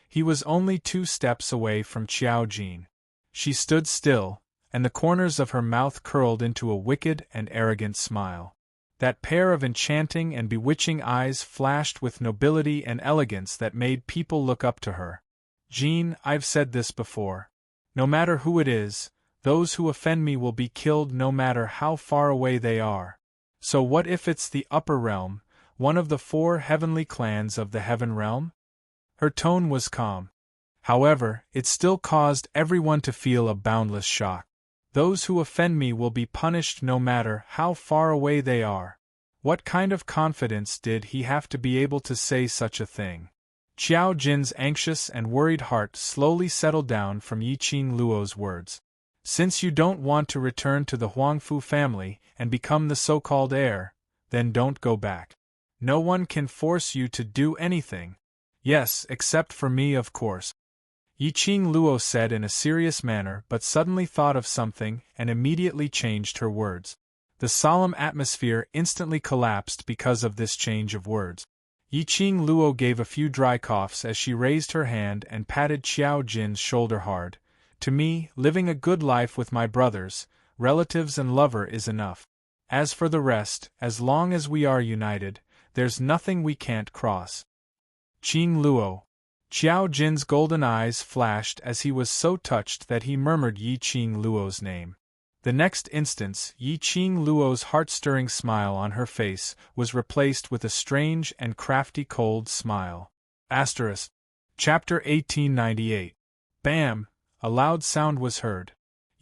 He was only 2 steps away from Qiao Jin. She stood still, and the corners of her mouth curled into a wicked and arrogant smile. That pair of enchanting and bewitching eyes flashed with nobility and elegance that made people look up to her. Jin, I've said this before. No matter who it is, those who offend me will be killed no matter how far away they are. So what if it's the upper realm, one of the 4 heavenly clans of the heaven realm? Her tone was calm. However, it still caused everyone to feel a boundless shock. Those who offend me will be punished no matter how far away they are. What kind of confidence did he have to be able to say such a thing? Qiao Jin's anxious and worried heart slowly settled down from Yiqing Luo's words. Since you don't want to return to the Huangfu family and become the so-called heir, then don't go back. No one can force you to do anything. Yes, except for me, of course. Yiqing Luo said in a serious manner, but suddenly thought of something and immediately changed her words. The solemn atmosphere instantly collapsed because of this change of words. Yiqing Luo gave a few dry coughs as she raised her hand and patted Qiao Jin's shoulder hard. To me, living a good life with my brothers, relatives and lover is enough. As for the rest, as long as we are united, there's nothing we can't cross. Qing Luo. Qiao Jin's golden eyes flashed as he was so touched that he murmured Yiqing Luo's name. The next instant, Yiqing Luo's heart-stirring smile on her face was replaced with a strange and crafty cold smile. Asterisk. Chapter 1898. Bam! A loud sound was heard.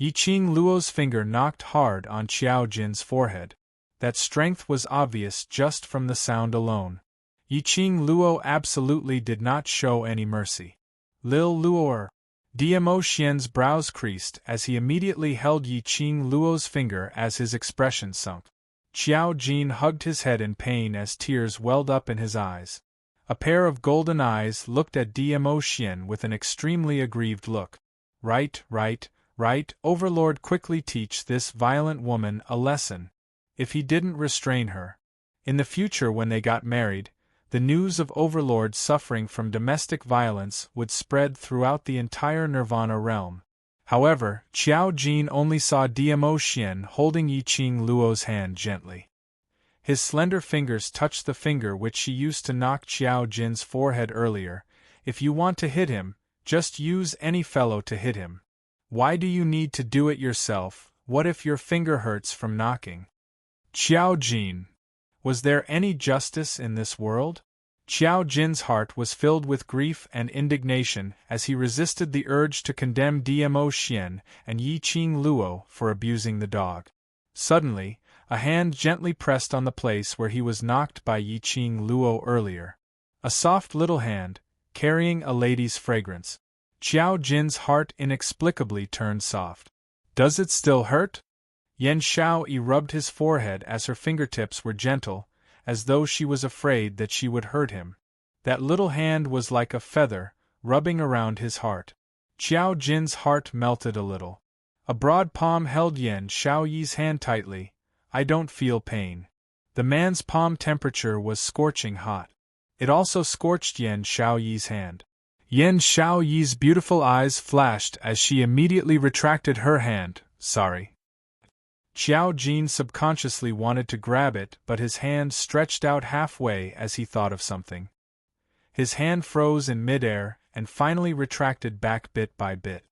Yiqing Luo's finger knocked hard on Qiao Jin's forehead. That strength was obvious just from the sound alone. Yiqing Luo absolutely did not show any mercy. Lil Luo'er. Dmo Xian's brows creased as he immediately held Yiqing Luo's finger as his expression sunk. Qiao Jin hugged his head in pain as tears welled up in his eyes. A pair of golden eyes looked at Dmo Xian with an extremely aggrieved look. Right, Overlord, quickly teach this violent woman a lesson. If he didn't restrain her. In the future when they got married, the news of Overlord suffering from domestic violence would spread throughout the entire Nirvana realm. However, Qiao Jin only saw Dmo Xian holding Yiqing Luo's hand gently. His slender fingers touched the finger which she used to knock Qiao Jin's forehead earlier. If you want to hit him, just use any fellow to hit him. Why do you need to do it yourself? What if your finger hurts from knocking? Qiao Jin. Was there any justice in this world? Qiao Jin's heart was filled with grief and indignation as he resisted the urge to condemn Dmo Xian and Yiqing Luo for abusing the dog. Suddenly, a hand gently pressed on the place where he was knocked by Yiqing Luo earlier. A soft little hand, carrying a lady's fragrance. Qiao Jin's heart inexplicably turned soft. Does it still hurt? Yan Xiaoyi rubbed his forehead as her fingertips were gentle, as though she was afraid that she would hurt him. That little hand was like a feather, rubbing around his heart. Qiao Jin's heart melted a little. A broad palm held Yan Xiaoyi's hand tightly. I don't feel pain. The man's palm temperature was scorching hot. It also scorched Yan Xiaoyi's hand. Yan Xiaoyi's beautiful eyes flashed as she immediately retracted her hand. Sorry. Xiao Jin subconsciously wanted to grab it, but his hand stretched out halfway as he thought of something. His hand froze in midair and finally retracted back bit by bit.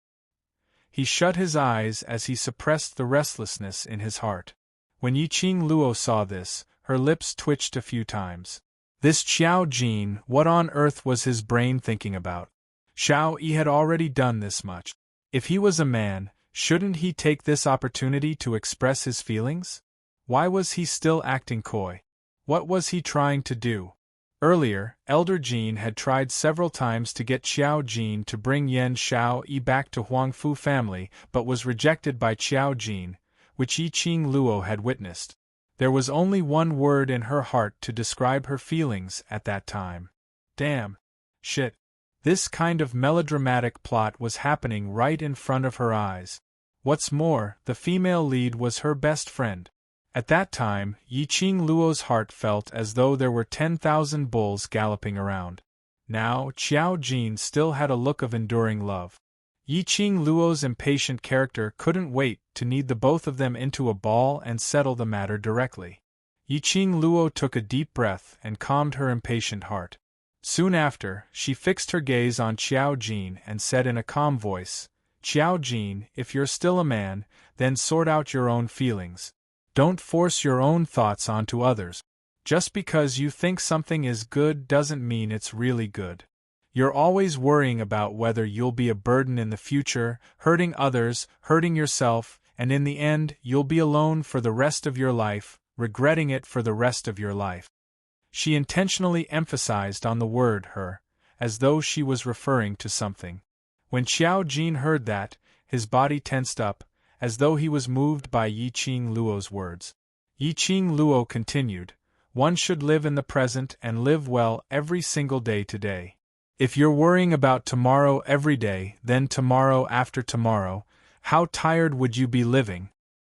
He shut his eyes as he suppressed the restlessness in his heart. When Yiqing Luo saw this, her lips twitched a few times. This Xiao Jin, what on earth was his brain thinking about? Xiao Yi had already done this much. If he was a man, shouldn't he take this opportunity to express his feelings? Why was he still acting coy? What was he trying to do? Earlier, Elder Jin had tried several times to get Xiao Jin to bring Yan Xiao Yi back to Huangfu family, but was rejected by Xiao Jin, which Yiqing Luo had witnessed. There was only one word in her heart to describe her feelings at that time. Damn. Shit. This kind of melodramatic plot was happening right in front of her eyes. What's more, the female lead was her best friend. At that time, Yiqing Luo's heart felt as though there were 10,000 bulls galloping around. Now, Xiao Jin still had a look of enduring love. Yiqing Luo's impatient character couldn't wait to knead the both of them into a ball and settle the matter directly. Yiqing Luo took a deep breath and calmed her impatient heart. Soon after, she fixed her gaze on Xiao Jin and said in a calm voice, "Xiao Jin, if you're still a man, then sort out your own feelings. Don't force your own thoughts onto others. Just because you think something is good doesn't mean it's really good. You're always worrying about whether you'll be a burden in the future, hurting others, hurting yourself, and in the end, you'll be alone for the rest of your life, regretting it for the rest of your life." She intentionally emphasized on the word her, as though she was referring to something. When Xiao Jin heard that, his body tensed up, as though he was moved by Yiqing Luo's words. Yiqing Luo continued, "One should live in the present and live well every single day today. If you're worrying about tomorrow every day, then tomorrow after tomorrow, how tired would you be living?